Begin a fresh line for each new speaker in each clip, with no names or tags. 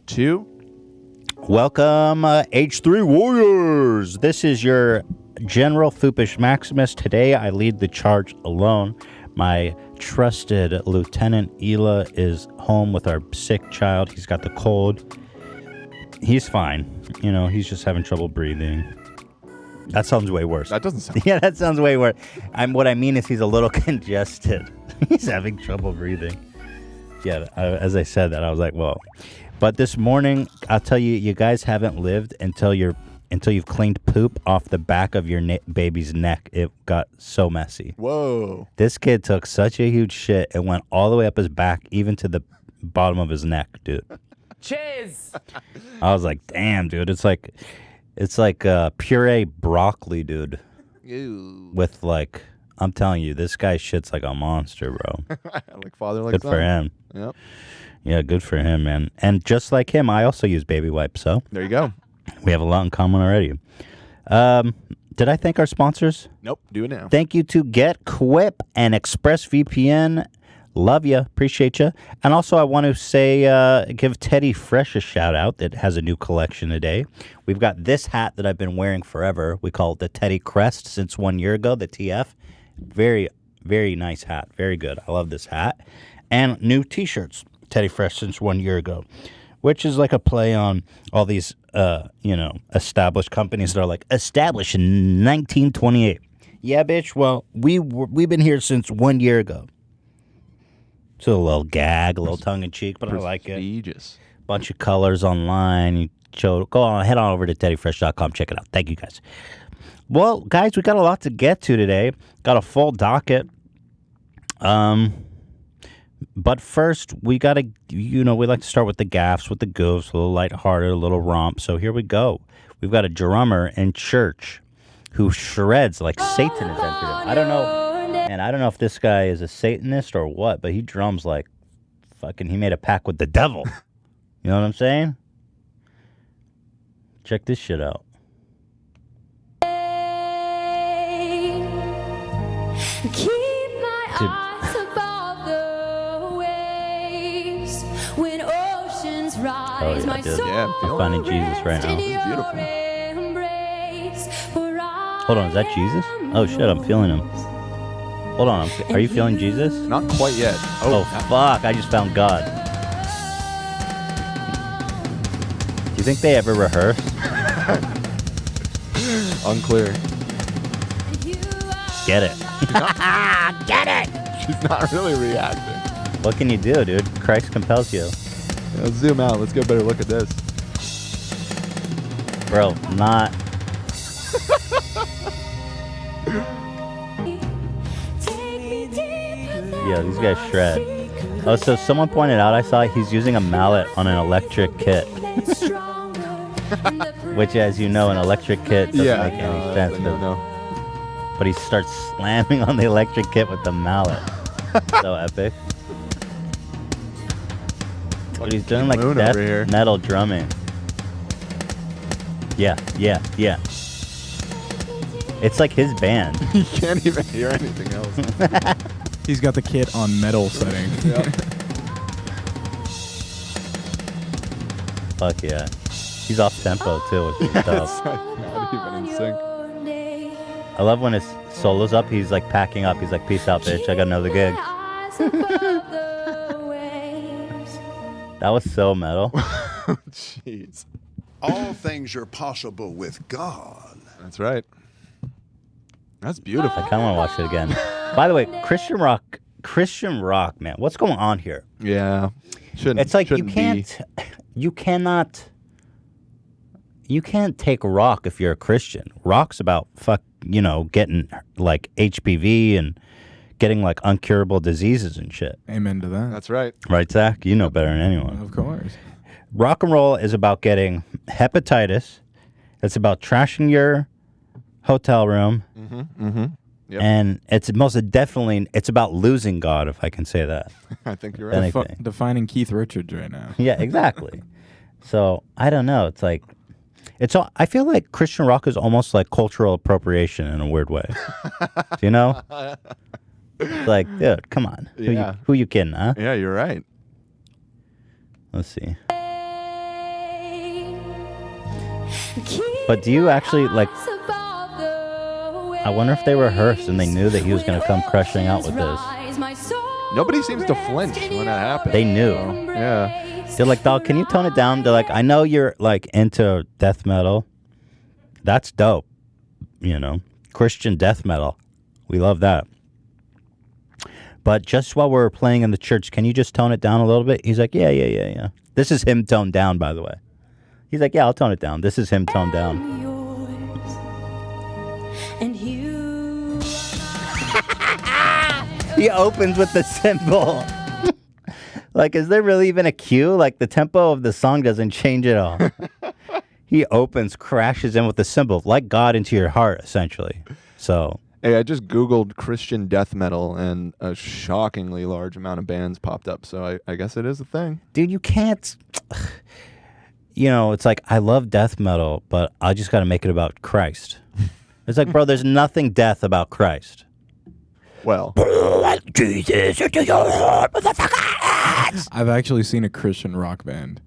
2.
Welcome, H3 Warriors. This is your General Fupish Maximus. Today, I lead the charge alone. My trusted Lieutenant Ela is home with our sick child. He's got the cold. He's fine. You know, he's just having trouble breathing. That sounds way worse.
That doesn't sound...
Yeah, that sounds way worse. What I mean is he's a little congested. He's having trouble breathing. Yeah, as I said that, I was like, whoa. But this morning, I'll tell you, you guys haven't lived until you've cleaned poop off the back of your baby's neck. It got so messy.
Whoa.
This kid took such a huge shit. It went all the way up his back, even to the bottom of his neck, dude.
Cheers.
I was like, damn, dude. It's like puree broccoli, dude.
Ew.
With like, I'm telling you, this guy shit's like a monster, bro.
Like father, like
good
son.
For him.
Yep.
Yeah, good for him, man. And just like him, I also use baby wipes, so.
There you go.
We have a lot in common already. Did I thank our sponsors?
Nope. Do it now.
Thank you to Get, Quip, and ExpressVPN. Love you. Appreciate you. And also, I want to say, give Teddy Fresh a shout out that has a new collection today. We've got this hat that I've been wearing forever. We call it the Teddy Crest since 1 year ago, the TF. Very, very nice hat. Very good. I love this hat. And new t-shirts. Teddy Fresh since 1 year ago, which is like a play on all these, established companies that are like established in 1928. Yeah, bitch. Well, we've been here since 1 year ago. So a little gag, a little tongue in cheek, but I like it.
Prestigious.
Bunch of colors online. Go on, head on over to teddyfresh.com. Check it out. Thank you, guys. Well, guys, we got a lot to get to today. Got a full docket. But first, we got to, we like to start with the gaffes, with the goofs, a little lighthearted, a little romp. So here we go. We've got a drummer in church who shreds like Satan has entered him. I don't know if this guy is a Satanist or what, but he drums like fucking, he made a pact with the devil. You know what I'm saying? Check this shit out.
Keep my eyes above the waves. When oceans rise, my soul
I'm finding Jesus right now.
This is beautiful.
Hold on, is that Jesus? Oh shit, I'm feeling him. Hold on, are you feeling Jesus?
Not quite yet.
Oh fuck, I just found God. Do you think they ever rehearse?
Unclear.
Get it. Get it!
She's not really reacting.
What can you do, dude? Christ compels you.
Yeah, let's zoom out. Let's get a better look at this.
Bro, not... Yeah, these guys shred. Oh, so someone pointed out, I saw he's using a mallet on an electric kit. Which, as you know, an electric kit doesn't make any sense.
No.
But he starts slamming on the electric kit with the mallet. So epic. Dude, he's doing like death metal drumming. Yeah. It's like his band.
You can't even hear anything else.
He's got the kit on metal setting.
Yep.
Fuck yeah. He's off tempo too, which is tough.
Not even in sync.
I love when his solo's up, he's like packing up. He's like, peace out, bitch. I got another gig. That was so metal.
Jeez.
All things are possible with God.
That's right. That's beautiful.
I kind of want to watch it again. By the way, Christian rock, man. What's going on here?
Yeah.
It's like you can't take rock if you're a Christian. Rock's about getting like HPV and getting like uncurable diseases and shit.
Amen to that.
That's right.
Right, Zach? You know better than anyone.
Of course.
Rock and roll is about getting hepatitis. It's about trashing your hotel room.
Yep.
And it's most definitely, it's about losing God, if I can say that.
I think you're right.
Defining Keith Richards right now.
Yeah, exactly. So, I don't know. It's like, I feel like Christian rock is almost like cultural appropriation in a weird way. Do you know? It's like, dude, come on.
Yeah.
Who you kidding, huh?
Yeah, you're right.
Let's see. But do you actually, like, I wonder if they rehearsed and they knew that he was going to come crushing out with this.
Nobody seems to flinch when that happens.
They knew.
Yeah.
They're like, dog, can you tone it down? They're like, I know you're, like, into death metal. That's dope. You know, Christian death metal. We love that. But just while we're playing in the church, can you just tone it down a little bit? He's like, yeah. This is him toned down, by the way. He's like, yeah, I'll tone it down. This is him toned down.
And you
He opens with the cymbal. Like, is there really even a cue? Like, the tempo of the song doesn't change at all. He opens, crashes in with the cymbal, like God into your heart, essentially. So,
Hey, I just Googled Christian death metal, and a shockingly large amount of bands popped up. So I guess it is a thing.
dude, you can't. You know, it's like, I love death metal, but I just got to make it about Christ. It's like, bro, there's nothing death about Christ.
Well,
Jesus into your heart, motherfucker!
I've actually seen a Christian rock band,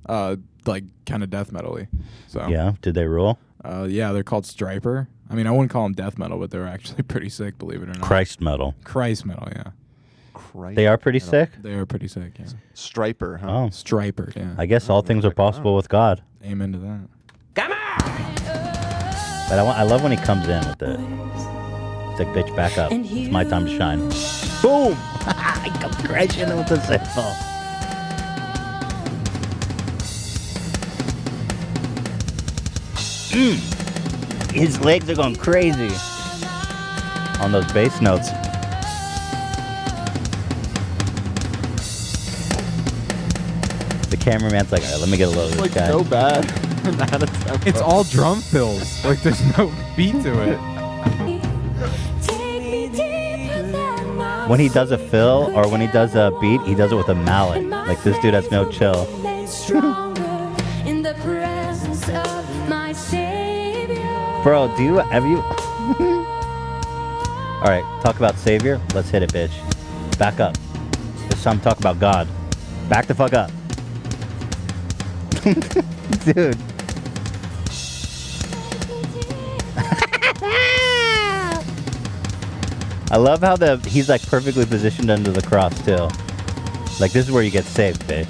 like kind of death metal-y. So
Yeah, did they rule?
yeah, they're called Striper. I mean, I wouldn't call them death metal, but they're actually pretty sick, believe it or not.
Christ metal.
Christ metal, yeah.
Christ.
They are pretty sick?
They are pretty sick, yeah.
Striper, huh?
Oh,
Striper, yeah.
I guess all things are possible with God.
Amen to that.
But I love when he comes in with the... It's like, bitch, back up. It's my time to shine. Boom! He comes crashing in with the cymbal. His legs are going crazy on those bass notes. The cameraman's like, all right, let me get a load of this
Like
guy.
so bad. Out of tempo.
It's all drum fills. Like, there's no beat to it.
take me deeper than my
When he does a fill or when he does a beat, he does it with a mallet. Like, this dude has no chill.
stronger in the presence of my Savior.
Bro, have you... All right, talk about Savior. Let's hit it, bitch. Back up. It's time to talk about God. Back the fuck up. Dude. I love how he's like perfectly positioned under the cross too. Like, this is where you get saved, bitch.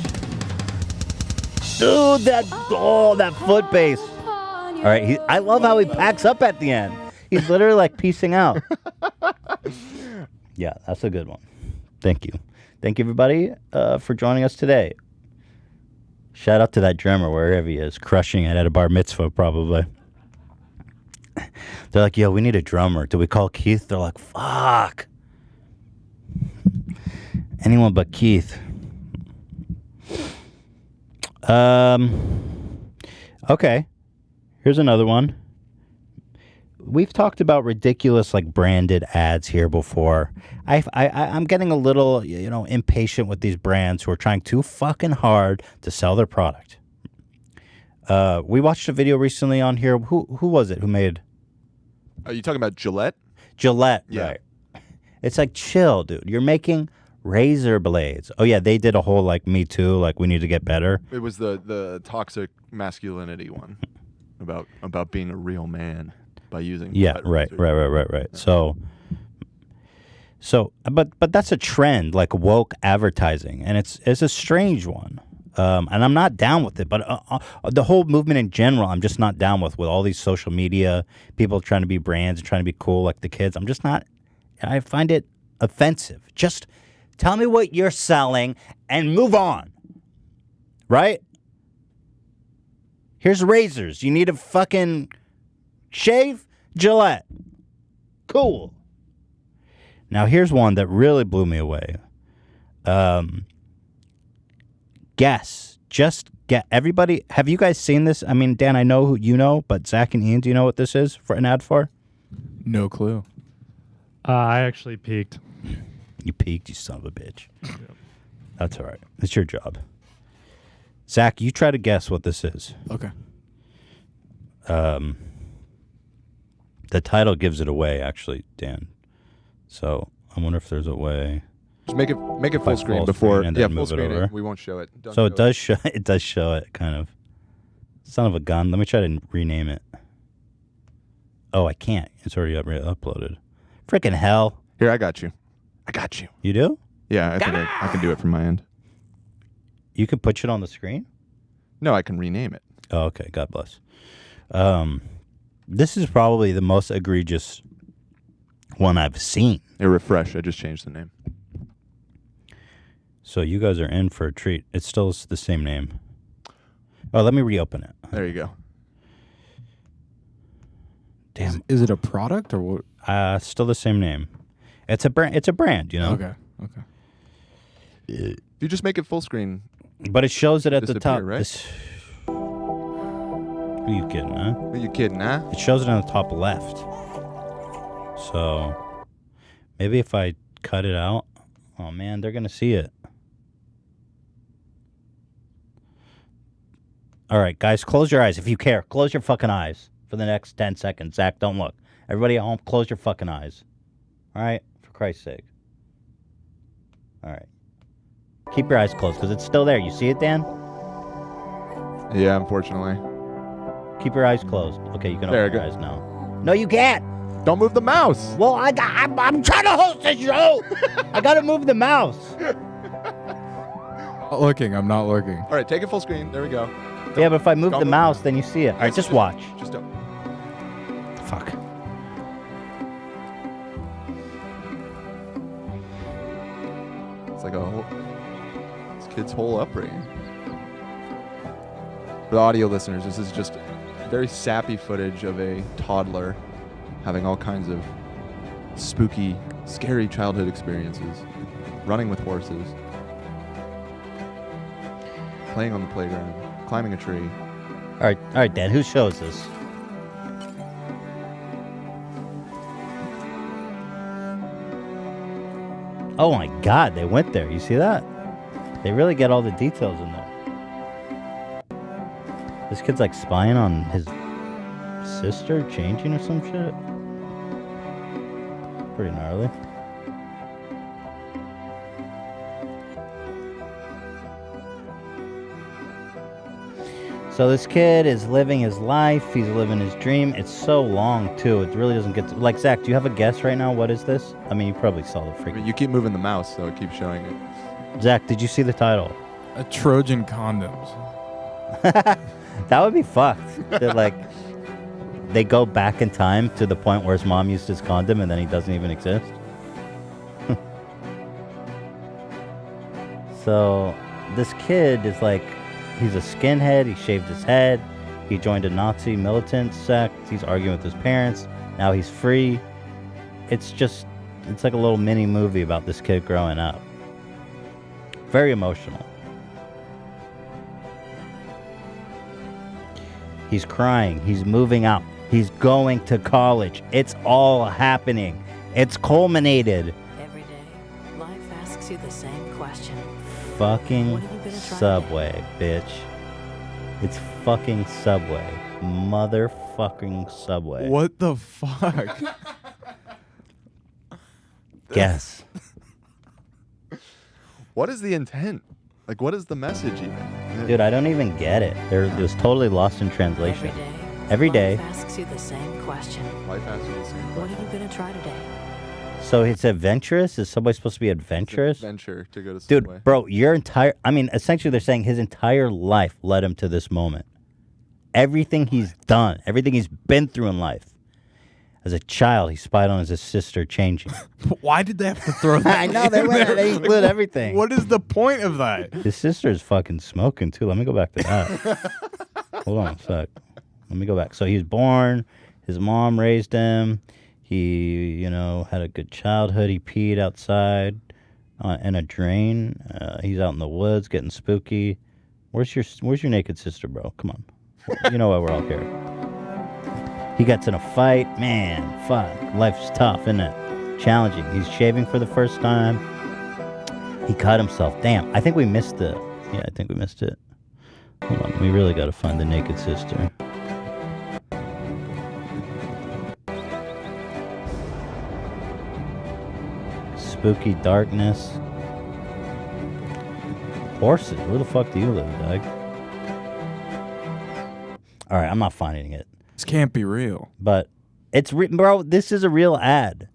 Dude, that foot bass. All right, I love how he packs up at the end. He's literally like piecing out. Yeah, that's a good one. Thank you. Thank you, everybody, for joining us today. Shout out to that drummer, wherever he is, crushing it at a bar mitzvah, probably. They're like, yo, we need a drummer. Do we call Keith? They're like, fuck. Anyone but Keith. Okay. Here's another one. We've talked about ridiculous, like, branded ads here before. I'm getting a little, impatient with these brands who are trying too fucking hard to sell their product. We watched a video recently on here. Who was it who made...
Are you talking about Gillette?
Gillette,
Yeah.
right. It's like, chill, dude. You're making razor blades. Oh, yeah, they did a whole, like, Me Too, like, we need to get better.
It was the toxic masculinity one about being a real man by using.
Yeah, right. So, but that's a trend, like woke advertising, and it's a strange one. And I'm not down with it, but the whole movement in general, I'm just not down with all these social media, people trying to be brands and trying to be cool like the kids. I'm just not, I find it offensive. Just tell me what you're selling and move on. Right? Here's razors. You need a fucking shave? Gillette. Cool. Now here's one that really blew me away. Guess. Just get. Everybody, have you guys seen this? I mean, Dan, I know who you know, but Zach and Ian, do you know what this is for an ad for?
No clue.
I actually peeked.
You peeked, you son of a bitch. That's all right. It's your job. Zach, you try to guess what this is.
Okay.
The title gives it away, actually, Dan. So I wonder if there's a way.
Just make it full screen
full
before.
screen and then
Yeah,
move
full
it
screen.
over.
We won't show it.
So it does show. It does show it, kind of. Son of a gun. Let me try to rename it. Oh, I can't. It's already uploaded. Frickin' hell.
Here, I got you. I got you.
You do?
Yeah, I think I can do it from my end.
You can put it on the screen?
No, I can rename it.
Oh, okay. God bless. This is probably the most egregious one I've seen.
Hey, refresh. I just changed the name.
So you guys are in for a treat. It's still the same name. Oh, let me reopen it.
There you go.
Damn.
Is it a product or what?
Still the same name. It's a brand. It's a brand. You know.
Okay.
If you just make it full screen,
But it shows it at the
disappear,
top.
right?
Who are you kidding, huh?
Are you kidding, huh?
It shows it on the top left. So maybe if I cut it out. Oh man, they're gonna see it. All right, guys, close your eyes if you care. Close your fucking eyes for the next 10 seconds. Zach, don't look. Everybody at home, close your fucking eyes. All right? For Christ's sake. All right. Keep your eyes closed because it's still there. You see it, Dan?
Yeah, unfortunately.
Keep your eyes closed. Okay, you can
There,
open your
go.
eyes now. No, you can't.
Don't move the mouse.
Well, I'm trying to host the show. I got to move the mouse.
Not looking. I'm not looking.
All right, take it full screen. There we go.
Yeah, but if I move
Don't
the
move
mouse, then you see it. All right, just watch.
Just don't.
Fuck.
It's like this kid's whole upbringing. For the audio listeners, this is just very sappy footage of a toddler having all kinds of spooky, scary childhood experiences, running with horses, playing on the playground, climbing a tree.
All right, Dan, whose show is this? Oh my God, they went there. You see that? They really get all the details in there. This kid's like spying on his sister, changing or some shit. Pretty gnarly. So this kid is living his life. He's living his dream. It's so long, too. It really doesn't get to... Like, Zach, do you have a guess right now? What is this? I mean, you probably saw the
I
freaking...
mean, you keep moving the mouse, so it keeps showing it.
Zach, did you see the title?
A Trojan condoms.
That would be fucked. That, like, they go back in time to the point where his mom used his condom and then he doesn't even exist. So, this kid is like... He's a skinhead. He shaved his head. He joined a Nazi militant sect. He's arguing with his parents. Now he's free. It's like a little mini movie about this kid growing up. Very emotional. He's crying. He's moving out. He's going to college. It's all happening. It's culminated.
Every day, life asks you the same question.
Fucking
What are you gonna try
Subway, bitch. It's fucking Subway. Motherfucking Subway.
What the fuck?
Guess.
What is the intent? Like, what is the message even?
Dude, I don't even get it. It was totally lost in translation. Every day.
Life asks you the same question.
Life asks you the same
What are you gonna try today?
So it's adventurous? Is Subway supposed to be adventurous?
Adventure to go to Subway.
Dude, bro, essentially they're saying his entire life led him to this moment. Everything he's done, everything he's been through in life. As a child, he spied on his sister changing.
Why did they have to throw that?
I know, they include everything.
What is the point of that?
His sister's fucking smoking too. Let me go back to that. Hold on a sec. Let me go back. So he was born. His mom raised him. He, had a good childhood. He peed outside in a drain. He's out in the woods getting spooky. Where's your naked sister, bro? Come on. You know why we're all here. He gets in a fight. Man, fuck. Life's tough, isn't it? Challenging. He's shaving for the first time. He cut himself. Damn, I think we missed it. Yeah, I think we missed it. Hold on. We really got to find the naked sister. Spooky darkness. Horses. Where the fuck do you live, Doug? All right, I'm not finding it.
This can't be real.
But it's bro, this is a real ad.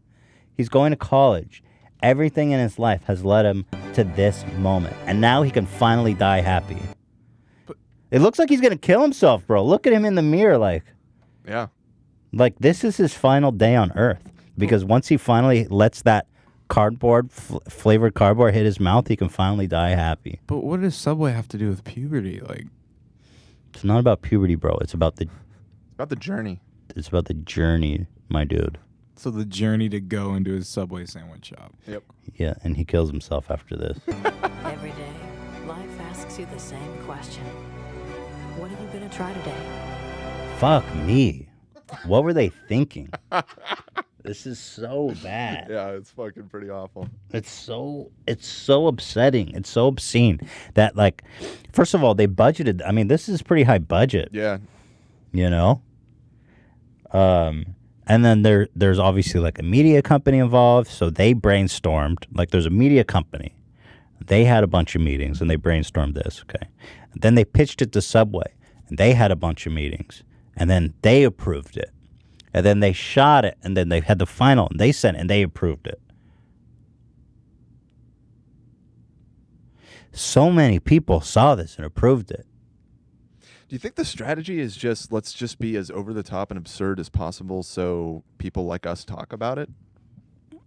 He's going to college. Everything in his life has led him to this moment. And now he can finally die happy. It looks like he's going to kill himself, bro. Look at him in the mirror like.
Yeah.
Like this is his final day on earth. Because once he finally lets that cardboard, flavored cardboard hit his mouth, he can finally die happy.
But what does Subway have to do with puberty? Like,
it's not about puberty, bro. It's about the
journey.
It's about the journey, my dude.
so the journey to go into his Subway sandwich shop.
Yep.
Yeah, and he kills himself after this.
Every day, life asks you the same question. What are you going to try today?
Fuck me. What were they thinking? This is so bad.
Yeah, it's fucking pretty awful.
It's so upsetting. It's so obscene that, like, first of all, they budgeted. I mean, this is pretty high budget.
Yeah.
You know? And then there's obviously like a media company involved, so they brainstormed. Like, there's a media company. They had a bunch of meetings and they brainstormed this, okay? And then they pitched it to Subway and they had a bunch of meetings and then they approved it. And then they shot it and then they had the final and they sent it and they approved it. So many people saw this and approved it.
Do you think the strategy is just let's just be as over the top and absurd as possible so people like us talk about it?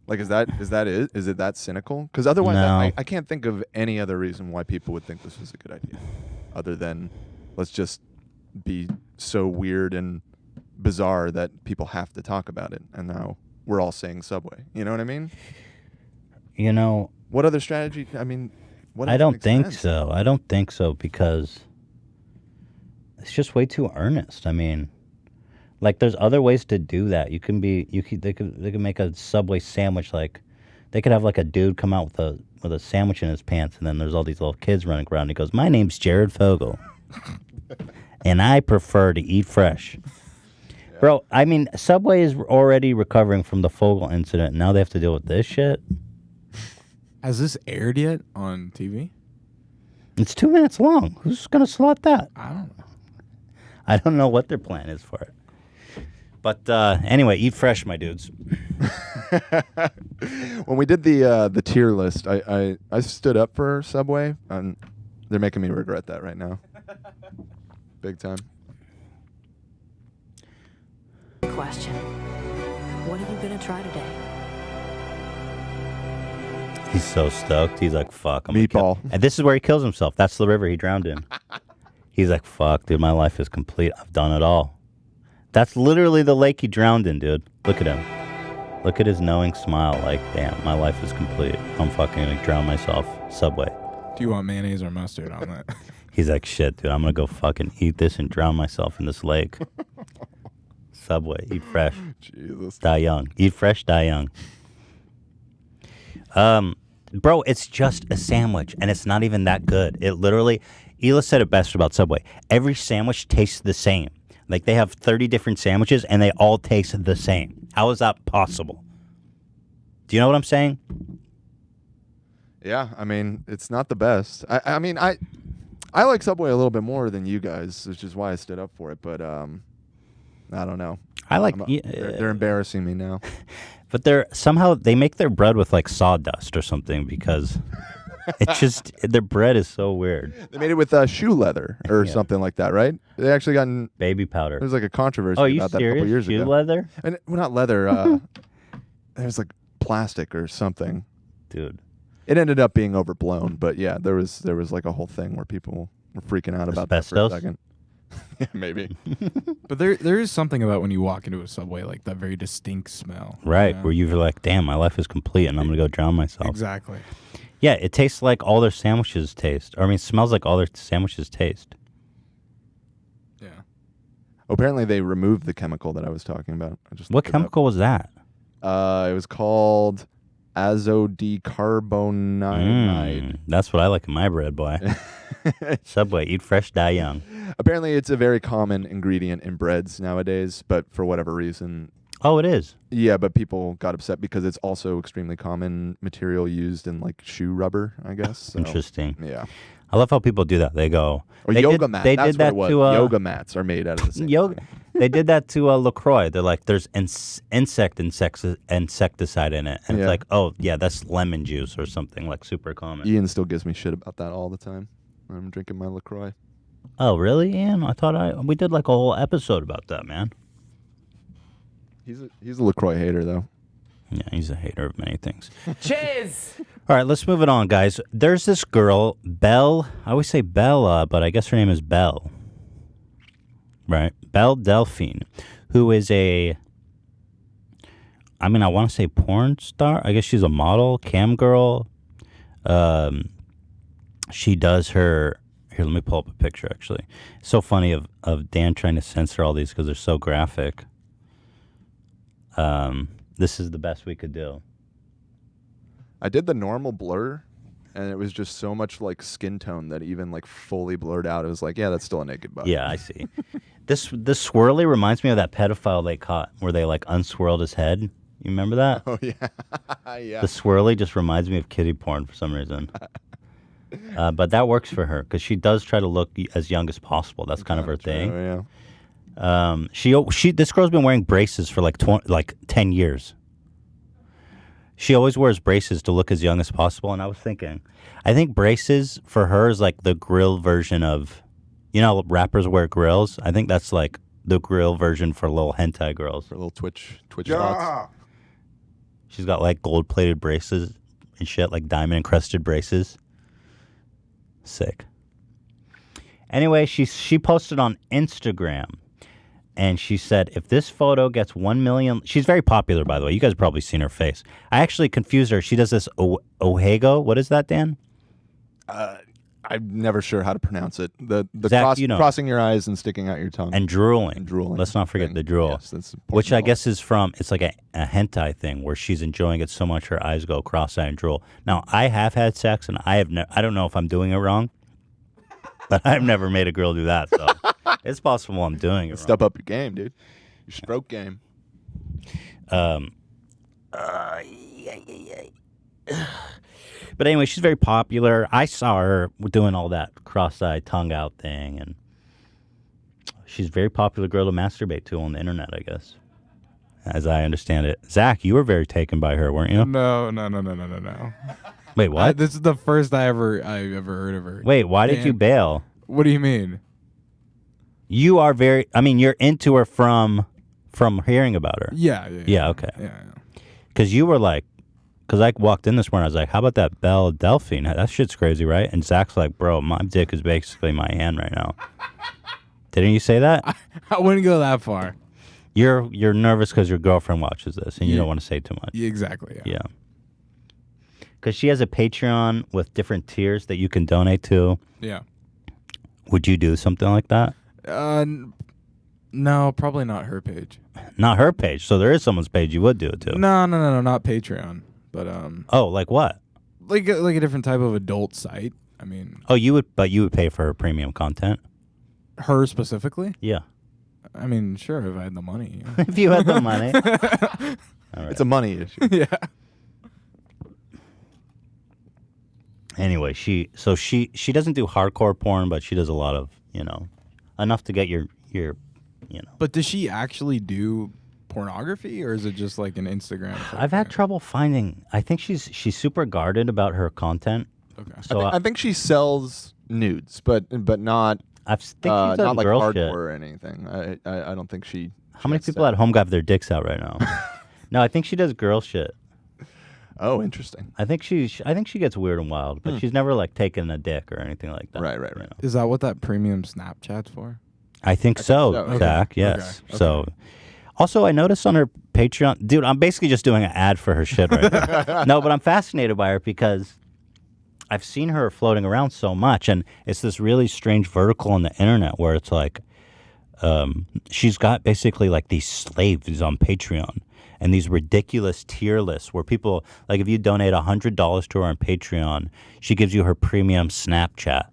Like, is it that cynical? Because otherwise,
No.
I can't think of any other reason why people would think this was a good idea, other than let's just be so weird and bizarre that people have to talk about it. And now we're all saying Subway. You know what I mean?
You know,
what other strategy? I mean, what?
I
else
don't
makes
think
sense?
so. I don't think so because it's just way too earnest. I mean, like, there's other ways to do that. They could make a Subway sandwich. Like, they could have like a dude come out with a sandwich in his pants, and then there's all these little kids running around. And he goes, "My name's Jared Fogle, and I prefer to eat fresh." Yeah. Bro, I mean, Subway is already recovering from the Fogle incident. And now they have to deal with this shit.
Has this aired yet on TV?
It's 2 minutes long. Who's gonna slot that?
I don't know.
I don't know what their plan is for it. But anyway, eat fresh, my dudes.
When we did the tier list, I stood up for Subway, and they're making me regret that right now. Big time.
Question. What are you going to try today?
He's so stoked. He's like, fuck. I'm gonna
Meatball.
kill. And this is where he kills himself. That's the river he drowned in. He's like, fuck, dude, my life is complete. I've done it all. That's literally the lake he drowned in, dude. Look at him. Look at his knowing smile. Like, damn, my life is complete. I'm fucking gonna drown myself. Subway.
Do you want mayonnaise or mustard on that?
He's like, shit, dude, I'm gonna go fucking eat this and drown myself in this lake. Subway, eat fresh.
Jesus.
Die young. Eat fresh, die young. Bro, it's just a sandwich, and it's not even that good. It literally, Ela said it best about Subway. Every sandwich tastes the same. Like, they have 30 different sandwiches, and they all taste the same. How is that possible? Do you know what I'm saying?
Yeah, I mean, it's not the best. I mean, I like Subway a little bit more than you guys, which is why I stood up for it. But I don't know.
I like.
They're embarrassing me now.
But they make their bread with like sawdust or something because it's just their bread is so weird.
They made it with shoe leather or something like that, right? They actually gotten
baby powder.
There was like a controversy
Oh, you
about that a
serious?
couple years
Shoe
ago.
leather?
And well, not leather. There's like plastic or something.
Dude.
It ended up being overblown, but yeah, there was like a whole thing where people were freaking out about that for a
Asbestos?
second. Yeah, maybe.
But there is something about when you walk into a Subway, like that very distinct smell.
Right,
you know?
where you're like, damn, my life is complete and I'm going to go drown myself.
Exactly.
Yeah, it tastes like all their sandwiches taste. Or, I mean, it smells like all their sandwiches taste.
Yeah.
Apparently, they removed the chemical that I was talking about. I just
What
looked it up.
chemical was that?
It was called azodicarbonamide.
That's what I like in my bread, boy. Subway, eat fresh, die young.
Apparently, it's a very common ingredient in breads nowadays, but for whatever reason.
Oh, it is?
Yeah, but people got upset because it's also extremely common material used in like shoe rubber, I guess. So,
Interesting.
Yeah.
I love how people do that. They go
Or
they
yoga
did,
mat.
They
That's
did that
what it
to
was. Yoga mats are made out of the same
yoga.
thing.
They did that to LaCroix. They're like, there's insecticide in it, and it's
Yeah.
like, oh yeah, that's lemon juice or something like super common.
Ian still gives me shit about that all the time when I'm drinking my LaCroix.
Oh really, Ian? I thought we did like a whole episode about that, man.
He's a LaCroix hater, though.
Yeah, he's a hater of many things.
Cheers!
All right, let's move it on, guys. There's this girl, Belle. I always say Bella, but I guess her name is Belle. Right? Belle Delphine, who is I want to say porn star. I guess she's a model, cam girl. She does her... Here, let me pull up a picture, actually. It's so funny of Dan trying to censor all these because they're so graphic. This is the best we could do.
I did the normal blur, and it was just so much like skin tone that even like fully blurred out, it was like, yeah, that's still a naked body.
Yeah, I see. This swirly reminds me of that pedophile they caught where they like unswirled his head. You remember that?
Oh yeah, yeah.
The swirly just reminds me of kiddie porn for some reason. But that works for her because she does try to look as young as possible. That's kind of her thing.
Oh, yeah.
This girl's been wearing braces for like 10 years. She always wears braces to look as young as possible. And I was thinking, I think braces for her is like the grill version of, rappers wear grills. I think that's like the grill version for little hentai girls.
For little Twitch dots.
She's got like gold plated braces and shit, like diamond encrusted braces. Sick. Anyway, she posted on Instagram. And she said, if this photo gets 1 million... She's very popular, by the way. You guys have probably seen her face. I actually confused her. She does this Ohego. What is that, Dan?
I'm never sure how to pronounce it. The
Zach,
crossing your eyes and sticking out your tongue.
And drooling.
And drooling.
Let's not forget the drool.
Yes, that's
which I guess is from... It's like a hentai thing where she's enjoying it so much her eyes go cross-eyed and drool. Now, I have had sex, and I don't know if I'm doing it wrong, but I've never made a girl do that, so... It's possible I'm doing it wrong.
Step up your game, dude. Your stroke game.
But anyway, she's very popular. I saw her doing all that cross-eyed, tongue-out thing, and she's a very popular girl to masturbate to on the internet, I guess, as I understand it. Zach, you were very taken by her, weren't you?
No.
Wait, what?
This is the first I ever heard of her.
Wait, why did you bail?
What do you mean?
You are you're into her from hearing about her.
Yeah,
okay.
Yeah.
Because you were like, because I walked in this morning, I was like, how about that Belle Delphine? That shit's crazy, right? And Zach's like, bro, my dick is basically my hand right now. Didn't you say that?
I wouldn't go that far.
You're nervous because your girlfriend watches this and you don't want to say too much.
Yeah, exactly.
Yeah. Because she has a Patreon with different tiers that you can donate to.
Yeah.
Would you do something like that?
No, probably not her page.
Not her page. So there is someone's page you would do it to.
No, not Patreon. But
Oh, like what?
Like a different type of adult site. I mean.
Oh, you would pay for her premium content.
Her specifically?
Yeah.
I mean, sure, if I had the money. You know.
If you had the money. All right.
It's a money issue.
Yeah.
Anyway, she doesn't do hardcore porn, but she does a lot of, enough to get your.
But does she actually do pornography, or is it just like an Instagram?
I've had trouble finding. I think she's super guarded about her content.
Okay.
So
I think she sells nudes, but not.
I think she does
not like
girl
hardcore
shit.
or anything. I don't think she.
How many people at home got their dicks out right now? No, I think she does girl shit.
Oh, interesting.
I think she gets weird and wild, but she's never like taken a dick or anything like that.
Right.
Is that what that premium Snapchat's for?
I think so,
so.
Zach.
Okay.
Yes.
Okay.
So, also, I noticed on her Patreon, dude, I'm basically just doing an ad for her shit right now. No, but I'm fascinated by her because I've seen her floating around so much, and it's this really strange vertical on the internet where it's like, she's got basically like these slaves on Patreon and these ridiculous tier lists where people, like if you donate $100 to her on Patreon, she gives you her premium Snapchat.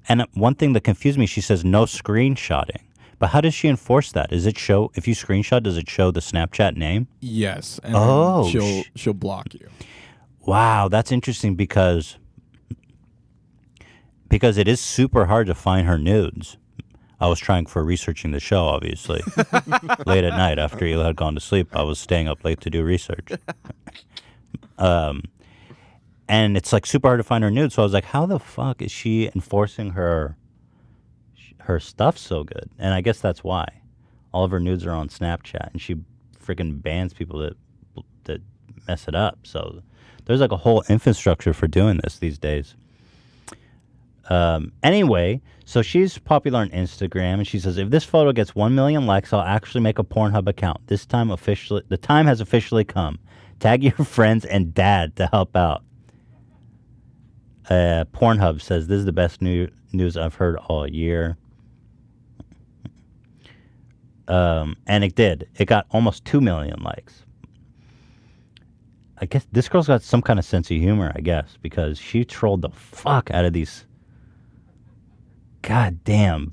And one thing that confused me, she says no screenshotting. But how does she enforce that? Does it show, if you screenshot, does it show the Snapchat name?
Yes. And then she'll block you.
Wow, that's interesting because because it is super hard to find her nudes. I was trying for researching the show, obviously. Late at night after you had gone to sleep, I was staying up late to do research. And it's like super hard to find her nudes. So I was like, how the fuck is she enforcing her stuff so good? And I guess that's why. All of her nudes are on Snapchat, and she freaking bans people that mess it up. So there's like a whole infrastructure for doing this these days. Anyway, so she's popular on Instagram, and she says, if this photo gets 1 million likes, I'll actually make a Pornhub account. The time has officially come. Tag your friends and dad to help out. Pornhub says, this is the best news I've heard all year. And it did. It got almost 2 million likes. I guess this girl's got some kind of sense of humor, I guess, because she trolled the fuck out of these goddamn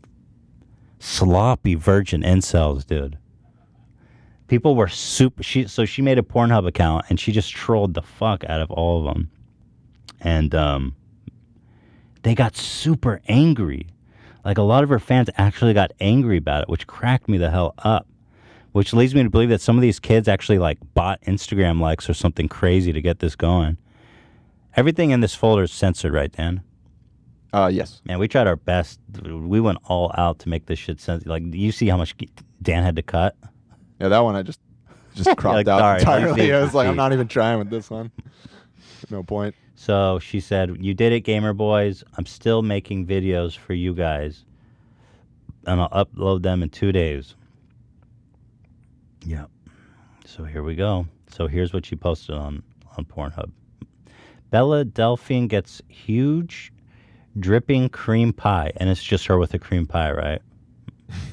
sloppy virgin incels, dude. People were super... So she made a Pornhub account, and she just trolled the fuck out of all of them. And they got super angry. Like, a lot of her fans actually got angry about it, which cracked me the hell up. Which leads me to believe that some of these kids actually, like, bought Instagram likes or something crazy to get this going. Everything in this folder is censored, right, Dan?
Yes.
Man, we tried our best. We went all out to make this shit censored. Like, you see how much Dan had to cut?
Yeah, that one I just cropped
like,
out
sorry,
entirely. I was like,
easy.
I'm not even trying with this one. No point.
So she said, you did it, gamer boys. I'm still making videos for you guys. And I'll upload them in 2 days. Yeah. So here we go. So here's what she posted on Pornhub. Belle Delphine gets huge dripping cream pie. And it's just her with a cream pie, right?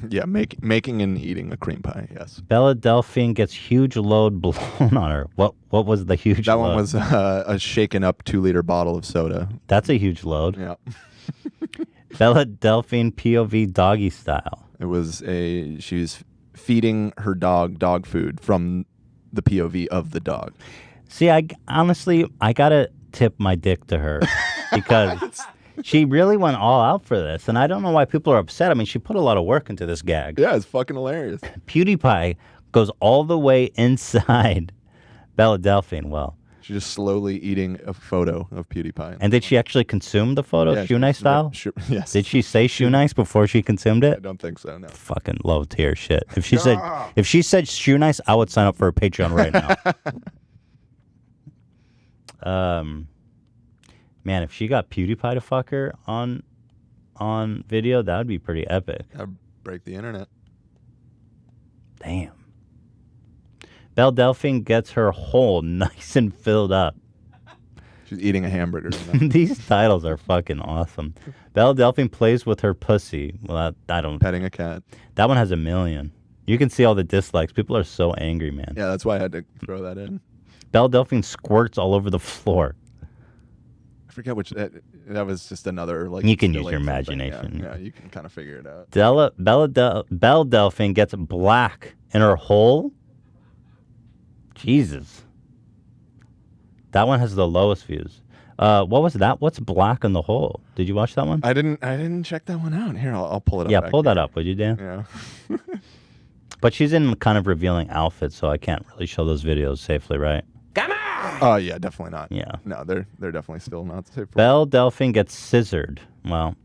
Yeah, making and eating a cream pie, yes.
Belle Delphine gets huge load blown on her. What was the huge
That
load?
one was a shaken up 2-liter bottle of soda.
That's a huge load.
Yeah.
Belle Delphine POV doggy style.
It was she was feeding her dog food from the POV of the dog.
See, I gotta tip my dick to her because she really went all out for this, and I don't know why people are upset. I mean, she put a lot of work into this gag.
Yeah, it's fucking hilarious.
PewDiePie goes all the way inside Belle Delphine. Well,
she's just slowly eating a photo of PewDiePie.
And did she actually consume the photo,
Yeah,
shoe nice style?
Yes.
Did she say shoe nice before she consumed it?
I don't think so. No.
Fucking low tier shit. If she said shoe nice, I would sign up for a Patreon right now. Man, if she got PewDiePie to fuck her on video, that would be pretty epic.
That'd break the internet.
Damn. Belle Delphine gets her hole nice and filled up.
She's eating a hamburger.
These titles are fucking awesome. Belle Delphine plays with her pussy. Well, I don't...
Petting a cat.
That one has 1 million. You can see all the dislikes. People are so angry, man.
Yeah, that's why I had to throw that in.
Belle Delphine squirts all over the floor.
I forget which... That was just another... like.
You can use
still
your
like something.
imagination.
Yeah, you can kind of figure it out.
Belle Delphine gets black in her hole. Jesus. That one has the lowest views. What was that? What's black in the hole? Did you watch that one?
I didn't check that one out. Here, I'll pull it up.
Yeah, pull that up, would you, Dan?
Yeah.
But she's in kind of revealing outfits, so I can't really show those videos safely, right?
Come on! Oh, yeah, definitely not.
Yeah.
No, they're definitely still not safe.
Belle Delphine gets scissored. Well,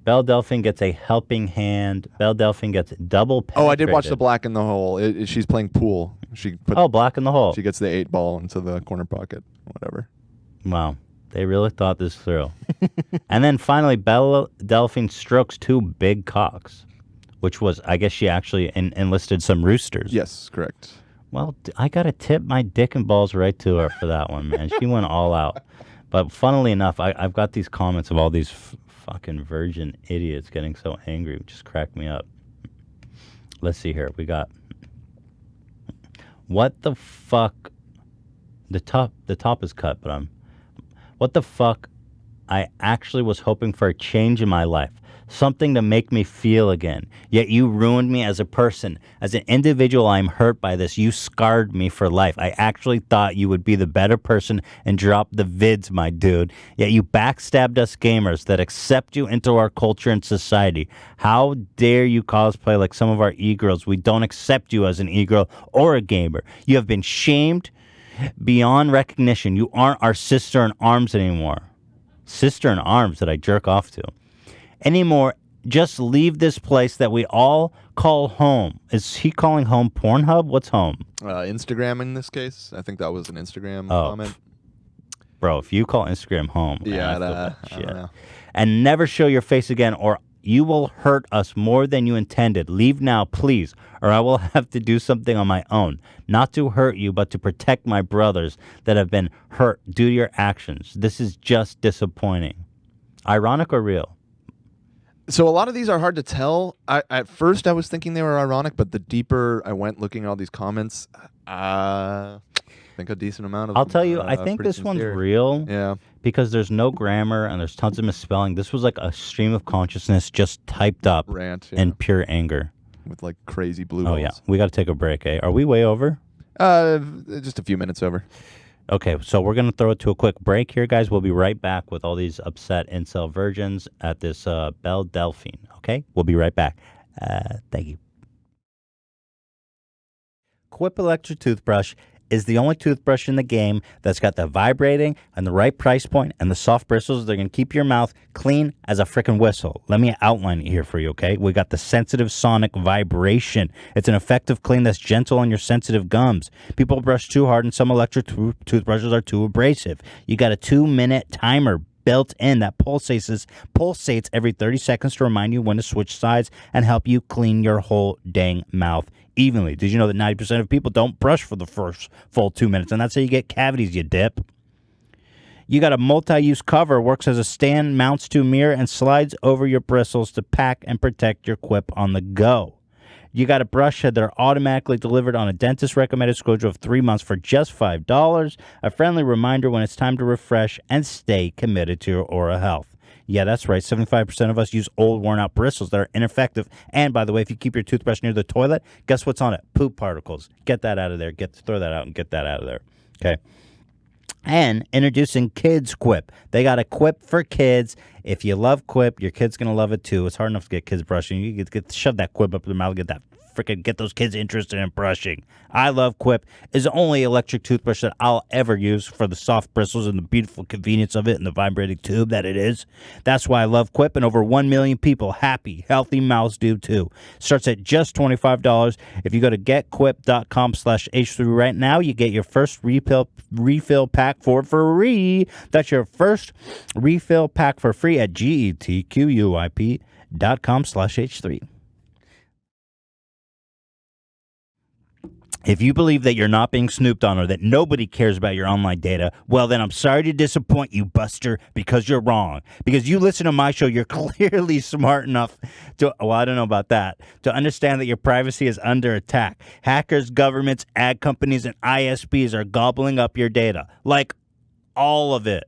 Belle Delphine gets a helping hand. Belle Delphine gets double penetrated.
Oh, I did watch the black in the hole. She's playing pool. She put,
black in the hole.
She gets the 8 ball into the corner pocket. Whatever.
Wow. They really thought this through. And then finally, Belle Delphine strokes 2 big cocks, which was, I guess she actually enlisted some roosters.
Yes, correct.
Well, I got to tip my dick and balls right to her for that one, man. She went all out. But funnily enough, I've got these comments of all these fucking virgin idiots getting so angry. It just cracked me up. Let's see here. We got... What the fuck? The top is cut, but what the fuck I actually was hoping for a change in my life, something to make me feel again. Yet you ruined me as a person. As an individual, I'm hurt by this. You scarred me for life. I actually thought you would be the better person and drop the vids, my dude. Yet you backstabbed us gamers that accept you into our culture and society. How dare you cosplay like some of our e-girls? We don't accept you as an e-girl or a gamer. You have been shamed beyond recognition. You aren't our sister in arms anymore. Sister in arms that I jerk off to. Anymore, just leave this place that we all call home. Is he calling home Pornhub? What's home?
Instagram in this case. I think that was an Instagram comment.
Bro, if you call Instagram home,
Yeah,
man, I
I
feel
don't know.
and never show your face again, or you will hurt us more than you intended. Leave now, please, or I will have to do something on my own. Not to hurt you, but to protect my brothers that have been hurt due to your actions. This is just disappointing. Ironic or real?
So a lot of these are hard to tell. At first, I was thinking they were ironic, but the deeper I went looking at all these comments, I think a decent amount of
I'll
them
tell you,
are,
I think
pretty
this one's
sincere.
real.
Yeah.
Because there's no grammar and there's tons of misspelling. This was like a stream of consciousness just typed up
Rant,
in pure anger.
With like crazy blue
Oh,
balls.
yeah. We got to take a break, eh? Are we way over?
Just a few minutes over.
Okay, so we're going to throw it to a quick break here, guys. We'll be right back with all these upset incel virgins at this Belle Delphine, okay? We'll be right back. Thank you. Quip Electric Toothbrush is the only toothbrush in the game that's got the vibrating and the right price point and the soft bristles. They're going to keep your mouth clean as a freaking whistle. Let me outline it here for you, okay? We got the sensitive sonic vibration. It's an effective clean that's gentle on your sensitive gums. People brush too hard and some electric toothbrushes are too abrasive. You got a 2-minute timer built in that pulsates every 30 seconds to remind you when to switch sides and help you clean your whole dang mouth evenly. Did you know that 90% of people don't brush for the first full 2 minutes? And that's how you get cavities, you dip. You got a multi-use cover, works as a stand, mounts to a mirror, and slides over your bristles to pack and protect your quip on the go. You got a brush head that are automatically delivered on a dentist-recommended schedule of 3 months for just $5. A friendly reminder when it's time to refresh and stay committed to your oral health. Yeah, that's right. 75% of us use old, worn-out bristles that are ineffective. And, by the way, if you keep your toothbrush near the toilet, guess what's on it? Poop particles. Get that out of there. Throw that out and get that out of there. Okay. And introducing Kids Quip. They got a Quip for kids. If you love Quip, your kid's going to love it too. It's hard enough to get kids brushing. You shove that Quip up their mouth, get those kids interested in brushing. I love Quip. It's the only electric toothbrush that I'll ever use for the soft bristles and the beautiful convenience of it and the vibrating tube that it is. That's why I love Quip, and over 1 million people, happy, healthy mouths do too. Starts at just $25. If you go to getquip.com/H3 right now, you get your first refill pack for free. That's your first refill pack for free at getquip.com/H3. If you believe that you're not being snooped on or that nobody cares about your online data, well, then I'm sorry to disappoint you, Buster, because you're wrong. Because you listen to my show, you're clearly smart enough to, well, I don't know about that, to understand that your privacy is under attack. Hackers, governments, ad companies, and ISPs are gobbling up your data. Like, all of it.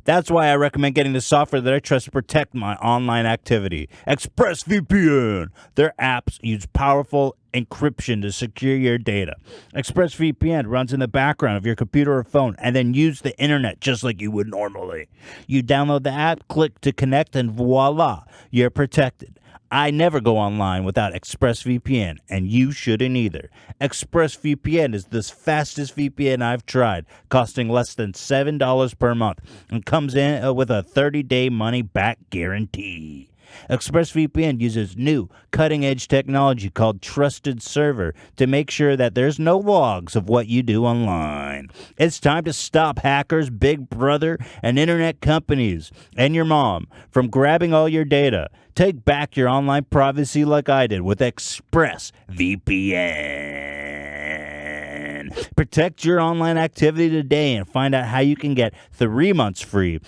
That's why I recommend getting the software that I trust to protect my online activity. ExpressVPN. Their apps use powerful encryption to secure your data. ExpressVPN runs in the background of your computer or phone and then use the internet just like you would normally. You download the app, click to connect, and voila, you're protected. I never go online without ExpressVPN, and you shouldn't either. ExpressVPN is the fastest VPN I've tried, costing less than $7 per month, and comes in with a 30-day money-back guarantee. ExpressVPN uses new, cutting-edge technology called Trusted Server to make sure that there's no logs of what you do online. It's time to stop hackers, Big Brother, and internet companies, and your mom from grabbing all your data. Take back your online privacy like I did with ExpressVPN. Protect your online activity today and find out how you can get 3 months free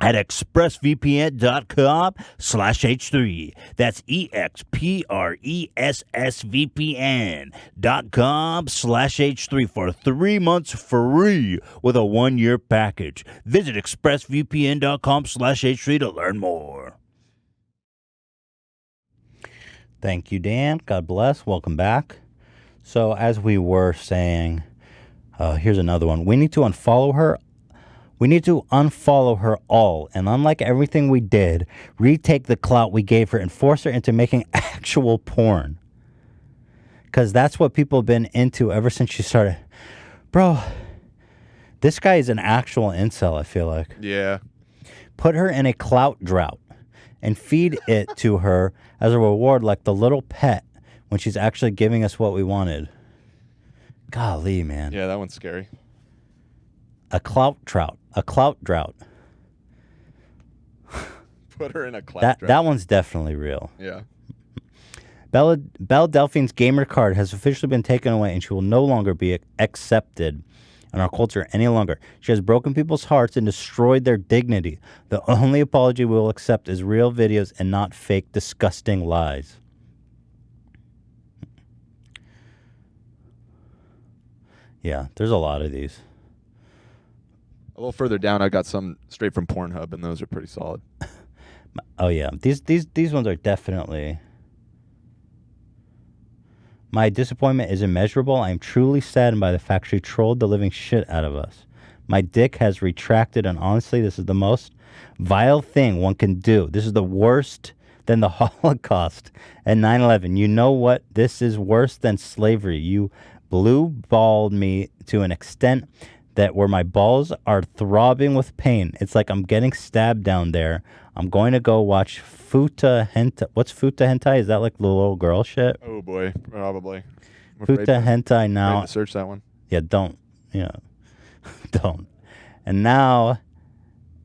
at expressvpn.com/H3. That's expressvpn.com/H3 for 3 months free with a 1-year package. Visit expressvpn.com/H3 to learn more. Thank you, Dan. God bless. Welcome back. So as we were saying, here's another one. We need to unfollow her. We need to unfollow her all, and unlike everything we did, retake the clout we gave her and force her into making actual porn. Because that's what people have been into ever since she started. Bro, this guy is an actual incel, I feel like.
Yeah.
Put her in a clout drought and feed it to her as a reward like the little pet when she's actually giving us what we wanted. Golly, man.
Yeah, that one's scary.
A clout drought.
Put her in a clout drought.
That one's definitely real.
Yeah.
Belle Delphine's gamer card has officially been taken away, and she will no longer be accepted in our culture any longer. She has broken people's hearts and destroyed their dignity. The only apology we will accept is real videos and not fake, disgusting lies. Yeah, there's a lot of these.
A little further down, I got some straight from Pornhub, and those are pretty solid.
Oh yeah, these ones are definitely. My disappointment is immeasurable. I am truly saddened by the fact she trolled the living shit out of us. My dick has retracted, and honestly, this is the most vile thing one can do. This is the worst than the Holocaust and 9/11. You know what? This is worse than slavery. You blue-balled me to an extent that where my balls are throbbing with pain. It's like I'm getting stabbed down there. I'm going to go watch Futa Hentai. What's Futa Hentai? Is that like the little girl shit?
Oh boy, probably.
Futa Hentai now.
To search that one.
Yeah, don't. Yeah, don't. And now,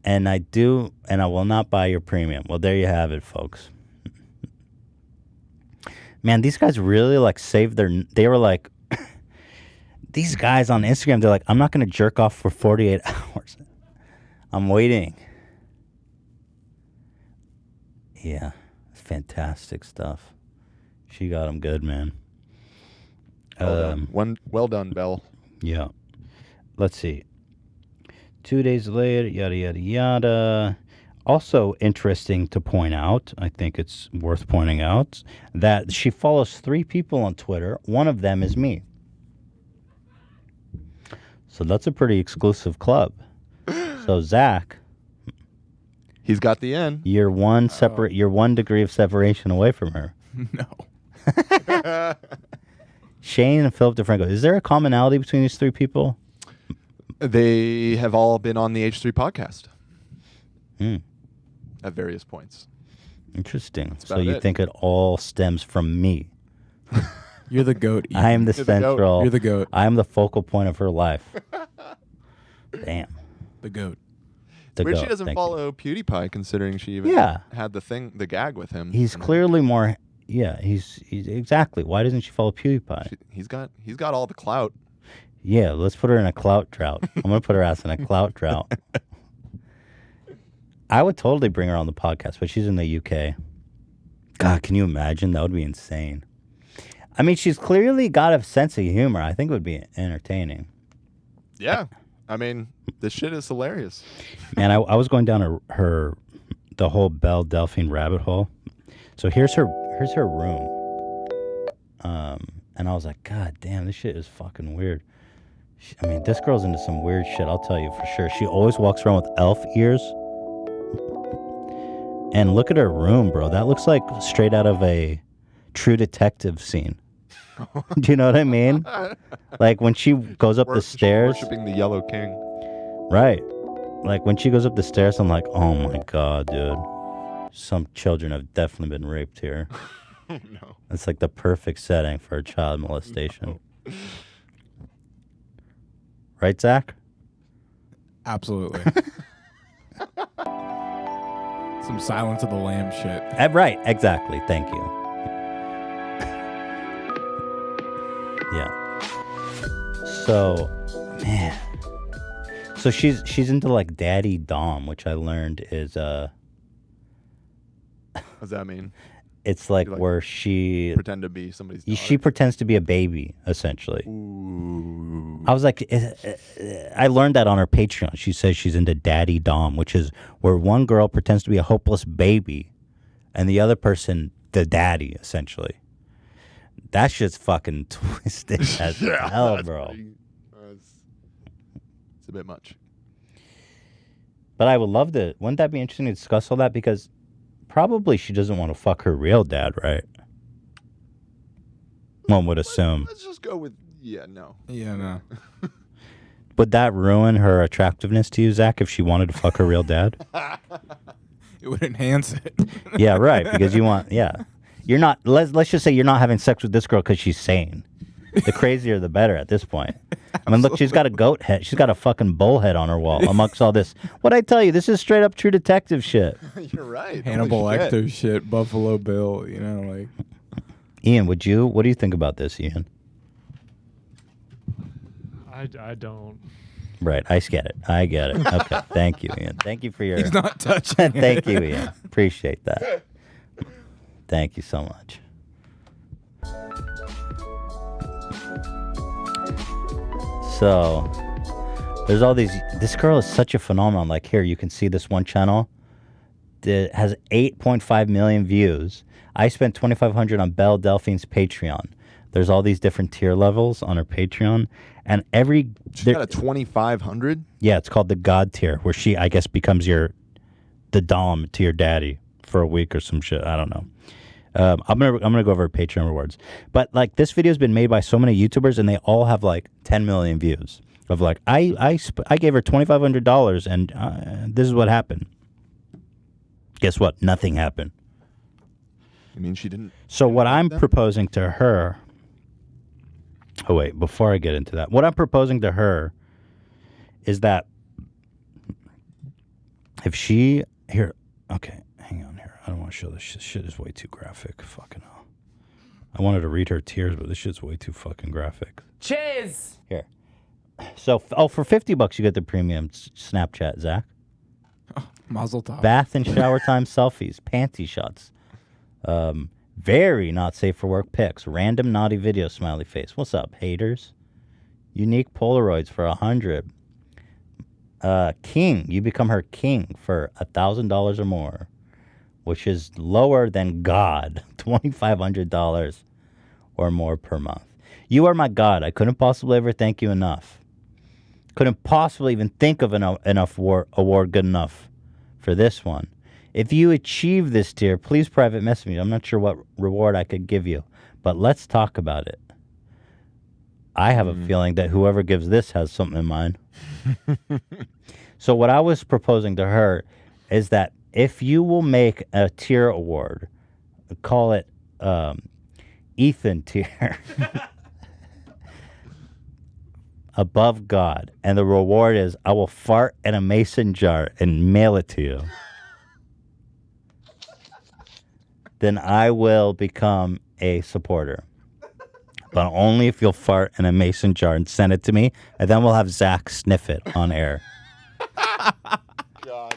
and I do, and I will not buy your premium. Well, there you have it, folks. Man, these guys really like saved their. They were like, these guys on Instagram, they're like, I'm not going to jerk off for 48 hours. I'm waiting. Yeah, it's fantastic stuff. She got him good, man.
Well done, Belle.
Yeah. Let's see. 2 days later, yada, yada, yada. Also interesting to point out, I think it's worth pointing out, that she follows 3 people on Twitter. One of them is me. So that's a pretty exclusive club. So Zach,
he's got the N.
You're one degree of separation away from her.
No.
Shane and Philip DeFranco. Is there a commonality between these 3 people?
They have all been on the H3 podcast at various points.
Interesting. So you think it all stems from me?
You're the goat. Ethan.
I am the central.
You're the goat.
I am the focal point of her life. Damn.
The goat.
The
Weird
goat.
she doesn't
Thank
follow PewDiePie, considering she even had the gag with him.
He's clearly more. Yeah, he's exactly. Why doesn't she follow PewDiePie?
He's got all the clout.
Yeah, let's put her in a clout drought. I'm gonna put her ass in a clout drought. I would totally bring her on the podcast, but she's in the UK. God, can you imagine? That would be insane. I mean, she's clearly got a sense of humor. I think it would be entertaining.
Yeah. I mean, this shit is hilarious.
Man, I was going down the whole Belle Delphine rabbit hole. So here's her room. And I was like, God damn, this shit is fucking weird. I mean, this girl's into some weird shit, I'll tell you for sure. She always walks around with elf ears. And look at her room, bro. That looks like straight out of a True Detective scene. Do you know what I mean? Like when she goes up the stairs.
Worshipping the Yellow King.
Right. Like when she goes up the stairs, I'm like, oh my God, dude. Some children have definitely been raped here.
Oh, no.
It's like the perfect setting for a child molestation. No. Right, Zach?
Absolutely. Some Silence of the Lamb shit.
Right, exactly. Thank you. Yeah. So, man. So she's into like daddy dom, which I learned is
What does that mean?
it's like where she
Pretend to be somebody's daughter.
she pretends to be a baby essentially.
Ooh.
I was like, I learned that on her Patreon. She says she's into daddy dom, which is where one girl pretends to be a hopeless baby, and the other person the daddy essentially. That shit's fucking twisted as hell, bro.
It's a bit much.
But I would love to. Wouldn't that be interesting to discuss all that? Because probably she doesn't want to fuck her real dad, right? One would assume.
Let's just go with no.
Yeah, no.
Would that ruin her attractiveness to you, Zach, if she wanted to fuck her real dad?
It would enhance it.
Yeah, right. Because you want, you're not. Let's just say you're not having sex with this girl because she's sane. The crazier, the better. At this point, I mean, look, she's got a goat head. She's got a fucking bull head on her wall. Amongst all this, what I tell you, this is straight up True Detective shit.
You're right.
Hannibal
Holy shit.
Lecter shit, Buffalo Bill, you know, like.
Ian, what do you think about this, Ian?
I don't.
Right, I get it. Okay, thank you, Ian. Thank you for your.
He's not touching.
Thank you, Ian. Appreciate that. Thank you so much. So, there's all these. This girl is such a phenomenon. Like here, you can see this one channel that has 8.5 million views. I spent $2,500 on Belle Delphine's Patreon. There's all these different tier levels on her Patreon, and
She's got a 2,500.
Yeah, it's called the God tier, where she, I guess, becomes the dom to your daddy for a week or some shit. I don't know. I'm gonna go over her Patreon rewards, but like this video has been made by so many YouTubers, and they all have like 10 million views. Of like, I gave her $2,500, and this is what happened. Guess what? Nothing happened.
I mean, she didn't.
So what I'm proposing to her. Oh wait, before I get into that, what I'm proposing to her is that if she here, okay, hang on here. I don't want to show this shit. Shit is way too graphic. Fucking hell. I wanted to read her tears, but this shit's way too fucking graphic.
Cheers.
Here. So, for $50 you get the premium Snapchat, Zach.
Mazel tov.
Bath and shower time selfies, panty shots. Very not safe for work pics. Random naughty video smiley face. What's up, haters? Unique Polaroids for $100. King, you become her king for $1,000 or more, which is lower than God, $2,500 or more per month. You are my God. I couldn't possibly ever thank you enough. Couldn't possibly even think of enough award good enough for this one. If you achieve this tier, please private message me. I'm not sure what reward I could give you, but let's talk about it. I have a feeling that whoever gives this has something in mind. So what I was proposing to her is that if you will make a tier award, call it Ethan tier, above God, and the reward is I will fart in a mason jar and mail it to you. Then I will become a supporter. But only if you'll fart in a mason jar and send it to me, and then we'll have Zach sniff it on air.
God.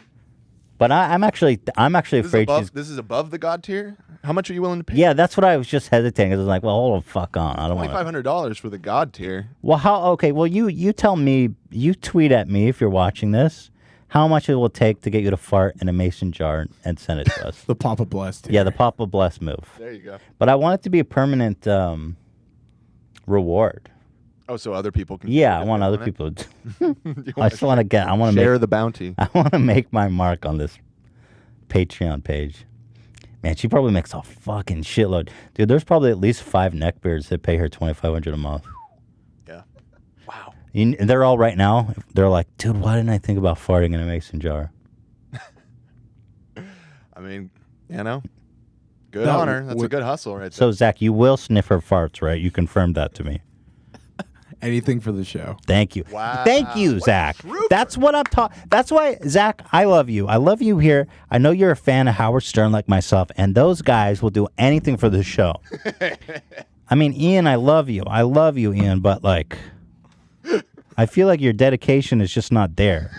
But I'm actually afraid she's.
This is above the God tier. How much are you willing to pay?
Yeah, that's what I was just hesitating. Because I was like, well, hold the fuck on. I don't want
$2,500 for the God tier.
Well, how? Okay, well, you tell me. You tweet at me if you're watching this. How much it will take to get you to fart in a mason jar and send it to us?
The Papa Bless tier.
Yeah, the Papa Bless move.
There you go.
But I want it to be a permanent reward.
Oh, so other people can.
Yeah, I want other people to. I just want to get. I want to
share
make
the bounty.
I want to make my mark on this Patreon page. Man, she probably makes a fucking shitload, dude. There's probably at least 5 neckbeards that pay her $2,500 a month.
Yeah. Wow.
They're all right now. They're like, dude, why didn't I think about farting in a mason jar?
I mean, you know, good on her. That's a good hustle right there.
So, Zach, you will sniff her farts, right? You confirmed that to me.
Anything for the show.
Thank you.
Wow.
Thank you, Zach. That's what I'm talking. That's why, Zach, I love you. I love you here. I know you're a fan of Howard Stern like myself, and those guys will do anything for the show. I mean, Ian, I love you. I love you, Ian, but like, I feel like your dedication is just not there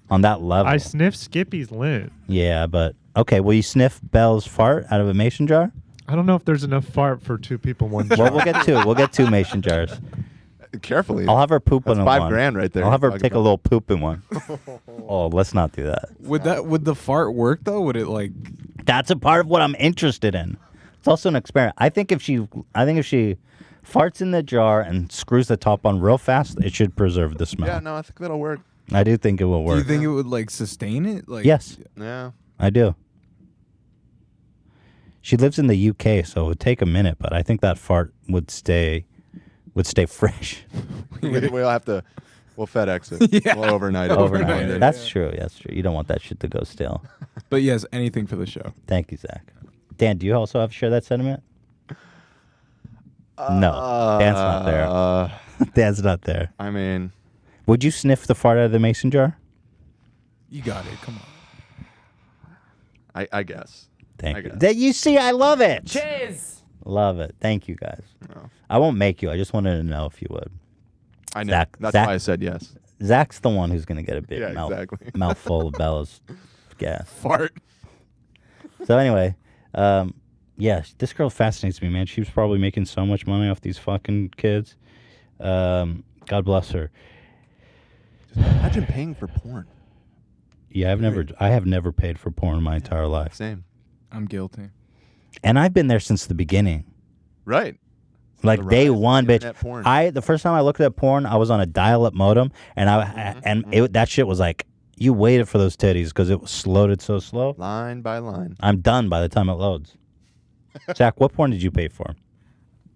on that level.
I sniffed Skippy's lint.
Yeah, but okay. Will you sniff Belle's fart out of a mason jar?
I don't know if there's enough fart for two people, one jar.
Well, we'll get two. We'll get two mason jars.
Carefully.
I'll have her poop
That's
in
$5
one.
grand right there.
I'll have her
Talking
take a
about.
little poop in one. Oh, let's not do that.
Would the fart work though? Would it like?
That's a part of what I'm interested in. It's also an experiment. I think if she farts in the jar and screws the top on real fast, it should preserve the smell.
Yeah, no, I think that'll work.
I do think it will
Do you
work.
think it would like sustain it? Like
Yes,
Yeah.
I do. She lives in the UK, so it would take a minute, but I think that fart would stay fresh.
We'll have to. We'll FedEx it.
Yeah.
We'll overnight it.
Overnight.
it.
That's true. That's true. You don't want that shit to go stale.
But yes, anything for the show.
Thank you, Zach. Dan, do you also have to share that sentiment? No, Dan's not there. Dan's not there.
I mean,
Would you sniff the fart out of the mason jar?
You got it. Come on.
I guess.
Thank
I
you.
guess.
That you see, I love it.
Cheers.
Love it. Thank you, guys.
No.
I won't make you. I just wanted to know if you would.
I know.
Zach-
That's
Zach-
why I said yes.
Zach's the one who's going to get a big
Yeah, exactly.
mouthful of Bella's gas.
Fart.
So anyway, yeah, this girl fascinates me, man. She was probably making so much money off these fucking kids. God bless her.
Just imagine paying for porn.
Yeah, I have never paid for porn in my entire life.
Same.
I'm guilty.
And I've been there since the beginning.
Right.
Like
The
day
rise of
one, bitch.
internet porn.
The first time I looked at porn, I was on a dial-up modem, and that shit was like, you waited for those titties because it was loaded so slow.
Line by line.
I'm done by the time it loads. Zach, what porn did you pay for?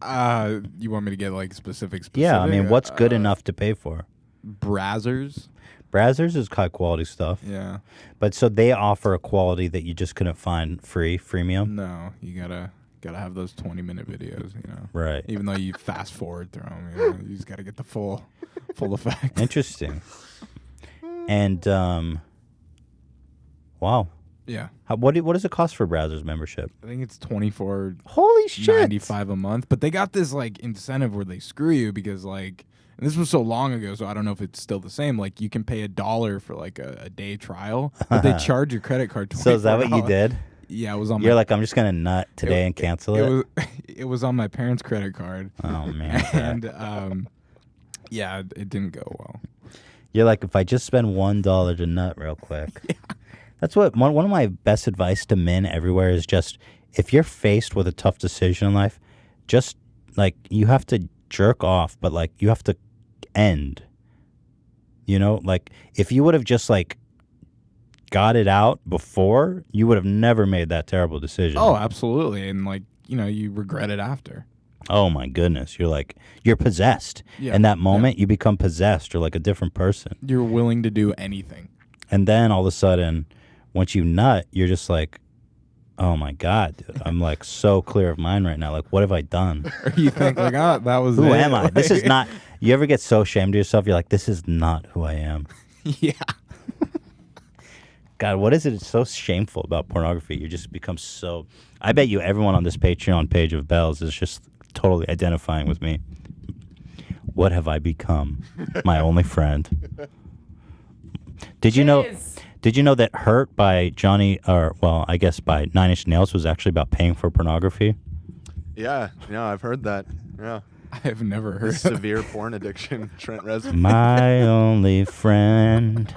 You want me to get like specific?
Yeah, I mean, what's good enough to pay for?
Brazzers.
Brazzers is high quality stuff.
Yeah.
But so they offer a quality that you just couldn't find freemium.
No, you gotta have those 20-minute videos. You know.
Right.
Even though you fast forward through them, you just gotta get the full effect.
Interesting. And wow.
Yeah.
What does it cost for Brazzers membership?
I think it's $24.95
Holy shit.
a month. But they got this like incentive where they screw you because like, and this was so long ago, so I don't know if it's still the same. Like you can pay $1 for like a day trial, but they charge your credit card $24.
So is that what you did?
Yeah, it was on.
You're like, I'm just gonna nut today and cancel it.
It was on my parents' credit card.
Oh man.
And yeah, it didn't go well.
You're like, if I just spend $1 to nut real quick. Yeah. That's what one of my best advice to men everywhere is just, if you're faced with a tough decision in life, just like, you have to jerk off, but like you have to end. You know, like if you would have just like got it out before, you would have never made that terrible decision.
Oh, absolutely. And like, you regret it after.
Oh my goodness. You're possessed.
Yeah.
In that moment, you become possessed. You're like a different person.
You're willing to do anything.
And then all of a sudden, once you nut, you're just like, oh my God, dude. I'm like so clear of mind right now. Like, what have I done?
Or you think like, oh, that was
Who
it.
am I? This is not, you ever get so ashamed of yourself? You're like, this is not who I am.
Yeah.
God, what is it? It's so shameful about pornography. You just become so, I bet you everyone on this Patreon page of Belle's is just totally identifying with me. What have I become? My only friend. Did you know that Hurt by I guess by Nine Inch Nails was actually about paying for pornography?
Yeah, I've heard that. Yeah.
I have never heard of
Severe porn addiction, Trent Reznor.
My only friend.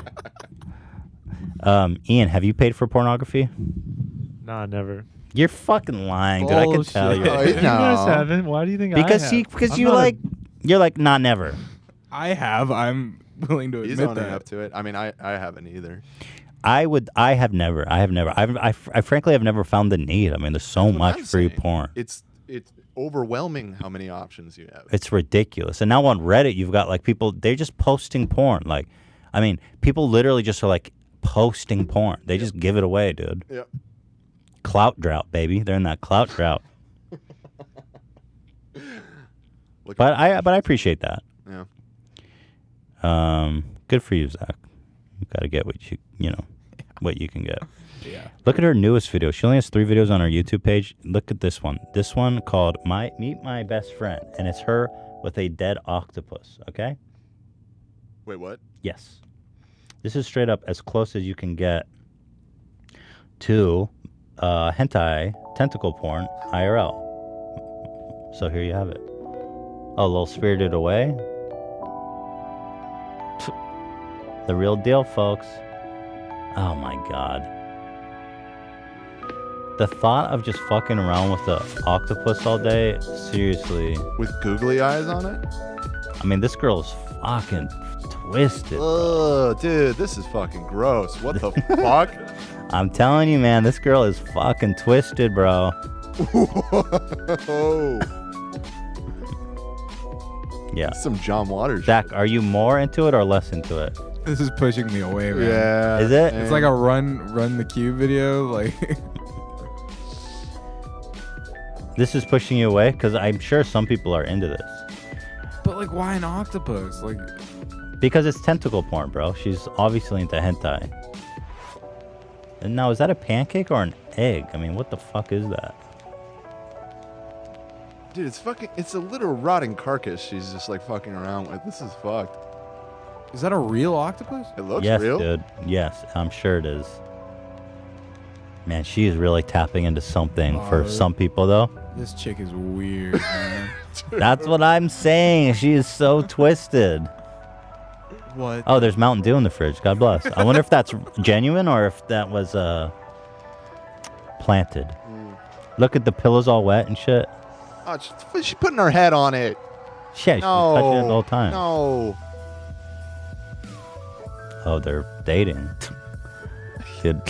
Ian, have you paid for pornorography?
Nah, never.
You're fucking lying, dude. I can tell you.
Bullshit.
You guys haven't. Why do you think
Because
I have?
because
I'm
you
not
like you're like, nah, never.
I have. I'm willing to
He's
admit
owning
that.
up to it. I mean, I haven't either.
I have never. I frankly have never found the need. I mean, there's so
That's what
much
I'm
free
saying.
porn.
It's overwhelming how many options you have.
It's ridiculous. And now on Reddit, you've got like people, they're just posting porn. Like, I mean, people literally just are like posting porn. They just give it away, dude.
Yep.
Clout drought, baby. They're in that clout drought. But I appreciate that.
Yeah.
Good for you, Zach. You gotta get what what you can get.
Yeah.
Look at her newest video. She only has 3 videos on her YouTube page. Look at this one. This one called Meet My Best Friend, and it's her with a dead octopus. Okay.
Wait, what?
Yes. This is straight up as close as you can get to hentai tentacle porn IRL. So here you have it. Oh, a little Spirited Away. The real deal, folks. Oh my god. The thought of just fucking around with the octopus all day, seriously.
With googly eyes on it?
I mean, this girl is fucking twisted.
Ugh, dude, this is fucking gross. What the fuck?
I'm telling you, man, this girl is fucking twisted, bro.
Whoa.
Yeah.
Some John Waters.
Zach, are you more into it or less into it?
This is pushing me away, man.
Yeah.
Is it?
It's like a run the cube video. Like,
This is pushing you away? Because I'm sure some people are into this.
but like, why an octopus? Like,
Because it's tentacle porn, bro. She's obviously into hentai. And now, is that a pancake or an egg? I mean, what the fuck is that?
Dude, it's a literal rotting carcass she's just like fucking around with. This is fucked.
is that a real octopus?
It looks
Yes,
real.
dude. Yes, I'm sure it is. Man, she is really tapping into something for some people, though.
This chick is weird, man.
That's what I'm saying. She is so twisted.
What?
Oh, there's Mountain Dew in the fridge. God bless. I wonder if that's genuine or if that was planted. Look at the pillows all wet and shit.
Oh, she's putting her head on it.
Shit, she's
No.
touching it the whole time.
No.
Oh, they're dating. Kid.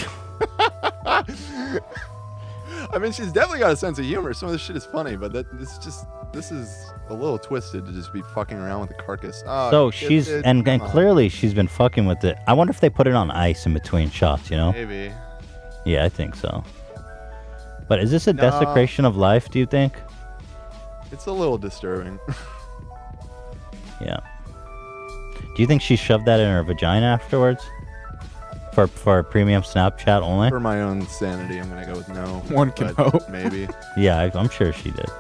I mean, she's definitely got a sense of humor. Some of this shit is funny, but this is a little twisted to just be fucking around with a carcass. Oh,
So she's and clearly she's been fucking with it. I wonder if they put it on ice in between shots, you know?
Maybe.
Yeah, I think so. But is this a desecration of life, do you think?
It's a little disturbing.
Yeah. Do you think she shoved that in her vagina afterwards? For a premium Snapchat only?
For my own sanity, I'm gonna go with no.
One can
but
hope.
Maybe.
Yeah, I'm sure she did.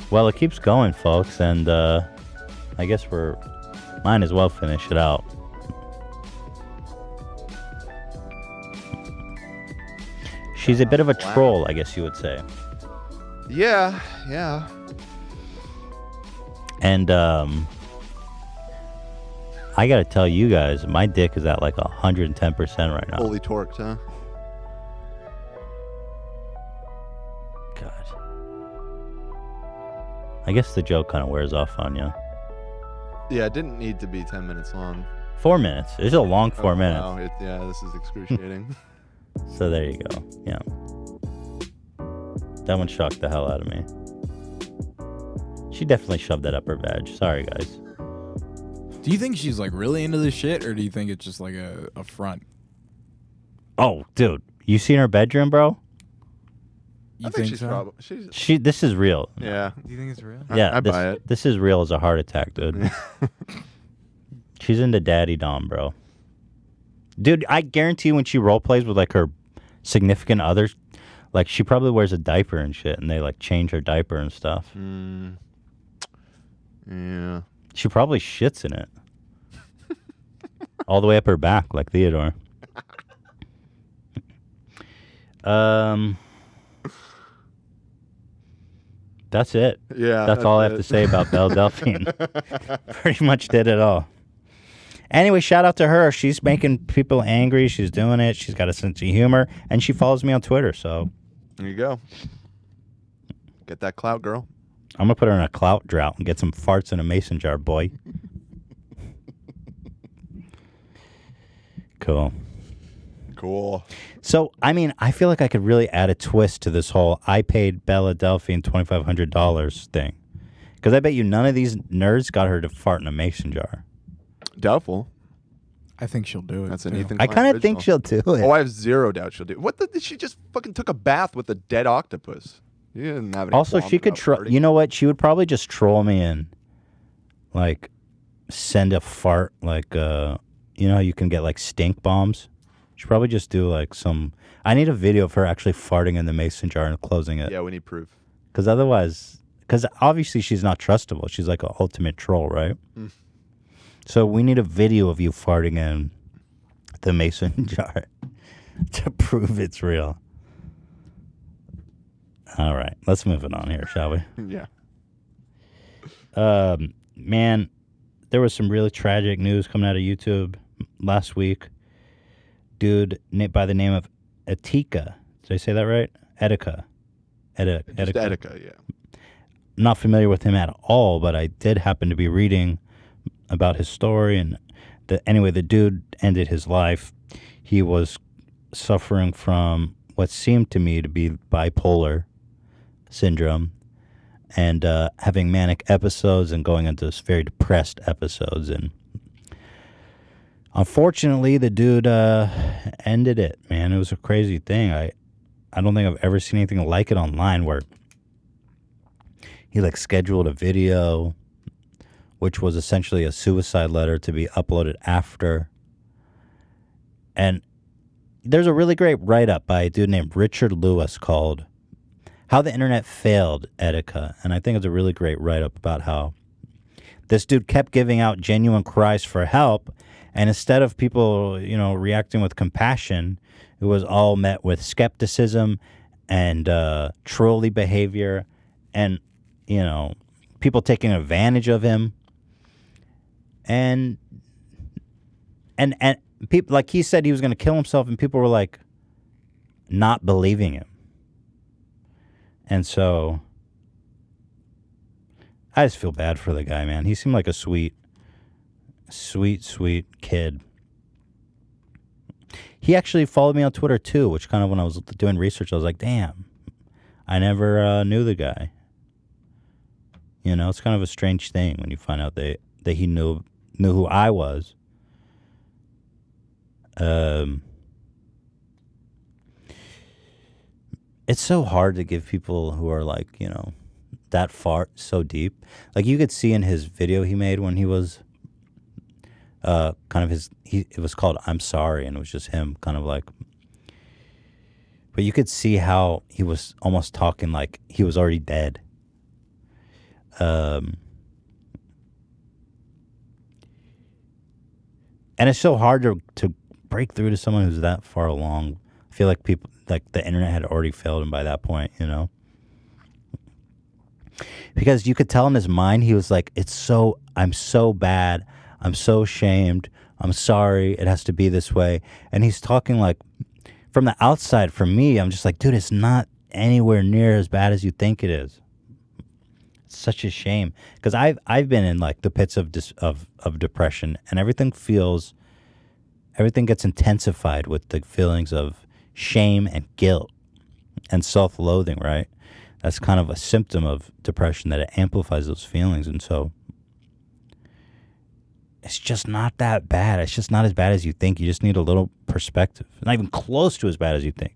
Well, it keeps going, folks, and I guess might as well finish it out. She's a bit of a troll, I guess you would say.
Yeah. Yeah.
And I gotta tell you guys, my dick is at like 110% right now.
Fully torqued, huh?
God. I guess the joke kind of wears off on you.
Yeah, it didn't need to be 10 minutes long.
4 minutes. It's a long 4 minutes.
Wow, yeah, this is excruciating.
So there you go. Yeah. That one shocked the hell out of me. She definitely shoved that up her vag. Sorry, guys.
Do you think she's like really into this shit, or do you think it's just like a front?
Oh, dude. You seen her bedroom, bro?
You
I think
think
she's
so?
This is real.
Yeah.
Do you think it's real?
Yeah,
I buy it.
This is real as a heart attack, dude. She's into daddy dom, bro. Dude, I guarantee when she role plays with like her significant others, like she probably wears a diaper and shit, and they like change her diaper and stuff.
Yeah.
She probably shits in it. All the way up her back, like Theodore. That's it.
Yeah,
That's all I have
it.
to say about Belle Delphine. Pretty much did it all. Anyway, shout out to her. She's making people angry. She's doing it. She's got a sense of humor. And she follows me on Twitter, so.
There you go. Get that clout, girl.
I'm going to put her in a clout drought and get some farts in a mason jar, boy. Cool.
Cool.
So, I mean, I feel like I could really add a twist to this whole I paid Belle Delphine $2,500 thing. Because I bet you none of these nerds got her to fart in a mason jar.
Doubtful.
I think she'll do it.
That's an
too.
Ethan
I
Klein
kind of think she'll
original.
do it.
Oh, I have zero doubt she'll do it. What the? She just fucking took a bath with a dead octopus. You didn't have any
Also,
qualms
she could
about
troll.
farting.
You know what? She would probably just troll me and, like, send a fart. Like, you know how you can get, like, stink bombs? She'd probably just do, like, some. I need a video of her actually farting in the mason jar and closing it.
Yeah, we need proof.
Because otherwise, because obviously she's not trustable. She's like an ultimate troll, right? So we need a video of you farting in the mason jar to prove it's real. All right, let's move it on here, shall we?
Yeah.
Man, there was some really tragic news coming out of YouTube last week. Dude by the name of Etika. Did I say that right? Etika.
Just Etika, yeah.
I'm not familiar with him at all, but I did happen to be reading about his story. And anyway, the dude ended his life. He was suffering from what seemed to me to be bipolar syndrome and having manic episodes and going into very depressed episodes. And unfortunately, the dude ended it, man. It was a crazy thing. I don't think I've ever seen anything like it online where he like scheduled a video, which was essentially a suicide letter to be uploaded after. And there's a really great write-up by a dude named Richard Lewis called How the Internet Failed Etika. And I think it's a really great write-up about how this dude kept giving out genuine cries for help. And instead of people, reacting with compassion, it was all met with skepticism and trolly behavior and, people taking advantage of him. And people, like he said he was going to kill himself, and people were like not believing him. And so I just feel bad for the guy, man. He seemed like a sweet kid. He actually followed me on Twitter too, which kind of when I was doing research, I was like, damn, I never knew the guy. It's kind of a strange thing when you find out that he knew who I was. It's so hard to give people who are like, that far so deep. Like you could see in his video he made when he was it was called I'm Sorry, and it was just him kind of like, but you could see how he was almost talking like he was already dead. And it's so hard to break through to someone who's that far along. I feel like people, like the internet had already failed him by that point, because you could tell in his mind, he was like, I'm so bad. I'm so ashamed. I'm sorry. It has to be this way. And he's talking like from the outside. For me, I'm just like, dude, it's not anywhere near as bad as you think it is. It's such a shame, because I've been in like the pits of depression, and everything gets intensified with the feelings of shame and guilt and self-loathing, right? That's kind of a symptom of depression, that it amplifies those feelings. And so it's just not that bad. It's just not as bad as you think. You just need a little perspective. Not even close to as bad as you think.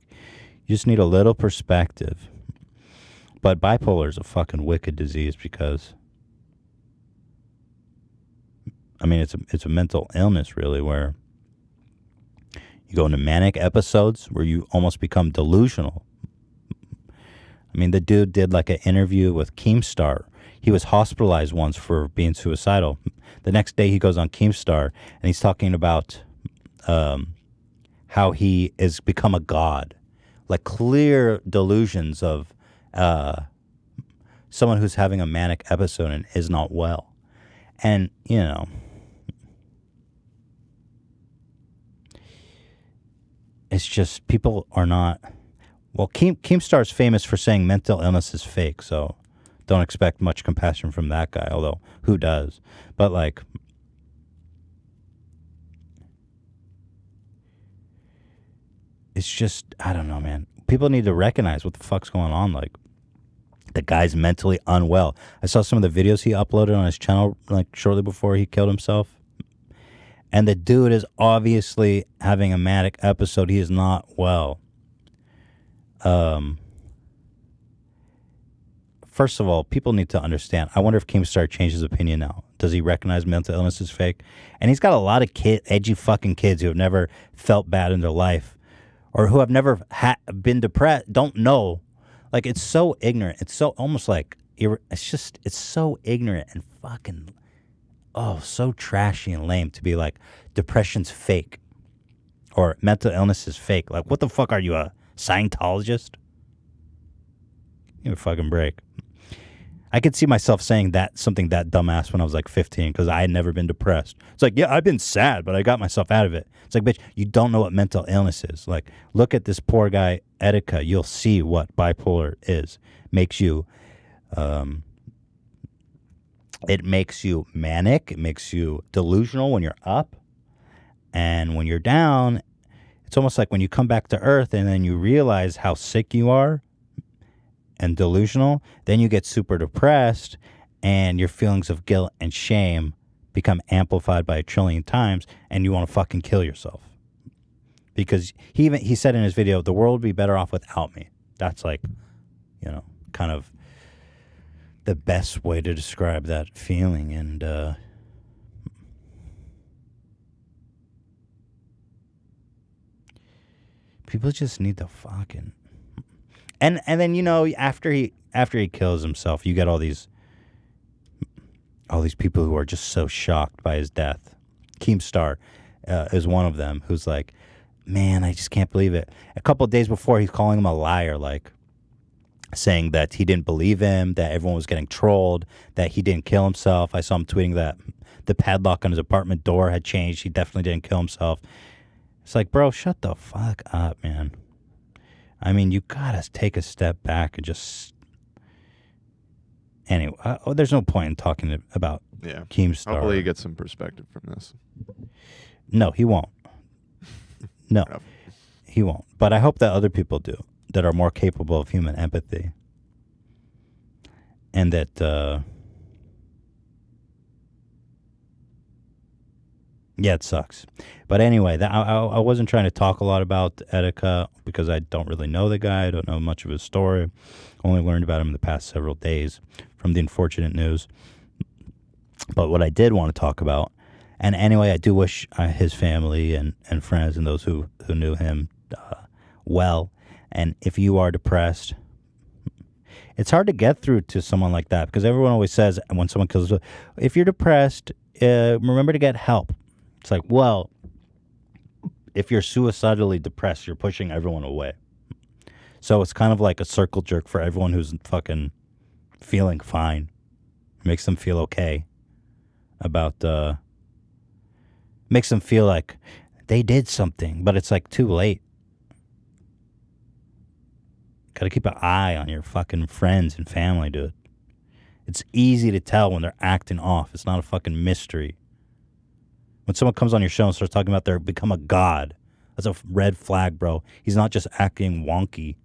You just need a little perspective. But bipolar is a fucking wicked disease because, I mean, it's a mental illness, really, where you go into manic episodes where you almost become delusional. I mean, the dude did like an interview with Keemstar. He was hospitalized once for being suicidal. The next day he goes on Keemstar and he's talking about how he has become a god. Like clear delusions of someone who's having a manic episode and is not well. And, it's just people are not... Well, Keemstar's famous for saying mental illness is fake, so don't expect much compassion from that guy, although who does? But, like, it's just, I don't know, man. People need to recognize what the fuck's going on. Like, the guy's mentally unwell. I saw some of the videos he uploaded on his channel, like, shortly before he killed himself. And the dude is obviously having a manic episode. He is not well. First of all, people need to understand. I wonder if Keemstar changed his opinion now. Does he recognize mental illness is fake? And he's got a lot of edgy fucking kids who have never felt bad in their life, or who have never been depressed, don't know. Like, it's so ignorant. It's so almost like it's so ignorant and fucking, so trashy and lame to be like, depression's fake. Or mental illness is fake. Like, what the fuck are you, a Scientologist? Give me a fucking break. I could see myself saying something that dumbass when I was like 15 because I had never been depressed. It's like, yeah, I've been sad, but I got myself out of it. It's like, bitch, you don't know what mental illness is. Like, look at this poor guy, Etika. You'll see what bipolar is. Makes you, it makes you manic. It makes you delusional when you're up. And when you're down, it's almost like when you come back to earth and then you realize how sick you are and delusional, then you get super depressed and your feelings of guilt and shame become amplified by 1 trillion times and you want to fucking kill yourself. Because he said in his video, the world would be better off without me. That's like, kind of the best way to describe that feeling. And people just need to fucking... And then after he kills himself, you get all these people who are just so shocked by his death. Keemstar is one of them who's like, man, I just can't believe it. A couple of days before, he's calling him a liar, like saying that he didn't believe him, that everyone was getting trolled, that he didn't kill himself. I saw him tweeting that the padlock on his apartment door had changed. He definitely didn't kill himself. It's like, bro, shut the fuck up, man. I mean, you gotta take a step back and just... Anyway, there's no point in talking about Keemstar.
Hopefully you get some perspective from this.
No, he won't. No, he won't. But I hope that other people do, that are more capable of human empathy. And that... Yeah, it sucks. But anyway, I wasn't trying to talk a lot about Etika because I don't really know the guy. I don't know much of his story. Only learned about him in the past several days from the unfortunate news. But what I did want to talk about, and anyway, I do wish his family and friends and those who knew him well. And if you are depressed, it's hard to get through to someone like that because everyone always says when someone kills, if you're depressed, remember to get help. It's like, well, if you're suicidally depressed, you're pushing everyone away. So it's kind of like a circle jerk for everyone who's fucking feeling fine. It makes them feel okay about, makes them feel like they did something, but it's like too late. Gotta keep an eye on your fucking friends and family, dude. It's easy to tell when they're acting off. It's not a fucking mystery. When someone comes on your show and starts talking about they're become a god, that's a red flag, bro. He's not just acting wonky,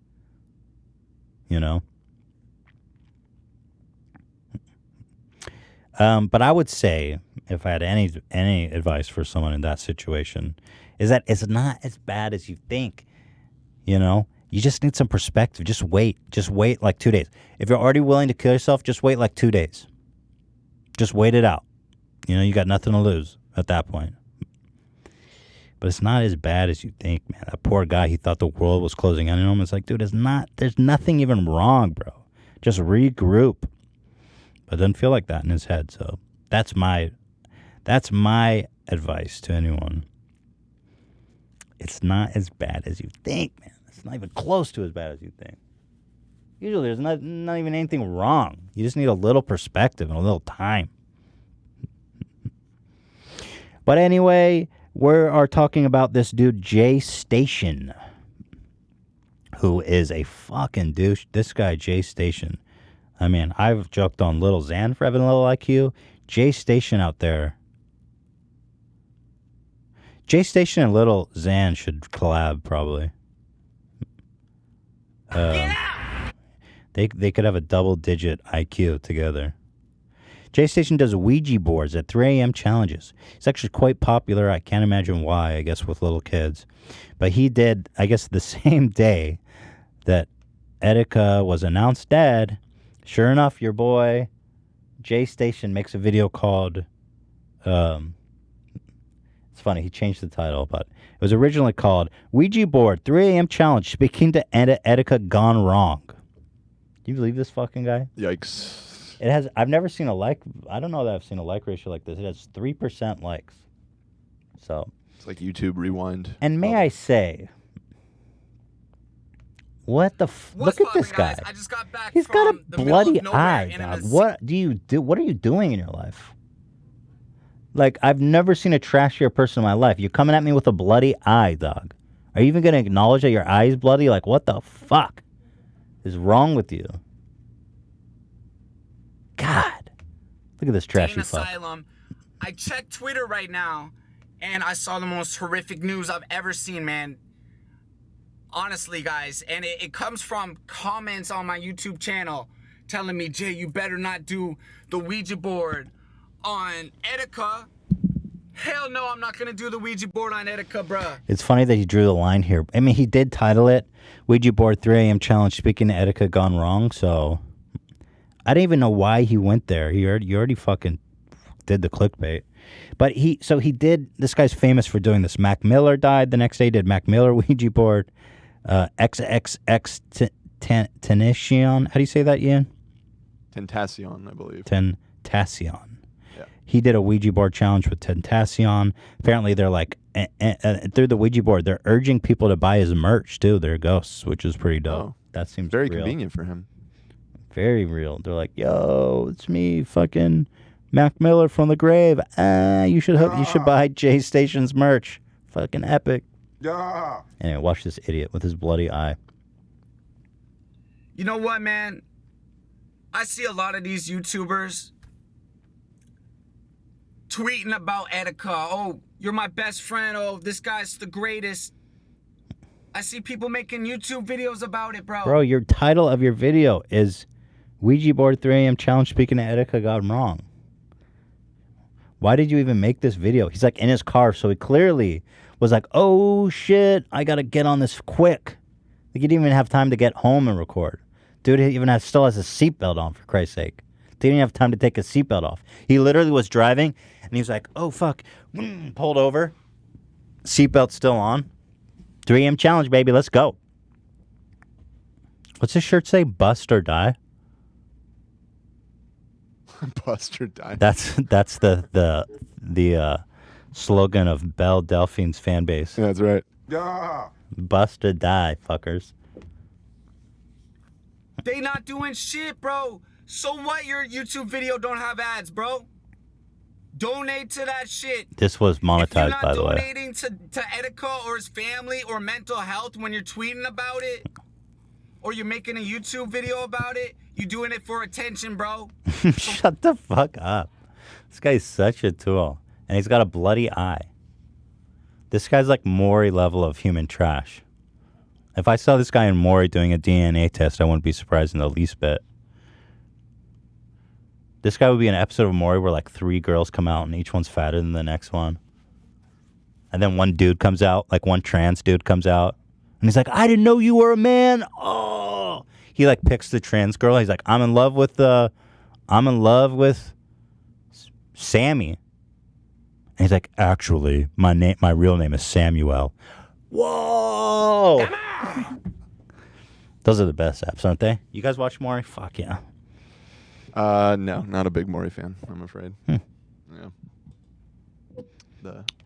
But I would say, if I had any advice for someone in that situation, is that it's not as bad as you think. You just need some perspective. Just wait. Just wait like 2 days. If you're already willing to kill yourself, just wait like 2 days. Just wait it out. You got nothing to lose at that point. But it's not as bad as you think, man. That poor guy, he thought the world was closing in on him. It's like, dude, there's nothing even wrong, bro. Just regroup. But it doesn't feel like that in his head. So that's my advice to anyone. It's not as bad as you think, man. It's not even close to as bad as you think. Usually there's not even anything wrong. You just need a little perspective and a little time. But anyway, we are talking about this dude, JayStation, who is a fucking douche. This guy, JayStation. I mean, I've joked on Little Xan for having a little IQ. JayStation out there. JayStation and Little Xan should collab, probably. They could have a double-digit IQ together. JayStation does Ouija boards at 3 a.m. challenges. It's actually quite popular. I can't imagine why, I guess, with little kids. But he did, I guess, the same day that Etika was announced dead. Sure enough, your boy JayStation makes a video called... it's funny, he changed the title, but it was originally called Ouija Board 3 a.m. Challenge Speaking to Etika Gone Wrong. Do you believe this fucking guy?
Yikes.
It has. I've never seen a like. I don't know that I've seen a like ratio like this. It has 3% likes. So.
It's like YouTube Rewind.
And may I say, what the? Look at this guy.
I just got back
He's got a
from the middle
bloody
of nowhere
eye,
and in
dog.
a
What do you do? What are you doing in your life? Like, I've never seen a trashier person in my life. You're coming at me with a bloody eye, dog. Are you even going to acknowledge that your eye is bloody? Like, what the fuck is wrong with you? God. Look at this trashy
Dane
fuck.
Asylum. I checked Twitter right now, and I saw the most horrific news I've ever seen, man. Honestly, guys. And it comes from comments on my YouTube channel telling me, Jay, you better not do the Ouija board on Etika. Hell no, I'm not going to do the Ouija board on Etika, bruh.
It's funny that he drew the line here. I mean, he did title it Ouija Board 3 AM Challenge Speaking to Etika Gone Wrong, so I didn't even know why he went there. You already fucking did the clickbait. But this guy's famous for doing this. Mac Miller died the next day, did Mac Miller Ouija Board. XXX Tenacion. How do you say that, Ian?
Tentacion, I believe.
Tentacion.
Yeah.
He did a Ouija board challenge with Tentacion. Apparently, they're like, through the Ouija board, they're urging people to buy his merch, too. Their ghosts, which is pretty dope.
Oh.
That seems
very
real.
convenient for him.
Very real. They're like, yo, it's me, fucking Mac Miller from the grave. You should buy JayStation's merch. Fucking epic.
Yeah.
Anyway, watch this idiot with his bloody eye.
You know what, man? I see a lot of these YouTubers tweeting about Etika. Oh, you're my best friend. Oh, this guy's the greatest. I see people making YouTube videos about it, bro.
Bro, your title of your video is Ouija Board 3 AM Challenge Speaking to Etika Got Wrong. Why did you even make this video? He's like in his car, so he clearly was like, oh shit, I gotta get on this quick. Like, he didn't even have time to get home and record. Dude, he even still has a seatbelt on, for Christ's sake. Didn't even have time to take his seatbelt off. He literally was driving, and he was like, oh, fuck. Pulled over. Seatbelt still on. 3 AM challenge, baby. Let's go. What's his shirt say? Bust or die?
Bust or die.
That's the slogan of Belle Delphine's fan base.
Yeah, that's right.
Yeah.
Bust or die, fuckers.
They not doing shit, bro. So what? Your YouTube video don't have ads, bro. Donate to that shit.
This was monetized, by the way.
If you're not donating to Etika or his family or mental health when you're tweeting about it, or you're making a YouTube video about it, you doing it for attention, bro.
Shut the fuck up. This guy's such a tool. And he's got a bloody eye. This guy's like Maury level of human trash. If I saw this guy in Maury doing a DNA test, I wouldn't be surprised in the least bit. This guy would be an episode of Maury where like 3 girls come out and each one's fatter than the next one. And then one dude comes out, like one trans dude comes out. And he's like, I didn't know you were a man. Oh. He like picks the trans girl. He's like, I'm in love with Sammy. And he's like, actually, my real name is Samuel. Whoa! Come on! Those are the best apps, aren't they? You guys watch Maury? Fuck yeah.
No, not a big Maury fan, I'm afraid. Yeah.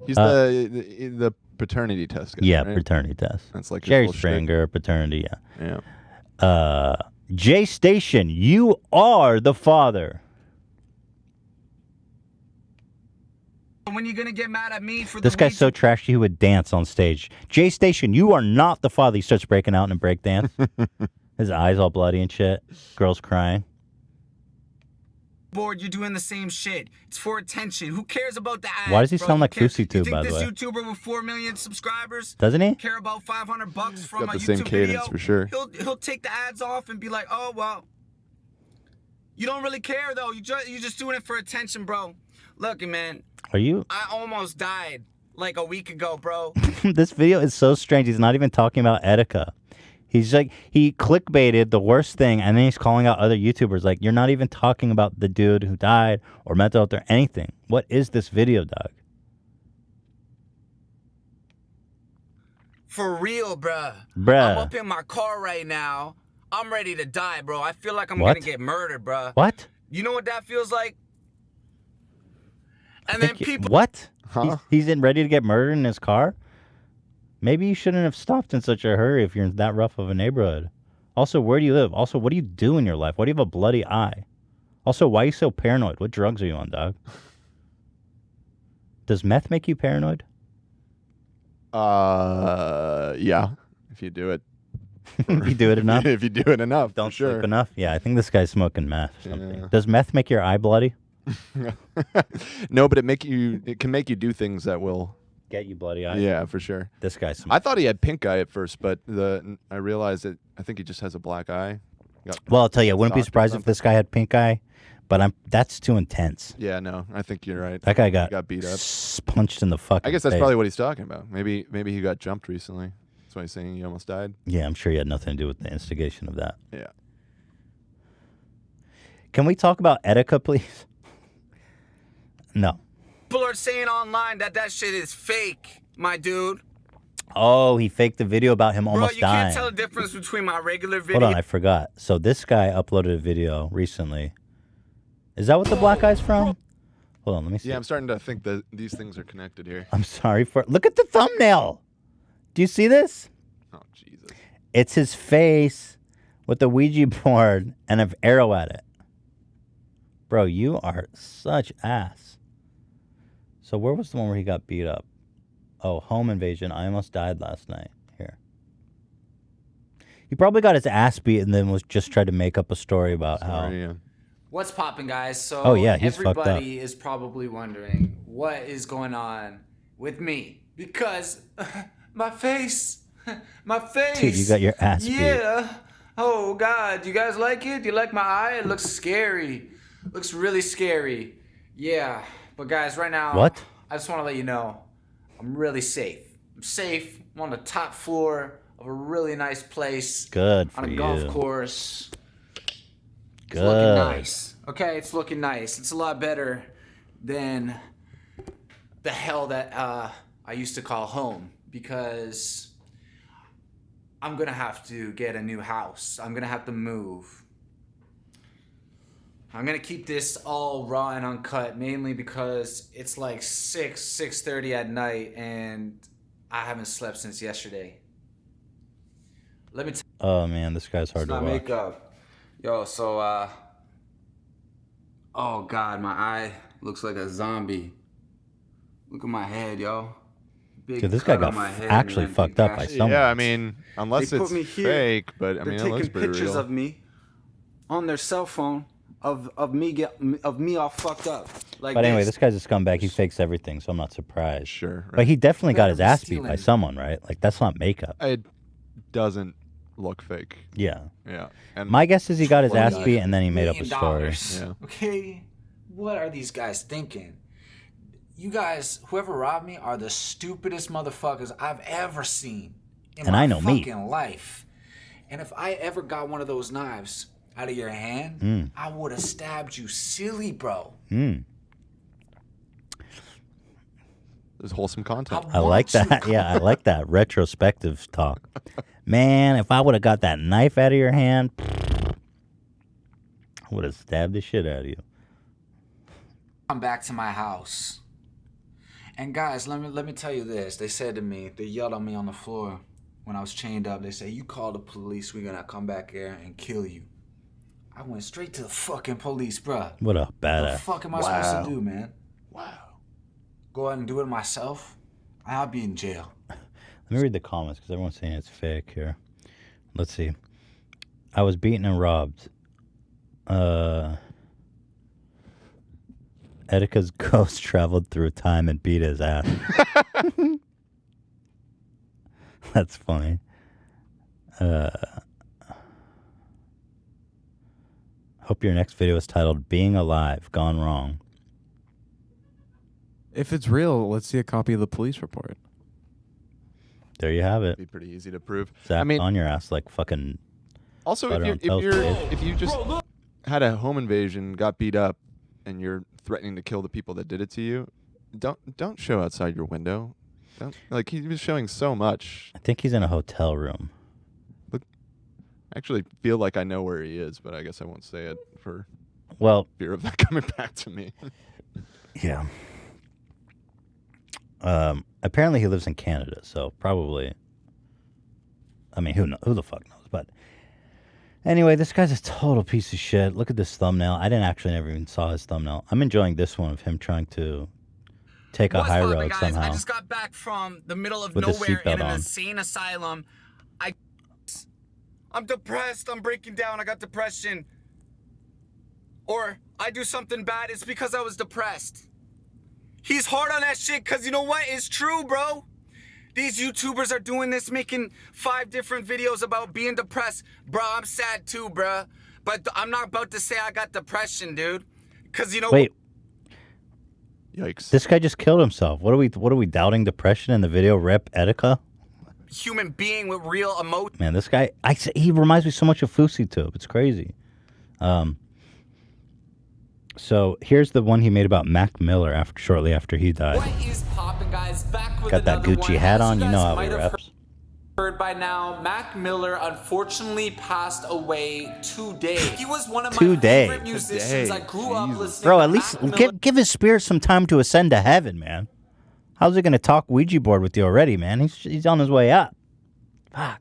He's the paternity test guy.
Yeah,
right?
paternity test.
That's like
Jerry
his whole shtick.
Springer, paternity, yeah.
Yeah.
JayStation, you are the father.
When you gonna get mad at me for
This
the
guy's so trashy he would dance on stage. JayStation, you are not the father. He starts breaking out in a break dance. His eyes all bloody and shit. Girls crying.
board? You're doing the same shit. It's for attention. Who cares about the ads?
Why does he
bro?
sound
Who
like
cares?
Fousey too, by the way?
You think this YouTuber with 4 million subscribers
Doesn't he?
care about $500 from
Got
a
the same
YouTube
cadence
video?
for sure.
He'll take the ads off and be like, oh well. You don't really care though. You're just doing it for attention, bro. Look, man.
Are you?
I almost died like a week ago, bro.
This video is so strange. He's not even talking about Etika. He's like, he clickbaited the worst thing, and then he's calling out other YouTubers. Like, you're not even talking about the dude who died or mental health or anything. What is this video, dog?
For real, bruh.
Bruh.
I'm up in my car right now. I'm ready to die, bro. I feel like I'm
What?
gonna get murdered, bro.
What?
You know what that feels like? And
Think
then people.
What?
Huh?
He's in ready to get murdered in his car? Maybe you shouldn't have stopped in such a hurry if you're in that rough of a neighborhood. Also, where do you live? Also, what do you do in your life? Why do you have a bloody eye? Also, why are you so paranoid? What drugs are you on, dog? Does meth make you paranoid?
Yeah. If you do it.
You do it enough?
If you do it enough.
Don't
for sure.
sleep enough? Yeah, I think this guy's smoking meth or something.
Yeah.
Does meth make your eye bloody?
No, but it can make you do things that will
Get you bloody eye?
Yeah, for sure.
This guy's
I thought he had pink eye at first, but I realized that I think he just has a black eye.
Well, I'll tell you, I wouldn't be
socked or
surprised if
something.
this guy had pink eye, but that's too intense.
Yeah, no, I think you're right.
That guy
He
got
beat up.
punched in the fucking
I guess that's
face.
probably what he's talking about. Maybe he got jumped recently. That's why he's saying he almost died.
Yeah, I'm sure he had nothing to do with the instigation of that.
Yeah.
Can we talk about etiquette, please? No.
People are saying online that shit is fake, my dude.
Oh, he faked the video about him
Bro,
almost
you
dying.
can't tell the difference between my regular video.
Hold on, I forgot. So this guy uploaded a video recently. Is that what the black eye's from? Hold on, let me see.
Yeah, I'm starting to think that these things are connected here.
I'm sorry for... Look at the thumbnail. Do you see this?
Oh, Jesus.
It's his face with the Ouija board and an arrow at it. Bro, you are such ass. So where was the one where he got beat up? Oh, home invasion. I almost died last night. Here. He probably got his ass beat and then was just tried to make up a story about how...
What's popping, guys? So
Oh, yeah, he's fucked up.
everybody is probably wondering what is going on with me because my face, my face.
Dude, you got your ass beat.
Yeah. Oh God, you guys like it? Do you like my eye? It looks scary. Looks really scary. Yeah. But guys, right now,
What?
I just want to let you know, I'm really safe. I'm safe. I'm on the top floor of a really nice place.
Good
On
for
a
you.
golf course. It's
Good.
looking nice. Okay, it's looking nice. It's a lot better than the hell that I used to call home because I'm gonna have to get a new house. I'm gonna have to move. I'm gonna keep this all raw and uncut, mainly because it's like 6:30 at night, and I haven't slept since yesterday. Let me.
Oh, man, this guy's hard
It's
to
not
watch.
makeup. Yo, so oh God, my eye looks like a zombie. Look at my head, yo. Big
Dude, this guy
cut
got
on my head,
actually
man.
fucked
Big
up by
gash.
someone.
Yeah, I mean, unless
They put
it's
me here.
fake, but I
They're
mean, it
taking
looks pretty
pictures
real.
of me on their cell phone of me all fucked up. Like
But anyway,
this.
this guy's a scumbag. He fakes everything, so I'm not surprised.
Sure.
But he definitely got his
Better be
ass beat by
stealing.
someone, right? Like, that's not makeup.
It doesn't look fake.
Yeah.
Yeah. And
My guess is he got his
Well,
ass
yeah.
beat and then he made up a
$1
story.
million.
Yeah.
Okay, what are these guys thinking? You guys, whoever robbed me, are the stupidest motherfuckers I've ever seen in
And
my
I know me.
fucking life. And if I ever got one of those knives out of your hand, I would have stabbed you silly, bro.
there's wholesome content.
I like
want you
that. Yeah, I like that retrospective talk. Man, if I would have got that knife out of your hand, I would have stabbed the shit out of you.
Come back to my house. And guys, let me tell you this. They said to me, they yelled at me on the floor when I was chained up. They said, "You call the police, we're gonna come back here and kill you." I went straight to the fucking police, bruh.
What a
What the
badass.
fuck am I supposed to do, man?
Wow.
Go out and do it myself? I'll be in jail.
Let me read the comments because everyone's saying it's fake here. Let's see. I was beaten and robbed. Etika's ghost traveled through time and beat his ass. That's funny. Hope your next video is titled Being Alive, Gone Wrong.
If it's real, let's see a copy of the police report.
There you have it.
Be pretty easy to prove.
Zap
I mean,
on your ass like fucking...
also,
butter on toast, bitch.
if you just had a home invasion, got beat up, and you're threatening to kill the people that did it to you, don't show outside your window. Don't, like, he was showing so much.
I think he's in a hotel room.
actually feel like I know where he is, but I guess I won't say it for fear of that coming back to me.
Yeah. Apparently he lives in Canada, so probably. I mean, who the fuck knows? But anyway, this guy's a total piece of shit. Look at this thumbnail. I didn't actually never even saw his thumbnail. I'm enjoying this one of him trying to take a high road
guys?
somehow.
I just got back from the middle of
With the
nowhere in
seatbelt
an
on.
insane asylum. I'm depressed. I'm breaking down. I got depression. Or I do something bad. It's because I was depressed. He's hard on that shit because you know what? It's true, bro. These YouTubers are doing this, making 5 different videos about being depressed. Bro, I'm sad too, bro. But I'm not about to say I got depression, dude. Because you know.
Wait.
Yikes.
This guy just killed himself. What are we doubting depression in the video? Rep Etika?
Human being with real emotion.
Man, this guy, he reminds me so much of Fousey Tube. It's crazy. So here's the one he made about Mac Miller shortly after he died.
What is poppin', guys? Back with
Got that
another
Gucci
one.
hat
As
on. You
guys
know how
might
he
have
reps.
Heard by now, Mac Miller unfortunately passed away today. He was one of my favorite musicians. I grew up listening
Bro,
to
at least
Mac Miller.
give his spirit some time to ascend to heaven, man. How's he going to talk Ouija board with you already, man? He's on his way up. Fuck.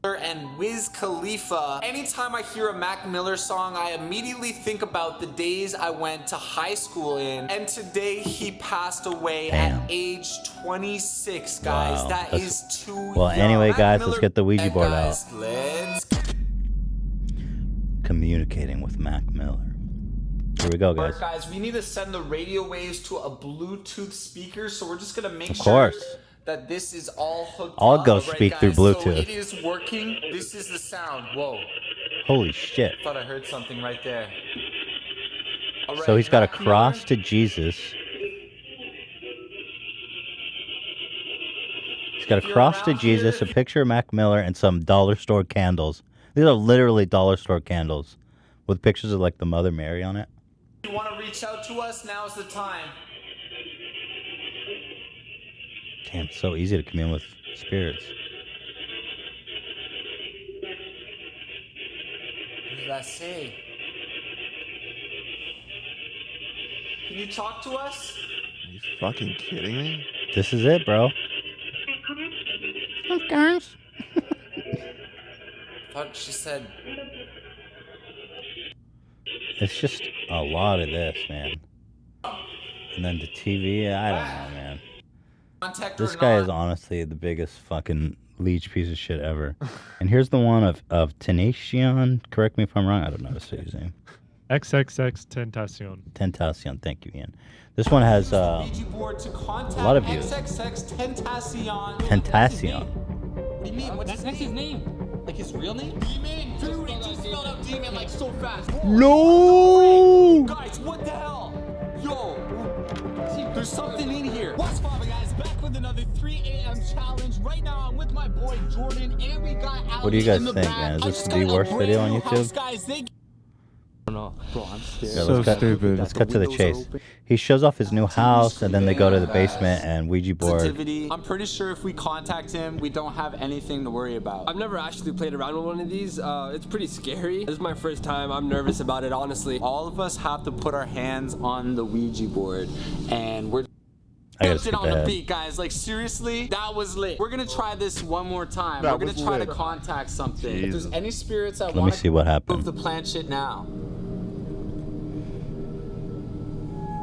And Wiz Khalifa. Anytime I hear a Mac Miller song, I immediately think about the days I went to high school in. And today he passed away at age 26, guys.
Wow,
That
that's-
is too young.
Well, anyway,
Mac
guys,
Miller-
let's get the Ouija
And
board
guys,
out.
Let's
Communicating with Mac Miller. Here we go, guys.
Guys, we need to send the radio waves to a Bluetooth speaker, so we're just gonna make
Of
sure
course.
that this is all hooked
All
up.
ghosts
All right,
speak through
guys, so
Bluetooth.
it is working. This is the sound. Whoa.
Holy shit.
Thought I heard something right there. All
So
right,
he's got a
Mac
cross to Jesus. He's got a cross to Jesus, a picture of Mac Miller, and some dollar store candles. These are literally dollar store candles with pictures of like the Mother Mary on it.
If you want to reach out to us, now's the time.
Damn, it's so easy to commune with spirits.
What does that say? Can you talk to us?
Are you fucking kidding me?
This is it, bro. Guys.
I thought she said.
It's just a lot of this, man. And then the TV, I don't know, man. This guy is honestly the biggest fucking leech piece of shit ever. And here's the one of Tenacion. Correct me if I'm wrong. I don't know how to say his name.
XXX Tentacion.
Tentacion. Thank you, Ian. This one has a lot of views.
XXX Tentacion.
Tentacion.
What do you mean? What's his name? Like his real name? Demon. Dude, he just spelled out demon like so fast.
No.
Guys, what the hell? Yo, there's something in here. What's poppin', guys? Back with another 3 a.m. challenge. Right now, I'm with my boy Jordan, and we got Alex.
What do you guys
in the
think,
back.
man? Is
I
this
just
the
got a
worst video on
brand new house,
YouTube?
guys. They
No, bro, I'm scared.
Yeah, let's cut to the chase. He shows off his new house, and then they go to the basement and Ouija board.
I'm pretty sure if we contact him, we don't have anything to worry about.
I've never actually played around with one of these. It's pretty scary. This is my first time. I'm nervous about it, honestly.
All of us have to put our hands on the Ouija board, and we're
I gotta
it
skip
on the
ahead.
beat, guys. Like seriously, that was lit. We're gonna try this one more time.
That
We're gonna
was
try
lit.
to contact something. If
Jesus.
there's any spirits that
Let me
want
see
to
what
move
happened.
the planchette now.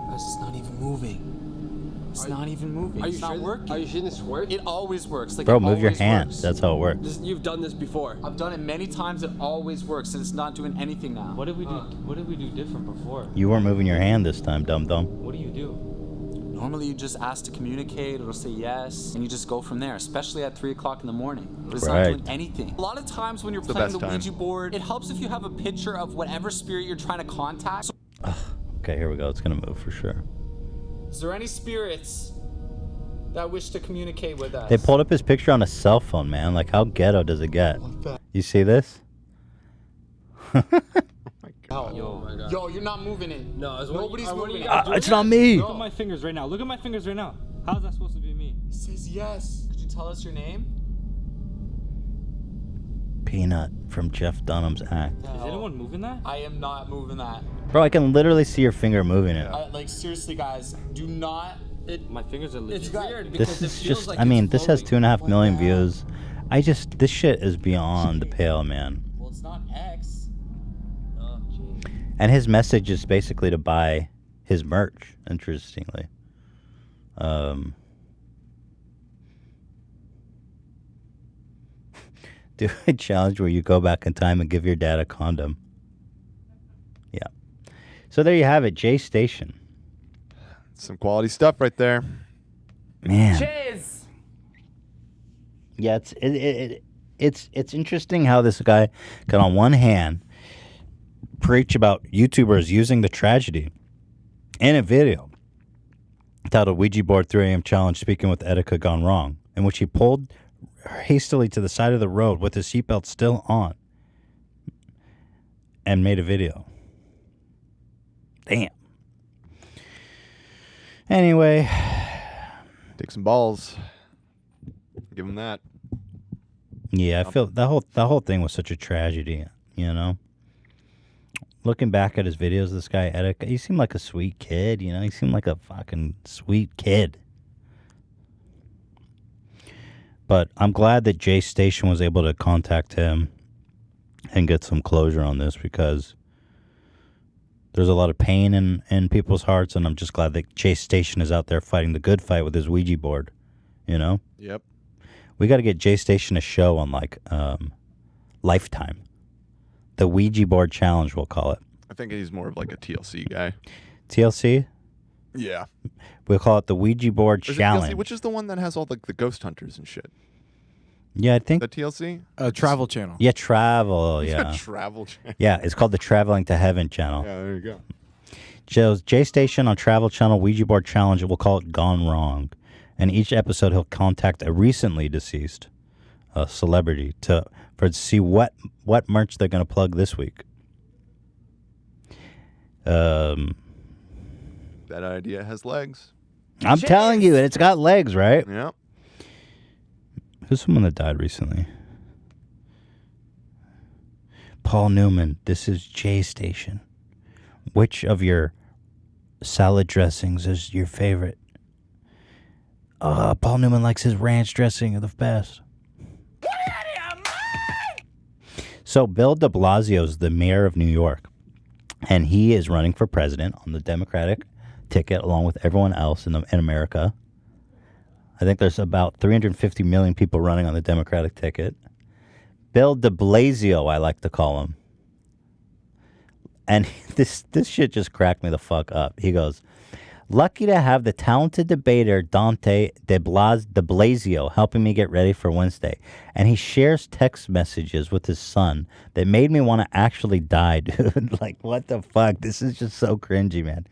Guys, it's not even moving. It's not even moving.
Are you
It's not
sure?
working.
Are you sure this works?
It always works. Like
Bro,
it
move your
always
hand.
works.
That's how it works.
You've done this before.
I've done it many times. It always works, and it's not doing anything now.
What did we do? What did we do different before?
You weren't moving your hand this time, dum dum.
What do you do?
Normally, you just ask to communicate. It'll say yes, and you just go from there. Especially at 3 o'clock in the morning. It's not
Right.
doing anything. A lot of times when you're
the
playing
best
the
time.
Ouija board, it helps if you have a picture of whatever spirit you're trying to contact. So,
Okay, here we go. It's gonna move for sure.
is there any spirits that wish to communicate with us?
They pulled up his picture on a cell phone, man. Like, how ghetto does it get? You see this?
Yo, you're not moving it.
No, it's
Nobody's moving it.
It's not me.
Look at my fingers right now. Look at my fingers right now. How's that supposed to be me?
It says yes. Could you tell us your name?
peanut from Jeff Dunham's act.
Is anyone moving that?
I am not moving that.
Bro, I can literally see your finger moving it.
Like seriously, guys, do not.
My fingers are legit.
It's weird
This
because it
is
feels
just,
like
I mean,
it's
this has
floating.
2.5 million views. This shit is beyond the pale, man.
Well, it's not X.
Oh, jeez.
And his message is basically to buy his merch, interestingly. Do a challenge where you go back in time and give your dad a condom. Yeah. So there you have it, JayStation.
Some quality stuff right there.
Man.
Cheers.
Yeah, it's interesting how this guy can, on one hand, preach about YouTubers using the tragedy in a video titled Ouija Board 3 a.m. Challenge Speaking with Etiquette Gone Wrong, in which he pulled hastily to the side of the road with his seatbelt still on and made a video. Damn. Anyway.
Take some balls. Give him that.
Yeah, I feel that whole thing was such a tragedy, you know? Looking back at his videos, this guy, Eric, he seemed like a sweet kid, you know? He seemed like a fucking sweet kid. But I'm glad that JayStation was able to contact him and get some closure on this, because there's a lot of pain in people's hearts, and I'm just glad that JayStation is out there fighting the good fight with his Ouija board, you know?
Yep.
We got to get JayStation a show on, like, Lifetime. The Ouija board challenge, we'll call it.
I think he's more of like a TLC guy.
TLC?
Yeah.
We'll call it the Ouija board
Or is it
challenge.
TLC, which is the one that has all the ghost hunters and shit?
Yeah, I think.
The TLC?
Travel Channel.
Yeah, travel. Yeah.
Travel Channel.
Yeah, it's called the Traveling to Heaven channel.
Yeah, there you go.
JayStation on Travel Channel Ouija board challenge. We'll call it Gone Wrong. And each episode, he'll contact a recently deceased celebrity to see what merch they're going to plug this week.
That idea has legs.
I'm telling you, it's got legs, right?
Yeah.
Who's someone that died recently? Paul Newman. This is JayStation. Which of your salad dressings is your favorite? Paul Newman likes his ranch dressing the best. So Bill de Blasio is the mayor of New York, and he is running for president on the Democratic ticket along with everyone else in America. I think there's about 350 million people running on the Democratic ticket. Bill de Blasio, I like to call him. And this shit just cracked me the fuck up. He goes, lucky to have the talented debater Dante de Blasio helping me get ready for Wednesday. And he shares text messages with his son that made me want to actually die, dude. Like, what the fuck? This is just so cringy, man.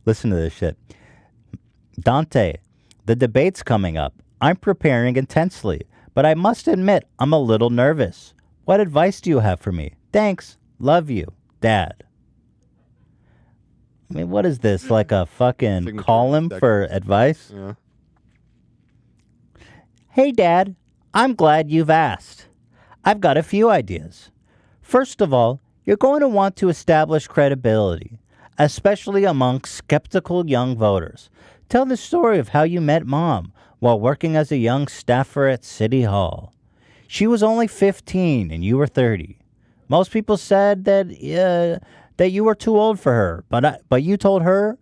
Listen to this shit. Dante, the debate's coming up. I'm preparing intensely, but I must admit I'm a little nervous. What advice do you have for me? Thanks. Love you, Dad. I mean, what is this? Like a fucking call him for advice?
Yeah.
Hey, Dad. I'm glad you've asked. I've got a few ideas. First of all, you're going to want to establish credibility, especially among skeptical young voters. Tell the story of how you met Mom while working as a young staffer at City Hall. She was only 15 and you were 30. Most people said that you were too old for her, but you told her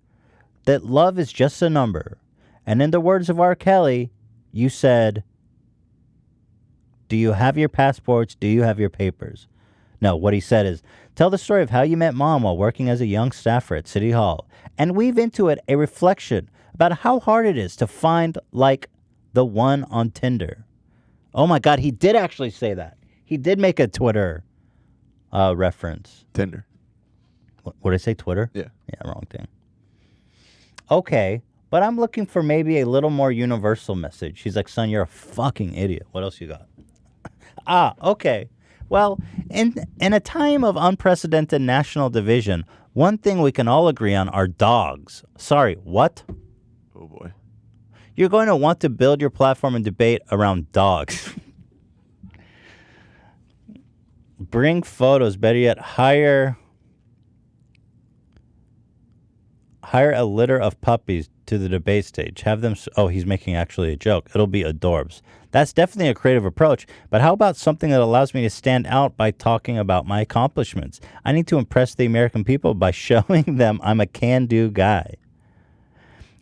that love is just a number. And in the words of R. Kelly, you said, do you have your passports? Do you have your papers? No, what he said is, tell the story of how you met Mom while working as a young staffer at City Hall, and weave into it a reflection about how hard it is to find, like, the one on Tinder. Oh my God, he did actually say that. He did make a Twitter reference.
Tinder.
What did I say, Twitter?
Yeah.
Yeah, wrong thing. Okay, but I'm looking for maybe a little more universal message. He's like, son, you're a fucking idiot. What else you got? Okay. Well, in a time of unprecedented national division, one thing we can all agree on are dogs. Sorry, what?
Oh, boy.
You're going to want to build your platform and debate around dogs. bring photos. Better yet, hire a litter of puppies to the debate stage. Have them. Oh, he's making actually a joke. It'll be adorbs. That's definitely a creative approach. But how about something that allows me to stand out by talking about my accomplishments? I need to impress the American people by showing them I'm a can-do guy.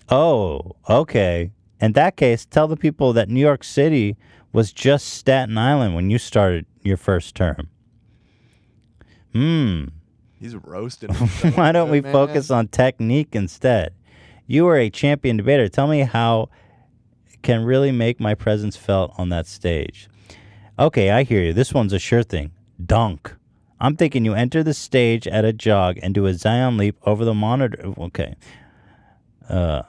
Oh, okay. In that case, tell the people that New York City was just Staten Island when you started your first term.
He's roasting himself.
Why don't we
man.
focus on technique instead? You are a champion debater. Tell me how can really make my presence felt on that stage. Okay, I hear you. This one's a sure thing. Dunk. I'm thinking you enter the stage at a jog and do a Zion leap over the monitor. Okay. Yeah.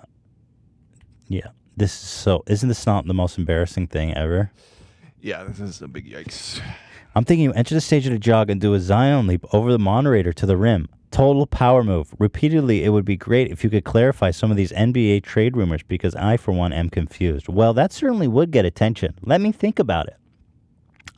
Isn't this not the most embarrassing thing ever?
Yeah, this is a big yikes.
I'm thinking you enter the stage at a jog and do a Zion leap over the moderator to the rim. Total power move. Repeatedly, it would be great if you could clarify some of these NBA trade rumors because I, for one, am confused. Well, that certainly would get attention. Let me think about it.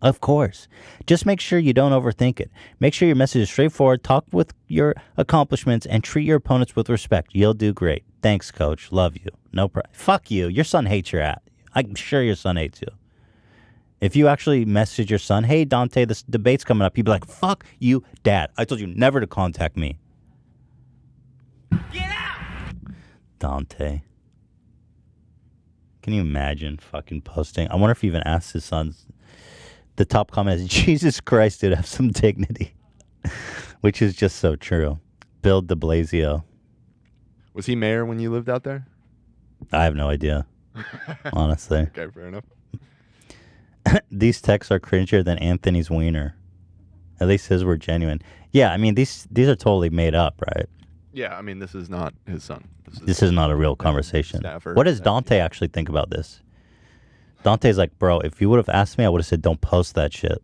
Of course. Just make sure you don't overthink it. Make sure your message is straightforward, talk with your accomplishments, and treat your opponents with respect. You'll do great. Thanks, coach. Love you. No problem. Fuck you. Your son hates your ass. I'm sure your son hates you. If you actually message your son, hey, Dante, this debate's coming up, he'd be like, fuck you, Dad. I told you never to contact me. Get out! Dante. Can you imagine fucking posting? I wonder if he even asked his sons. The top comment is, Jesus Christ, dude, have some dignity. Which is just so true. Bill de Blasio.
Was he mayor when you lived out there?
I have no idea. Honestly.
Okay, fair enough.
These texts are cringier than Anthony's wiener. At least his were genuine. Yeah, I mean, these are totally made up, right?
Yeah, I mean, this is not his son.
This is not a real conversation. What does Dante actually think about this? Dante's like, bro, if you would have asked me, I would have said, don't post that shit.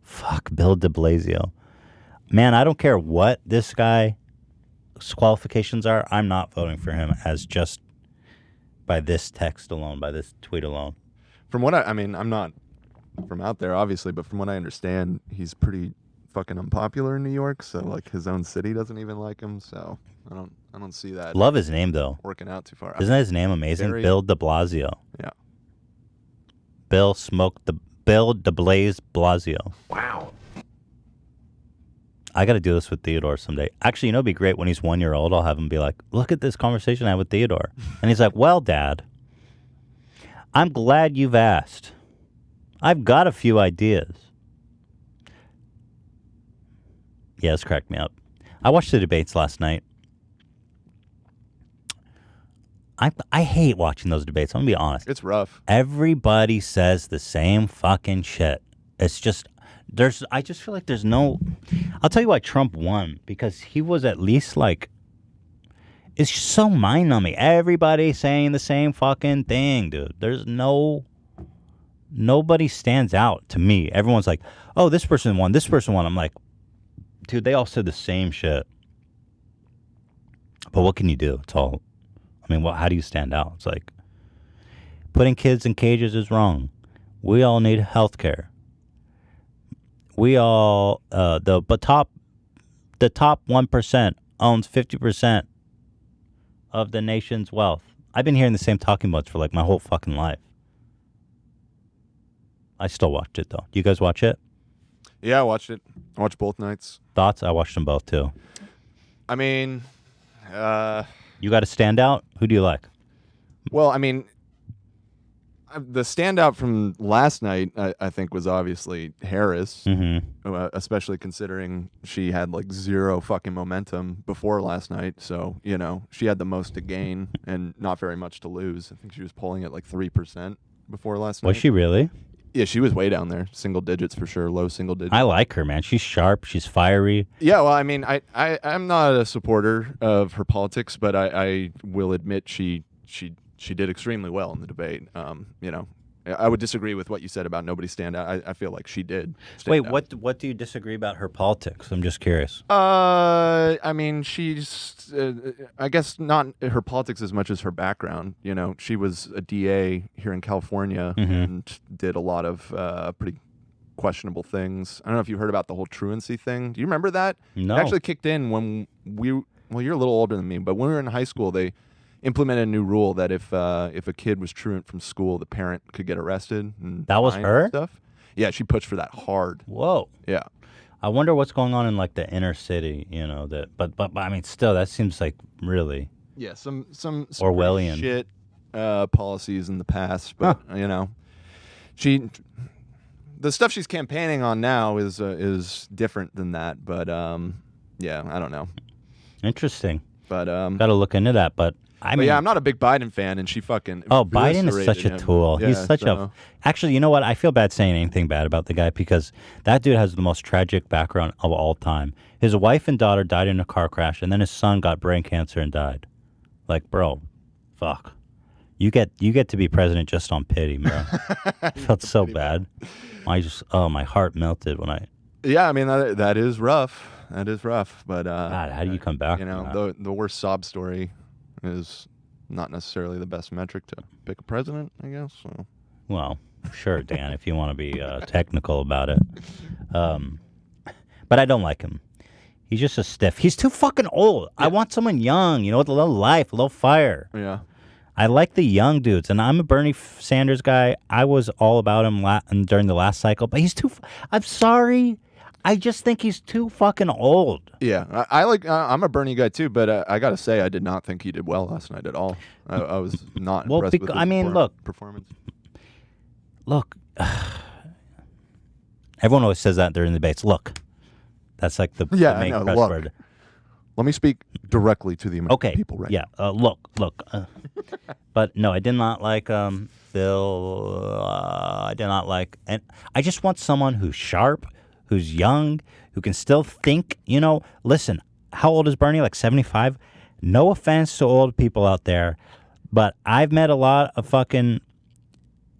Fuck, Bill de Blasio. Man, I don't care what this guy's qualifications are. I'm not voting for him as just by this text alone, by this tweet alone.
From what I mean, I'm not from out there, obviously, but from what I understand, he's pretty fucking unpopular in New York. So, like, his own city doesn't even like him. So, I don't see that.
Love his name though.
Working out too far.
Isn't his name amazing?
Very,
Bill de Blasio.
Yeah.
Bill de Blasio.
Wow.
I got to do this with Theodore someday. Actually, you know, it'd be great when he's 1 year old. I'll have him be like, look at this conversation I had with Theodore. And he's like, well, Dad, I'm glad you've asked. I've got a few ideas. Yeah, this cracked me up. I watched the debates last night. I hate watching those debates. I'm going to be honest.
It's rough.
Everybody says the same fucking shit. It's just, I just feel like there's no, I'll tell you why Trump won. Because he was at least like, it's just so mind-numbing. Everybody saying the same fucking thing, dude. There's nobody stands out to me. Everyone's like, oh, this person won, this person won. I'm like, dude, they all said the same shit. But what can you do? It's all, I mean, how do you stand out? It's like, putting kids in cages is wrong. We all need health care. We all, the top 1% owns 50% of the nation's wealth. I've been hearing the same talking points for like my whole fucking life. I still watched it though. Do you guys watch it?
Yeah, I watched it. I watched both nights.
Thoughts? I watched them both too.
I mean,
you got to stand out? Who do you like?
Well, I mean, the standout from last night, I think, was obviously Harris, especially considering she had like zero fucking momentum before last night. So, you know, she had the most to gain and not very much to lose. I think she was polling at like 3% before last night.
Was she really?
Yeah, she was way down there. Single digits for sure, low single digits.
I like her, man. She's sharp. She's fiery.
Yeah, well, I mean, I'm not a supporter of her politics, but I will admit she did extremely well in the debate. You know, I would disagree with what you said about nobody stand out. I feel like she did.
Wait, what do you disagree about her politics? I'm just curious.
I mean, she's, I guess not her politics as much as her background. You know, she was a DA here in California and did a lot of pretty questionable things. I don't know if you heard about the whole truancy thing. Do you remember that?
No.
It actually kicked in when well, you're a little older than me, but when we were in high school, they implemented a new rule that if a kid was truant from school, the parent could get arrested. And
That was
fined
her?
and stuff. Yeah, she pushed for that hard.
Whoa.
Yeah.
I wonder what's going on in like the inner city, you know, but I mean still that seems like really
Yeah, some
Orwellian
shit policies in the past, but you know, the stuff she's campaigning on now is different than that. But yeah, I don't know.
Interesting.
But
got to look into that. But I mean,
yeah, I'm not a big Biden fan, and she fucking
Biden is such a
eviscerated him.
tool.
Yeah,
He's such a. Actually, you know what? I feel bad saying anything bad about the guy because that dude has the most tragic background of all time. His wife and daughter died in a car crash, and then his son got brain cancer and died. Like, bro, fuck. You get to be president just on pity, bro. I felt so bad. My heart melted when I.
Yeah, I mean that is rough. That is rough, but
God, how do you come back?
You know, the worst sob story is not necessarily the best metric to pick a president, I guess. So.
Well, sure, Dan, if you want to be technical about it. But I don't like him. He's just a stiff. He's too fucking old. Yeah. I want someone young, you know, with a little life, a little fire.
Yeah.
I like the young dudes, and I'm a Bernie Sanders guy. I was all about him during the last cycle, but he's too. I'm sorry. I just think he's too fucking old.
Yeah, I like. I'm a Bernie guy too, but I gotta say, I did not think he did well last night at all. I was not impressed with his performance.
Look, everyone always says that during the debates. Look, that's like the main press word.
Let me speak directly to the American people right now.
Yeah, look. But no, I did not like Bill. I did not like, and I just want someone who's sharp, who's young, who can still think. You know, listen, how old is Bernie? Like 75? No offense to old people out there, but I've met a lot of fucking,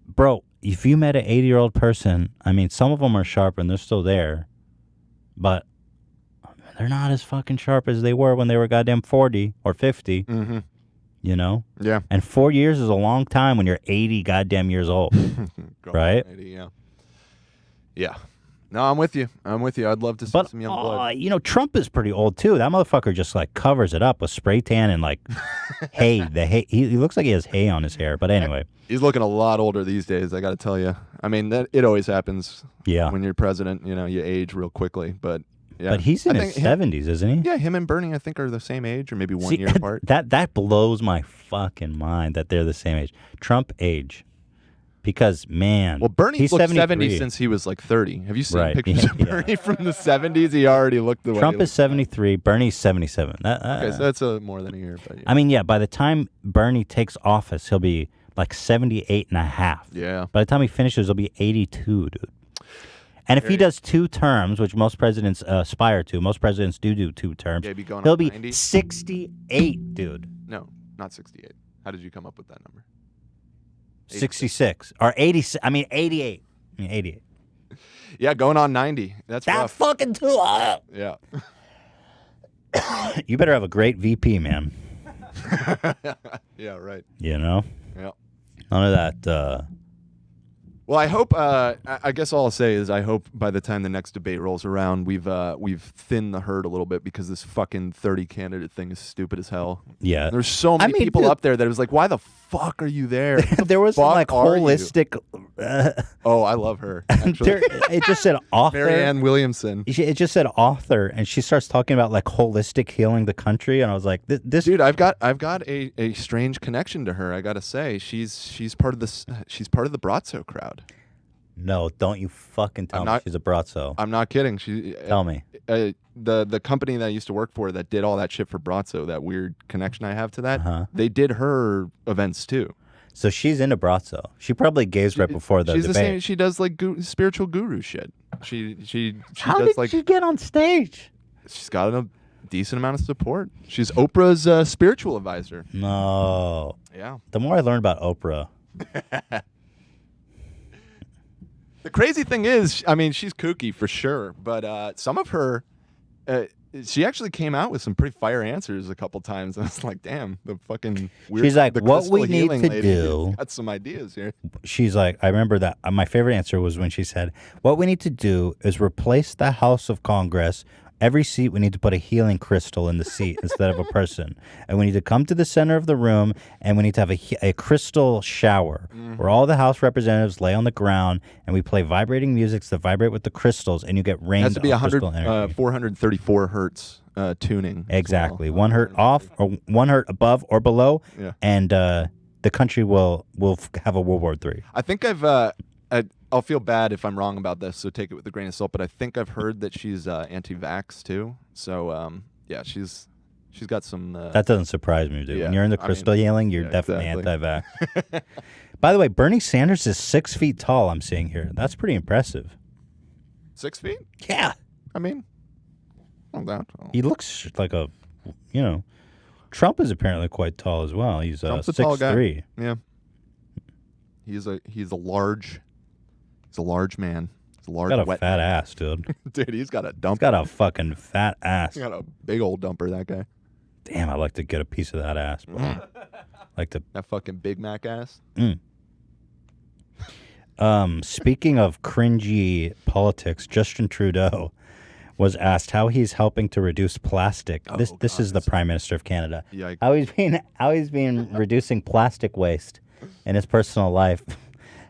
bro, if you met an 80-year-old person, I mean, some of them are sharp and they're still there, but they're not as fucking sharp as they were when they were goddamn 40 or 50.
Mm-hmm.
You know?
Yeah.
And 4 years is a long time when you're 80 goddamn years old. Right?
80, yeah. Yeah. No, I'm with you. I'd love to see some young blood.
You know, Trump is pretty old too. That motherfucker just like covers it up with spray tan and like hay. The hay. He looks like he has hay on his hair. But anyway,
he's looking a lot older these days. I got to tell you. I mean, it always happens.
Yeah.
When you're president, you know, you age real quickly. But yeah.
But he's in his 70s, isn't he?
Yeah, him and Bernie, I think, are the same age, or maybe 1 year apart.
That blows my fucking mind that they're the same age. Trump age. Because, man,
well, Bernie's looked
73.
70 since he was like 30. Have you seen pictures of Bernie from the 70s? He already looked the way
Trump is 73. Bernie's 77.
Okay, so that's more than a year. But yeah.
I mean, yeah, by the time Bernie takes office, he'll be like 78 and a half.
Yeah.
By the time he finishes, he'll be 82, dude. And if he does 2 terms, which most presidents aspire to, most presidents do 2 terms,
yeah,
he'll be
90?
68, dude.
No, not 68. How did you come up with that number?
66 or 80. I mean 88. 88.
Yeah, going on 90. That's rough.
Fucking too hot.
Yeah.
You better have a great VP, man.
Yeah, right.
You know?
Yeah.
None of that.
Well, I hope. I guess all I'll say is I hope by the time the next debate rolls around, we've thinned the herd a little bit because this fucking 30 candidate thing is stupid as hell.
Yeah.
There's so many people up there that it was like, why the fuck are you there?
There was some, like holistic.
Oh, I love her. Actually.
It just said author.
Marianne Williamson.
It just said author, and she starts talking about like holistic healing the country, and I was like, this
dude, I've got a strange connection to her. I gotta say, she's part of this. She's part of the Brazzo crowd.
No, don't you fucking tell me she's a Brazzo.
I'm not kidding.
Tell me.
The company that I used to work for that did all that shit for Brazzo, that weird connection I have to that, they did her events too.
So she's into Brazzo. She probably gazed right before the
debate.
the
same. She does like spiritual guru shit. She
How
does
did
like
she get on stage?
She's got a decent amount of support. She's Oprah's spiritual advisor.
No.
Yeah.
The more I learn about Oprah.
The crazy thing is, I mean, she's kooky for sure, but some of her, She actually came out with some pretty fire answers a couple times. I was like, damn, the fucking weird.
She's like,
the
what we
crystal
need
healing
to
lady
do.
got some ideas here.
She's like, I remember that. My favorite answer was when she said, what we need to do is replace the House of Congress. Every seat, we need to put a healing crystal in the seat instead of a person. And we need to come to the center of the room, and we need to have a crystal shower where all the House representatives lay on the ground, and we play vibrating music that vibrate with the crystals, and you get
It
rained
has to be
on crystal energy.
434 hertz tuning.
Exactly. 1 hertz off, or 1 hertz above or below,
Yeah.
and the country will have a World War III.
I think I'll feel bad if I'm wrong about this, so take it with a grain of salt. But I think I've heard that she's anti-vax too. So yeah, she's got some.
That doesn't surprise me, dude.
Yeah,
When you're in the
I
crystal
mean,
healing, you're
yeah,
definitely
exactly.
anti-vax. By the way, Bernie Sanders is 6 feet tall. I'm seeing here. That's pretty impressive.
6 feet?
Yeah.
I mean, not that tall.
He looks like a, Trump is apparently quite tall as well. He's
Trump's a tall guy.
6'3".
Yeah. He's a large man. He's a large
Got a
wet
fat
man.
ass, dude.
Dude, he's got a dumper.
He's got a fucking fat ass.
He's got a big old dumper, that guy.
Damn, I'd like to get a piece of that ass. Bro. Like to.
That fucking Big Mac ass.
Speaking of cringy politics, Justin Trudeau was asked how he's helping to reduce plastic. This is the Prime Minister of Canada.
Yikes.
How he's been reducing plastic waste in his personal life.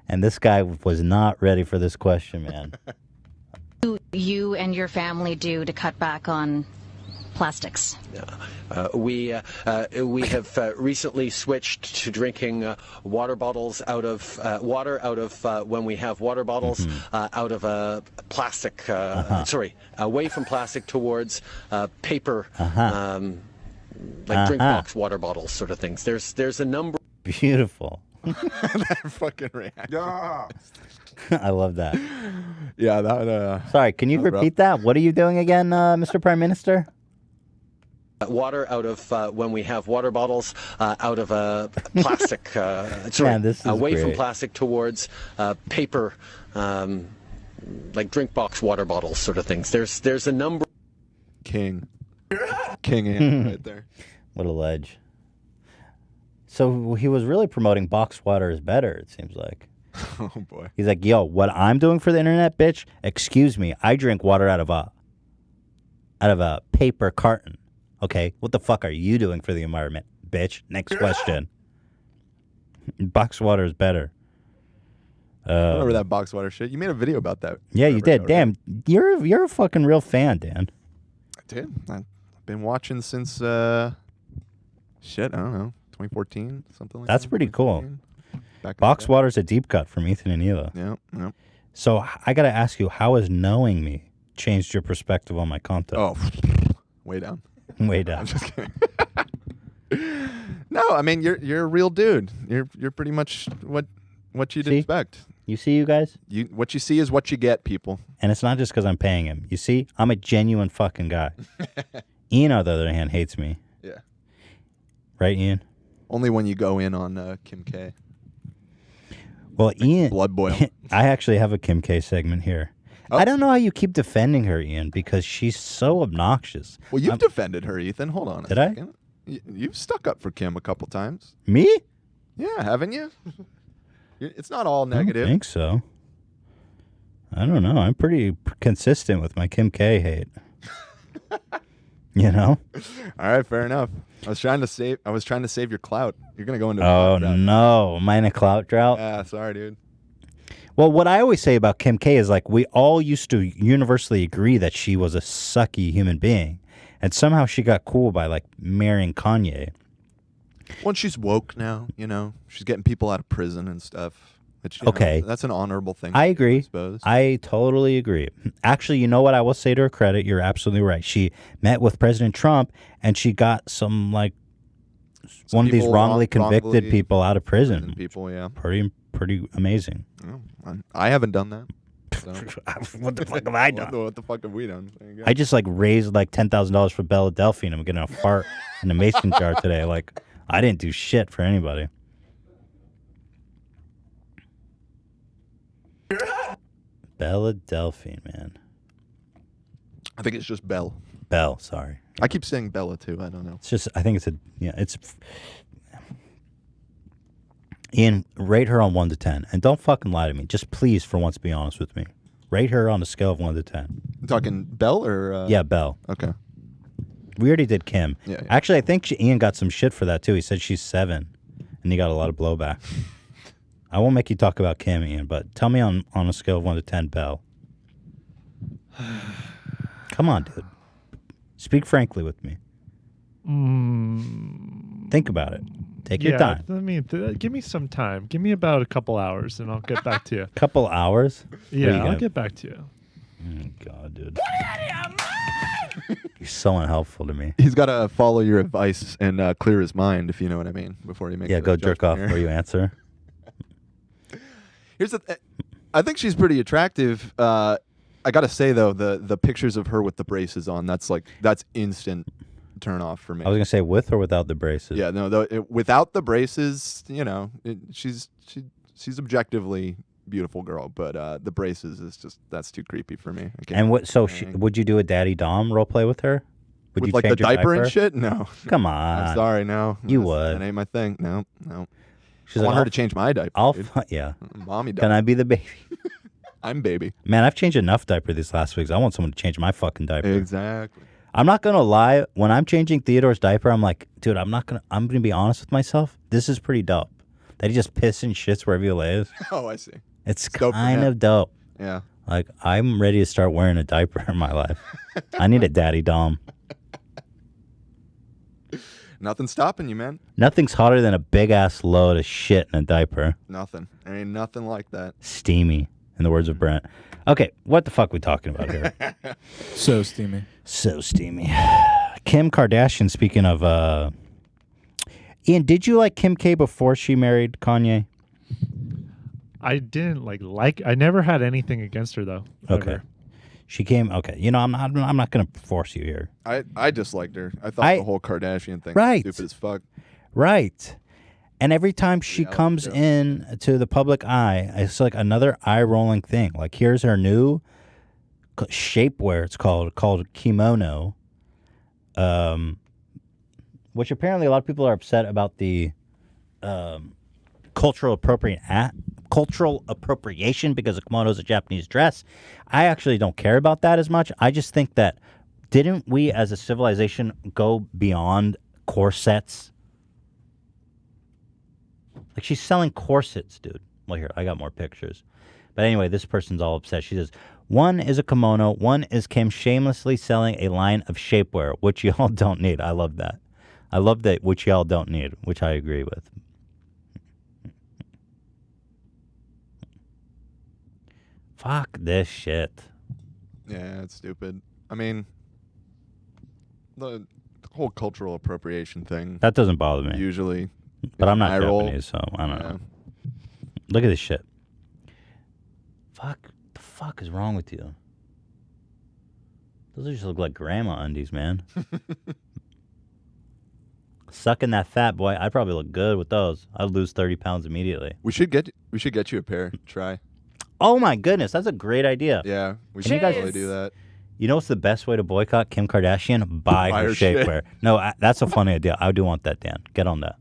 And this guy was not ready for this question, man.
You and your family do to cut back on plastics?
We have recently switched to drinking water bottles out of when we have water bottles out of plastic. Sorry, away from plastic towards paper, like drink box water bottles, sort of things. There's a number.
Beautiful.
That fucking reaction.
I love that.
Yeah, that.
Sorry, can you
that was
repeat that? What are you doing again, Mr. Prime Minister?
Water out of when we have water bottles out of plastic. Sorry,
Man, this is
away from
great.
plastic towards paper, like drink box water bottles, sort of things. There's a number.
King Ant right there.
What a ledge. So he was really promoting boxed water is better, it seems like.
Oh, boy.
He's like, yo, what I'm doing for the internet, bitch, excuse me, I drink water out of a paper carton. Okay, what the fuck are you doing for the environment, bitch? Next question. Boxed water is better.
I remember that box water shit. You made a video about that.
Yeah, you did. Damn, you're a fucking real fan, Dan.
I did. I've been watching since, shit, I don't know, 2014, something like that.
That's pretty cool.
Back in
Box
the day.
water's a deep cut from Ethan and Ela.
Yeah.
So I got to ask you, how has knowing me changed your perspective on my content?
Oh, way down.
Way down.
I'm just kidding. No, I mean you're a real dude. You're pretty much what you'd expect.
You see, you guys?
What you see is what you get, people.
And it's not just because I'm paying him. You see, I'm a genuine fucking guy. Ian, on the other hand, hates me.
Yeah.
Right, Ian?
Only when you go in on Kim K.
Well, Ian,
blood boil.
I actually have a Kim K segment here.
Oh.
I don't know how you keep defending her, Ian, because she's so obnoxious.
Well, you've defended her, Ethan. Hold on a
Did I?
second. You've stuck up for Kim a couple times.
Me?
Yeah, haven't you? It's not all
I don't
negative.
think so. I don't know. I'm pretty consistent with my Kim K hate. You know?
All right, fair enough. I was trying to save your clout. You're gonna go into.
Oh
a drought.
no, am I in a clout drought?
Yeah, sorry, dude.
Well, what I always say about Kim K is like we all used to universally agree that she was a sucky human being, and somehow she got cool by like marrying Kanye.
Well, she's woke now. You know, she's getting people out of prison and stuff. Which, you know,
Okay.
that's an honorable thing.
I agree.
I suppose.
I totally agree. Actually, you know what I will say to her credit? You're absolutely right. She met with President Trump, and she got some one of these
people
wrongly convicted
wrongfully
people out of prison.
people, yeah.
Pretty amazing.
Oh, I haven't done that. So.
What the fuck have I done?
What the fuck have we done? There you go.
I just raised $10,000 for Belle Delphine. I'm getting a fart in a mason jar today. I didn't do shit for anybody. Belle Delphine, man.
I think it's just Belle.
Belle, sorry.
I keep saying Bella too. I don't know.
It's just, I think it's Ian, rate her on 1 to 10. And don't fucking lie to me. Just please, for once, be honest with me. Rate her on a scale of 1 to 10.
You talking Belle or?
Yeah, Belle.
Okay.
We already did Kim.
Yeah.
Actually, I think Ian got some shit for that, too. He said she's 7, and he got a lot of blowback. I won't make you talk about Kim, Ian, but tell me on a scale of 1 to 10, Belle. Come on, dude. Speak frankly with me. Think about it. Take your time.
Give me some time. Give me about a couple hours, and I'll get back to you.
Couple hours?
Yeah, I'll get back to you.
God, dude. You're so unhelpful to me.
He's got to follow your advice and clear his mind, if you know what I mean, before he makes.
Yeah,
a
go jerk off
judgment
before
here.
you answer.
Here's I think she's pretty attractive. I gotta say though, the pictures of her with the braces on, that's instant turn off for me.
I was gonna say with or without the braces.
Yeah, no, without the braces, she's objectively beautiful girl, but the braces is that's too creepy for me. I can't-
And what? So would you do a Daddy Dom role play with her? Would
with
you
like the
change your
diaper and shit? No.
Come on.
I'm sorry, no.
You would.
That ain't my thing. No.
She's
I
like,
want her
I'll-
to change my diaper.
Yeah.
Mommy diaper.
Can I be the baby?
I'm baby.
Man, I've changed enough diaper these last weeks. I want someone to change my fucking diaper.
Exactly.
I'm not gonna lie. When I'm changing Theodore's diaper, I'm like, dude, I'm gonna be honest with myself. This is pretty dope. That he just pisses and shits wherever he lays.
Oh, I see.
It's
dope for
kind
him.
of dope.
Yeah.
Like, I'm ready to start wearing a diaper in my life. I need a Daddy Dom.
Nothing's stopping you, man.
Nothing's hotter than a big ass load of shit in a diaper.
Nothing. There ain't nothing like that.
Steamy, in the words of Brent. Okay, what the fuck we talking about here?
So steamy.
So steamy. Kim Kardashian, speaking of... Ian, did you like Kim K before she married Kanye?
I didn't like. I never had anything against her though.
Okay.
Ever.
She came... Okay, I'm not going to force you here.
I disliked her. I thought the whole Kardashian thing
Right.
was stupid as fuck.
Right. And every time she comes in to the public eye, it's like another eye-rolling thing. Like, here's her new shapewear, it's called Kimono, which apparently a lot of people are upset about the cultural appropriation because a kimono is a Japanese dress. I actually don't care about that as much. I just think that didn't we as a civilization go beyond corsets? Like, she's selling corsets, dude. Well, here, I got more pictures. But anyway, this person's all upset. She says, one is a kimono, one is Kim shamelessly selling a line of shapewear, which y'all don't need. I love that. I love that, which y'all don't need, which I agree with. Fuck this shit.
Yeah, it's stupid. I mean, the whole cultural appropriation thing.
That doesn't bother me.
Usually.
But I'm not
eye roll.
Japanese, so I don't know. Look at this shit. Fuck. The fuck is wrong with you? Those just look like grandma undies, man. Sucking that fat, boy. I'd probably look good with those. I'd lose 30 pounds immediately.
We should get you a pair. Try.
Oh my goodness, that's a great idea.
Yeah, we
Can
should
you guys
really do that.
You know what's the best way to boycott Kim Kardashian? Buy her
shit.
shapewear. No, that's a funny idea. I do want that, Dan. Get on that.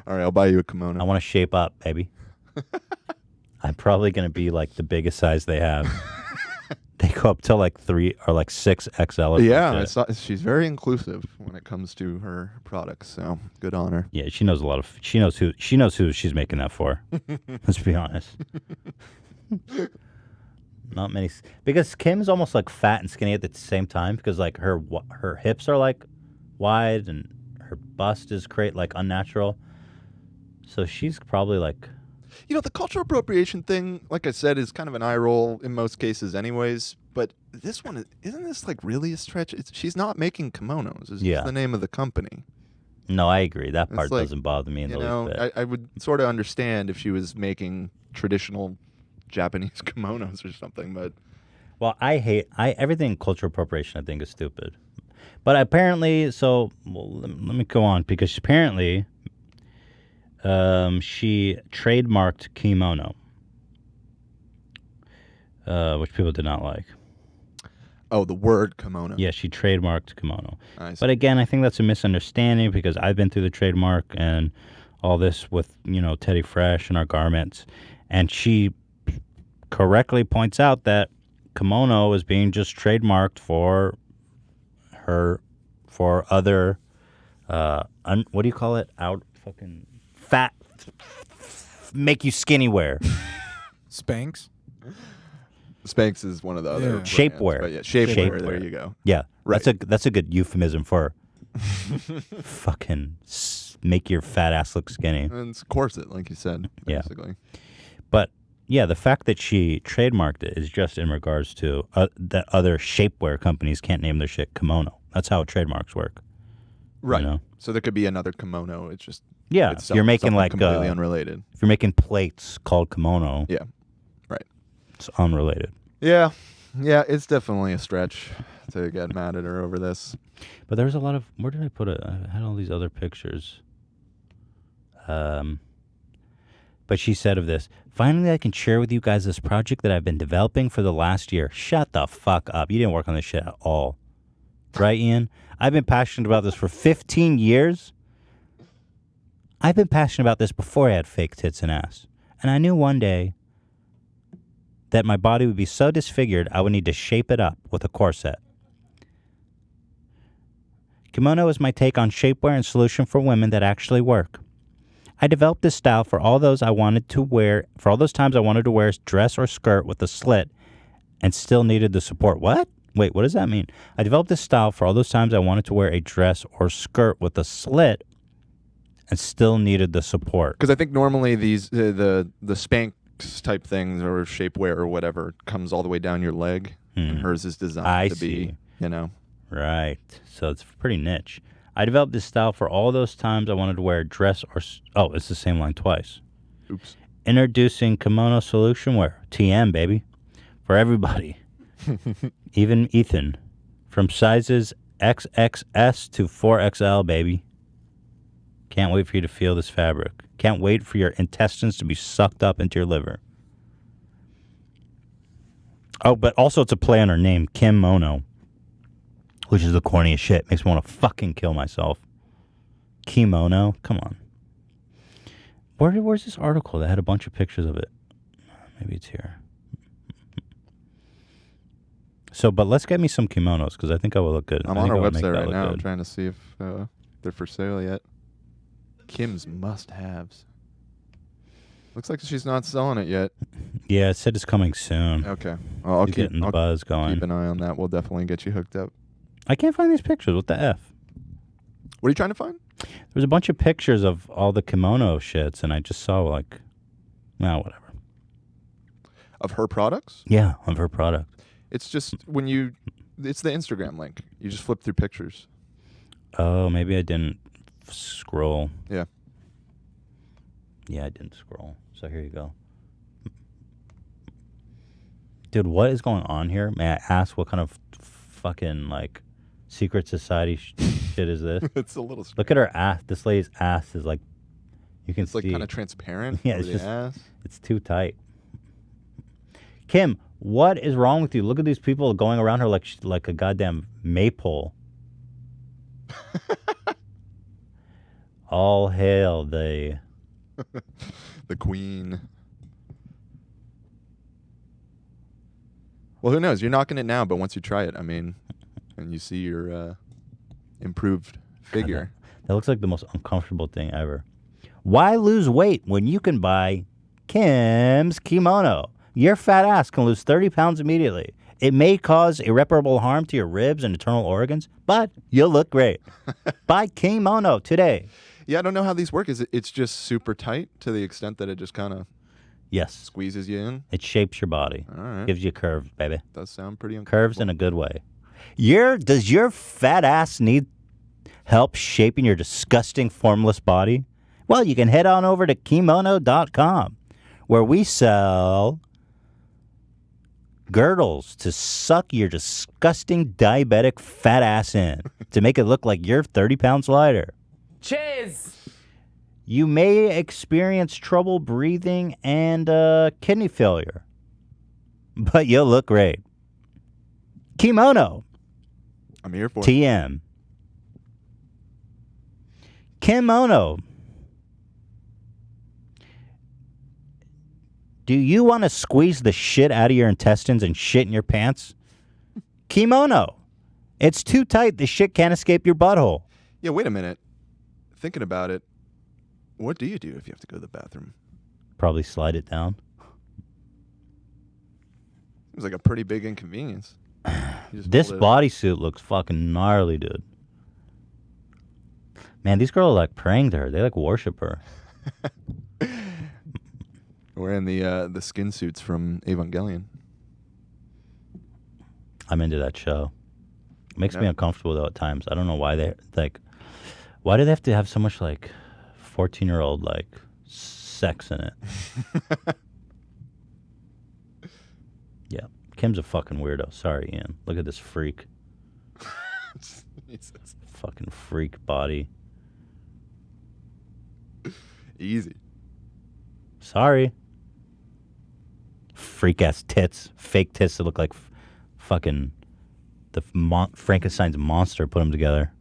All right, I'll buy you a kimono.
I want to shape up, baby. I'm probably going to be like the biggest size they have. They go up to like 3 or like 6 XL. or
Yeah,
some shit.
she's very inclusive when it comes to her products. So good on her.
Yeah, she knows a lot of. She knows who she's making that for. Let's be honest. Not many, because Kim's almost like fat and skinny at the same time, because like her hips are like wide and her bust is like unnatural. So she's probably like.
You know, the cultural appropriation thing, like I said, is kind of an eye roll in most cases anyways. But this one, isn't this like really a stretch? She's not making kimonos. It's
Yeah.
just the name of the company.
No, I agree. That part
It's like,
doesn't bother me in the least bit.
I would sort of understand if she was making traditional Japanese kimonos or something, but
Well, I hate everything cultural appropriation. I think is stupid. But apparently, let me go on, because apparently, she trademarked kimono, which people did not like.
Oh, the word kimono.
Yeah, she trademarked kimono.
I see.
But again, I think that's a misunderstanding because I've been through the trademark and all this with, Teddy Fresh and our garments. And she correctly points out that kimono is being just trademarked for other, what do you call it? Fucking fat, make you skinny wear.
Spanx?
Spanx is one of the other brands,
shapewear.
but yeah, shapewear. There you go.
Yeah,
Right.
that's a good euphemism for fucking make your fat ass look skinny.
And it's corset, like you said, basically.
But yeah, the fact that she trademarked it is just in regards to that other shapewear companies can't name their shit kimono. That's how trademarks work.
Right. So there could be another kimono. It's just
if you're making like
completely unrelated.
If you're making plates called kimono,
yeah, right,
it's unrelated.
Yeah, it's definitely a stretch to get mad at her over this.
But there's a lot of where did I put it? I had all these other pictures. But she said of this, finally I can share with you guys this project that I've been developing for the last year. Shut the fuck up. You didn't work on this shit at all. Right, Ian? I've been passionate about this for 15 years. I've been passionate about this before I had fake tits and ass. And I knew one day that my body would be so disfigured I would need to shape it up with a corset. Kimono is my take on shapewear and solution for women that actually work. I developed this style for all those times I wanted to wear a dress or skirt with a slit and still needed the support. What? Wait, what does that mean? I developed this style for all those times I wanted to wear a dress or skirt with a slit and still needed the support.
Because I think normally these the Spanx type things or shapewear or whatever comes all the way down your leg, and hers is designed to be,
Right. So it's pretty niche. I developed this style for all those times I wanted to wear a dress or... Oh, it's the same line twice.
Oops.
Introducing kimono solution wear. TM, baby. For everybody. Even Ethan. From sizes XXS to 4XL, baby. Can't wait for you to feel this fabric. Can't wait for your intestines to be sucked up into your liver. Oh, but also it's a play on her name, Kimono. Which is the corniest shit. Makes me want to fucking kill myself. Kimono? Come on. Where's this article that had a bunch of pictures of it? Maybe it's here. So, but let's get me some kimonos because I think I will look good.
I'm on our website right now. I'm trying to see if they're for sale yet. Kim's must-haves. Looks like she's not selling it yet.
Yeah, it said it's coming soon.
Okay. Well, I'll keep
getting the buzz going.
Keep an eye on that. We'll definitely get you hooked up.
I can't find these pictures. What the F?
What are you trying to find?
There's a bunch of pictures of all the kimono shits, and I just saw whatever.
Of her products?
Yeah, of her product.
It's just it's the Instagram link. You just flip through pictures.
Oh, maybe I didn't scroll.
Yeah.
Yeah, I didn't scroll. So here you go. Dude, what is going on here? May I ask what kind of fucking secret society shit is this?
It's a little strange.
Look at her ass. This lady's ass is you can see.
It's kind of transparent.
Yeah,
over
it's
the
just
ass.
It's too tight. Kim, what is wrong with you? Look at these people going around her like a goddamn maypole. All hail the
queen. Well, who knows? You're knocking it now, but once you try it, and you see your improved figure.
That looks like the most uncomfortable thing ever. Why lose weight when you can buy Kim's Kimono? Your fat ass can lose 30 pounds immediately. It may cause irreparable harm to your ribs and internal organs, but you'll look great. Buy Kimono today.
Yeah, I don't know how these work. It's just super tight to the extent that it just kind of squeezes you in?
It shapes your body.
All right.
Gives you curves, baby.
Does sound pretty
curves in a good way. Does your fat ass need help shaping your disgusting formless body? Well, you can head on over to kimono.com where we sell girdles to suck your disgusting diabetic fat ass in to make it look like you're 30 pounds lighter.
Cheers!
You may experience trouble breathing and kidney failure, but you'll look great. Kimono.
I'm here for it.
TM. Kimono. Do you want to squeeze the shit out of your intestines and shit in your pants? Kimono. It's too tight. The shit can't escape your butthole.
Yeah, wait a minute. Thinking about it, what do you do if you have to go to the bathroom?
Probably slide it down.
Seems like a pretty big inconvenience.
This bodysuit looks fucking gnarly, dude. Man, these girls are like praying to her. They like worship her.
Wearing the skin suits from Evangelion.
I'm into that show. It makes me uncomfortable though at times. I don't know why they like. Why do they have to have so much like 14-year-old like sex in it? Yeah, Kim's a fucking weirdo. Sorry, Ian. Look at this freak.
Jesus.
Fucking freak body.
Easy.
Sorry. Freak ass tits, fake tits that look like fucking the Frankenstein's monster put them together.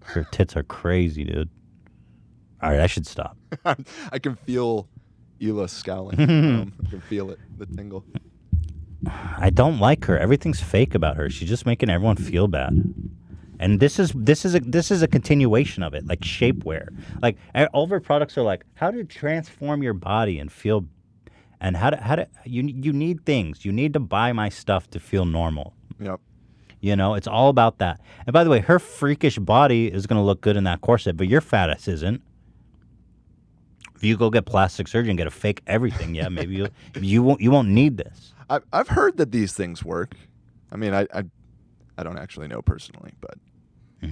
Her tits are crazy, dude. All right, I should stop.
I can feel Hila scowling. I can feel it, the tingle.
I don't like her. Everything's fake about her. She's just making everyone feel bad. And this is a continuation of it, like shapewear. Like all of her products are like how to transform your body and feel, and how to you need things. You need to buy my stuff to feel normal.
Yep.
You know, it's all about that. And by the way, her freakish body is going to look good in that corset, but your fat ass isn't. If you go get plastic surgery and get a fake everything, yeah, maybe you won't need this.
I've heard that these things work. I mean, I don't actually know personally, but I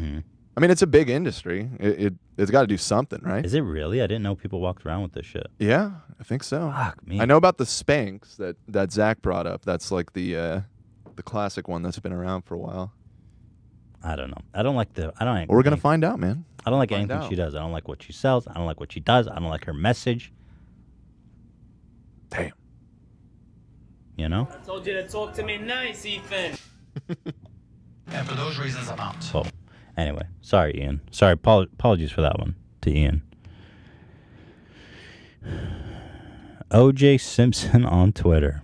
mean, it's a big industry. It's got to do something, right?
Is it really? I didn't know people walked around with this shit.
Yeah, I think so.
Fuck me.
I know about the Spanx that Zach brought up. That's like the classic one that's been around for a while.
I don't know. I don't like
We're gonna find out, man.
I don't like anything she does. I don't like what she sells. I don't like what she does. I don't like her message.
Damn.
You know?
I told you to talk to me nice, Ethan.
And for those reasons, I'm out.
So, anyway, sorry, Ian. Sorry, apologies for that one to Ian. O.J. Simpson on Twitter.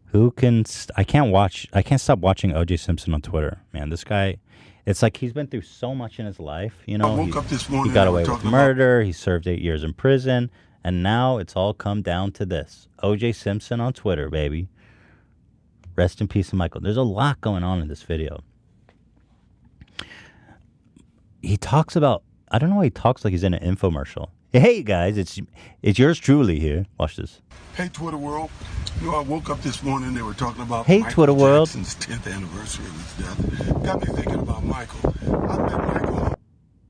Who can? I can't stop watching O.J. Simpson on Twitter. Man, this guy. It's like he's been through so much in his life. You know,
I woke up this morning
he got
and
away
we're
with
talking
murder. He served 8 years in prison, and now it's all come down to this. O.J. Simpson on Twitter, baby. Rest in peace, Michael. There's a lot going on in this video. He talks about. I don't know why he talks like he's in an infomercial. Hey guys, it's yours truly here. Watch this.
Hey, Twitter world. You know, I woke up this morning, they were talking about
Hey,
Michael
Twitter world.
Jackson's 10th anniversary of his death. Got me thinking about Michael. I met Michael.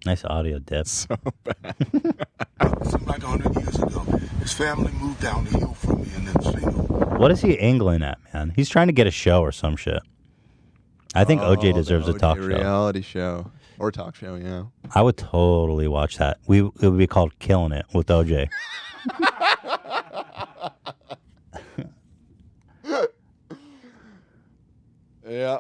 Nice audio dip.
So bad.
It seemed like 100 years ago. His family moved down the hill from me and then single.
What is he angling at, man? He's trying to get a show or some shit. I think OJ deserves a talk show.
Reality show. Or talk show, yeah.
I would totally watch that. It would be called Killing It with OJ.
Yeah.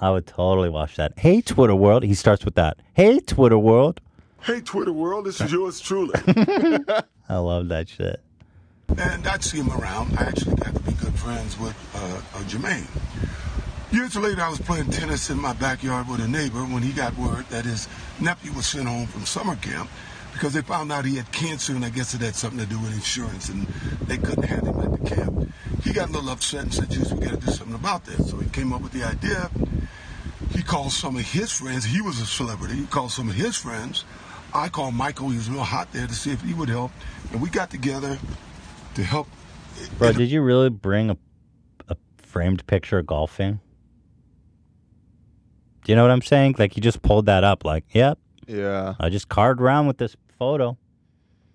I would totally watch that. Hey, Twitter world. He starts with that. Hey, Twitter world.
Hey, Twitter world. This is yours truly.
I love that shit.
And I'd see him around. I actually got to be good friends with Jermaine. Years later, I was playing tennis in my backyard with a neighbor when he got word that his nephew was sent home from summer camp because they found out he had cancer, and I guess it had something to do with insurance, and they couldn't have him at the camp. He got a little upset and said, "Juice, we got to do something about this." So he came up with the idea. He called some of his friends. He was a celebrity. He called some of his friends. I called Michael. He was real hot there to see if he would help, and we got together to help.
Bro, did you really bring a framed picture of golfing? Do you know what I'm saying? Like, he just pulled that up. Like, yep.
Yeah.
I just carved around with this photo.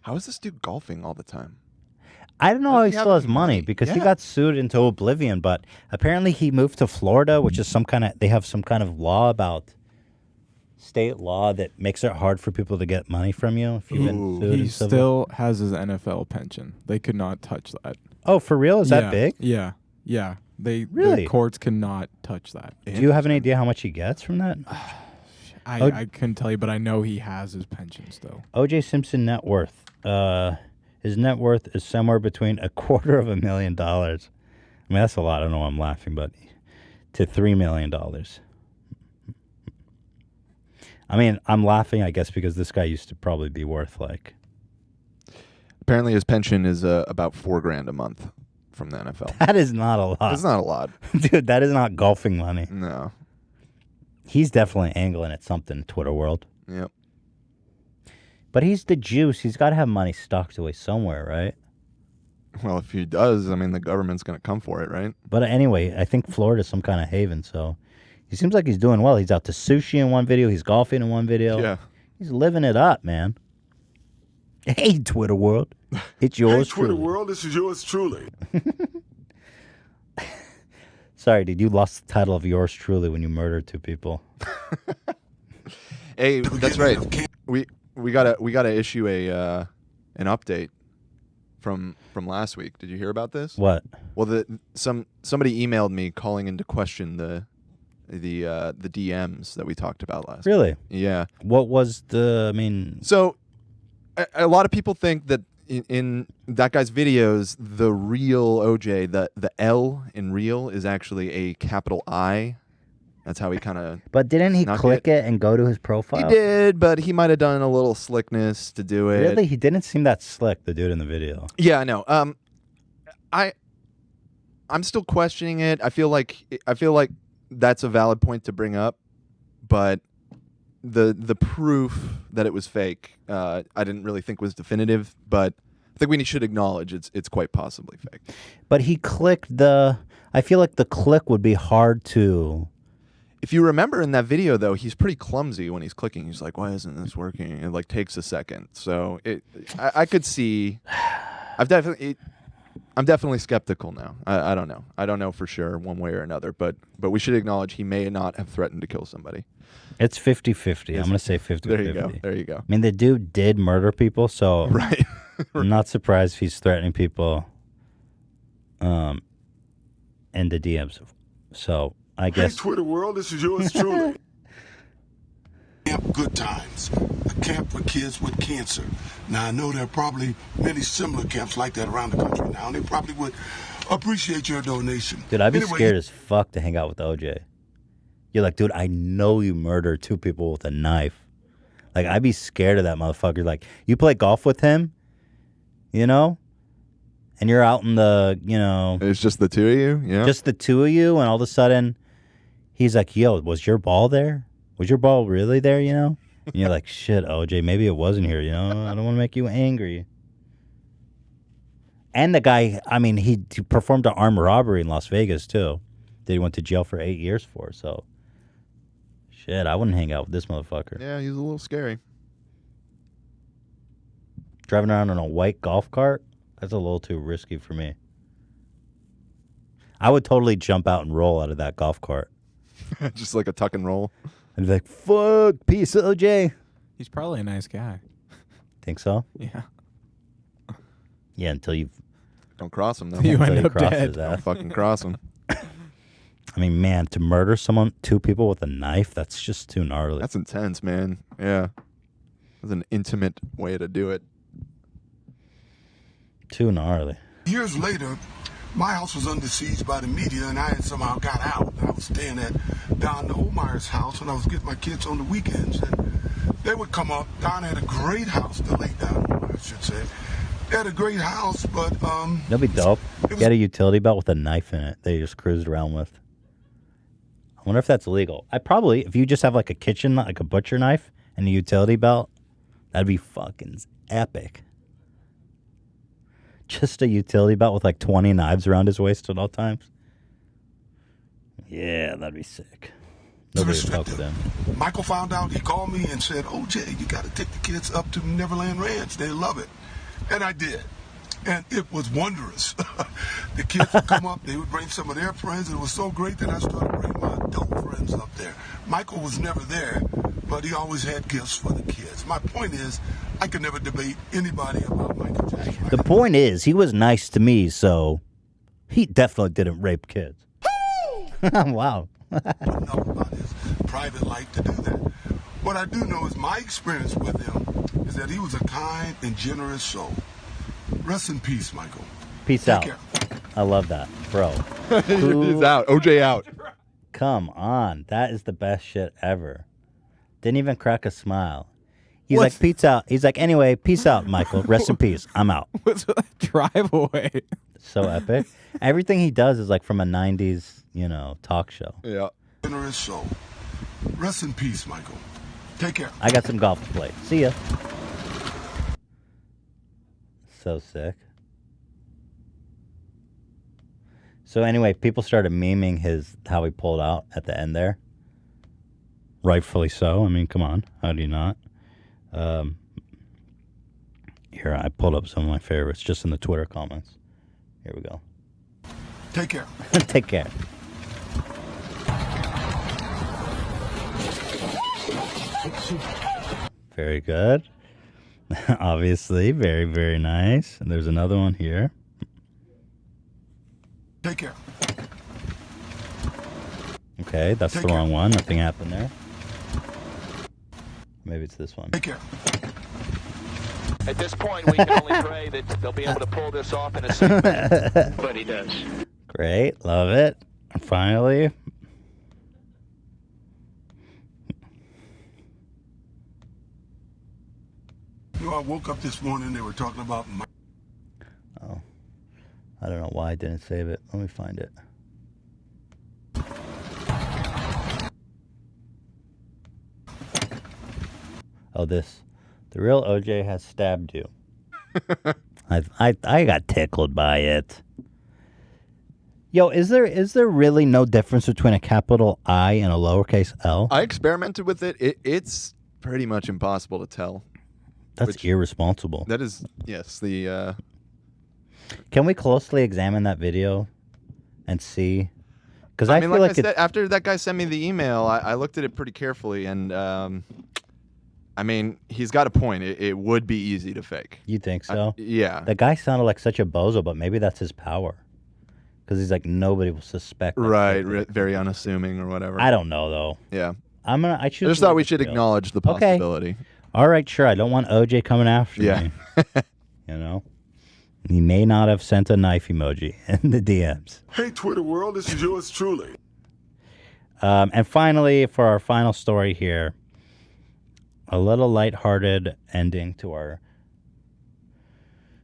How is this dude golfing all the time?
I don't know how he still has money because he got sued into oblivion, but apparently he moved to Florida, which is they have some kind of law about state law that makes it hard for people to get money from you if you've been sued.
He still has his NFL pension. They could not touch that.
Oh, for real? Is that big?
Yeah. Yeah. The
Really?
courts cannot touch that.
Do you have any idea how much he gets from that?
I couldn't tell you, but I know he has his pension still.
O.J. Simpson net worth. His net worth is somewhere between $250,000. I mean, that's a lot. I don't know why I'm laughing, but to $3 million. I mean, I'm laughing, I guess, because this guy used to probably be worth like.
Apparently, his pension is about $4,000 a month from the NFL.
That is not a lot.
It's not a lot,
dude. That is not golfing money.
No.
He's definitely angling at something, Twitter world.
Yep.
But he's the juice. He's got to have money stocked away somewhere, right?
Well, if he does, I mean, the government's going to come for it, right?
But anyway, I think Florida's some kind of haven, so he seems like he's doing well. He's out to sushi in one video. He's golfing in one video.
Yeah.
He's living it up, man. Hey, Twitter world. It's yours
Hey, Twitter
truly.
world, this is yours truly.
Sorry, dude, you lost the title of yours truly when you murdered 2 people.
Hey, that's right. We gotta issue an update from last week. Did you hear about this?
What?
Well, somebody emailed me calling into question the DMs that we talked about last.
Really?
Week. Yeah.
What was the? I mean,
so a lot of people think that in that guy's videos, the real OJ, the L in real is actually a capital I. That's how he kind of.
But didn't he click it and go to his profile?
He did, but he might have done a little slickness to do it.
Really, he didn't seem that slick. The dude in the video.
Yeah, I know. I'm still questioning it. I feel like that's a valid point to bring up, but the proof that it was fake, I didn't really think was definitive. But I think we should acknowledge it's quite possibly fake.
But he clicked the. I feel like the click would be hard to.
If you remember in that video, though, he's pretty clumsy when he's clicking. He's like, "Why isn't this working?" It like takes a second. So I could see. I'm definitely skeptical now. I don't know. I don't know for sure one way or another. But we should acknowledge he may not have threatened to kill somebody.
It's 50-50. I'm going to say 50-50.
There you go. There you go.
I mean, the dude did murder people, so
right.
I'm not surprised if he's threatening people in the DMs. So I guess.
Hey, Twitter world, this is yours truly. Camp Good Times, a camp for kids with cancer. Now, I know there are probably many similar camps like that around the country now, and they probably would appreciate your donation.
Dude, I'd be scared as fuck to hang out with OJ. You're like, dude, I know you murdered 2 people with a knife. Like, I'd be scared of that motherfucker. Like, you play golf with him, you know? And you're out in the, you know.
It's just the 2 of you? Yeah.
Just the 2 of you, and all of a sudden, he's like, yo, was your ball there? Was your ball really there, you know? And you're like, shit, OJ, maybe it wasn't here, you know? I don't want to make you angry. And the guy, I mean, he performed an armed robbery in Las Vegas, too, that he went to jail for 8 years for, so. Shit, I wouldn't hang out with this motherfucker.
Yeah, he's a little scary.
Driving around in a white golf cart? That's a little too risky for me. I would totally jump out and roll out of that golf cart.
Just like a tuck and roll.
I'd be like, fuck, peace, OJ.
He's probably a nice guy.
Think so?
Yeah.
Yeah, until you
Don't cross him, though.
You
until
end
he
up
crosses
dead.
that.
Don't fucking cross him.
I mean, man, to murder 2 people with a knife, that's just too gnarly.
That's intense, man. Yeah. That's an intimate way to do it.
Too gnarly.
Years later, my house was under siege by the media, and I had somehow got out. I was staying at Don Olmeyer's house, and I was getting my kids on the weekends, and they would come up. Don had a great house, the late Don Olmeyer, I should say. They had a great house, but
That'd be dope. Get a utility belt with a knife in it that you just cruised around with. I wonder if that's legal. If you just have like a kitchen, like a butcher knife and a utility belt, that'd be fucking epic. Just a utility belt with like 20 knives around his waist at all times. Yeah, that'd be sick. Nobody would fuck with him.
Michael found out. He called me and said, OJ, you got to take the kids up to Neverland Ranch. They love it. And I did. And it was wondrous. The kids would come up. They would bring some of their friends. And it was so great that I started bringing my adult friends up there. Michael was never there, but he always had gifts for the kids. My point is, I could never debate anybody about Michael Jackson.
The point is, he was nice to me, so he definitely didn't rape kids. Wow.
Private life to do that. What I do know is my experience with him is that he was a kind and generous soul. Rest in peace, Michael.
Peace
Take
out.
care.
I love that, bro.
He's out. OJ out.
Come on, that is the best shit ever. Didn't even crack a smile. He's
What's-
like, peace out. He's like, anyway, peace out, Michael. Rest in peace. I'm out.
What's that drive away?
So epic. Everything he does is like from a 90s, talk show.
Yeah.
Generous soul. Rest in peace, Michael. Take care.
I got some golf to play. See ya. So sick. So anyway, people started memeing how he pulled out at the end there. Rightfully so. I mean, come on. How do you not? Here, I pulled up some of my favorites just in the Twitter comments. Here we go.
Take care.
Take care. Very good. Obviously, very, very nice. And there's another one here.
Take care.
Okay, that's the wrong one. Nothing happened there. Maybe it's this one.
Take care.
At this point, we can only pray that they'll be able to pull this off in a safe manner. But he does.
Great, love it. And finally,
You know, I woke up this morning, they were talking about
I don't know why I didn't save it. Let me find it. Oh, this. The real OJ has stabbed you. I got tickled by it. Yo, is there really no difference between a capital I and a lowercase L?
I experimented with it. It's pretty much impossible to tell.
That's irresponsible.
That is, yes. The
Can we closely examine that video and see? Because I
mean,
feel
like
like
I said, after that guy sent me the email, I looked at it pretty carefully, and I mean, he's got a point. It would be easy to fake.
You think so?
Yeah.
The guy sounded like such a bozo, but maybe that's his power. Because he's like, nobody will suspect. that
Right,
quickly.
very unnassuming or whatever.
I don't know though.
Yeah.
I choose.
I just
to
thought
leave
we
it
should
to Bill.
acknowledge the
Okay.
possibility.
All right, sure. I don't want OJ coming after
Yeah.
me. You know, he may not have sent a knife emoji in the DMs.
Hey, Twitter world, this is yours truly.
And finally, for our final story here, a little lighthearted ending to our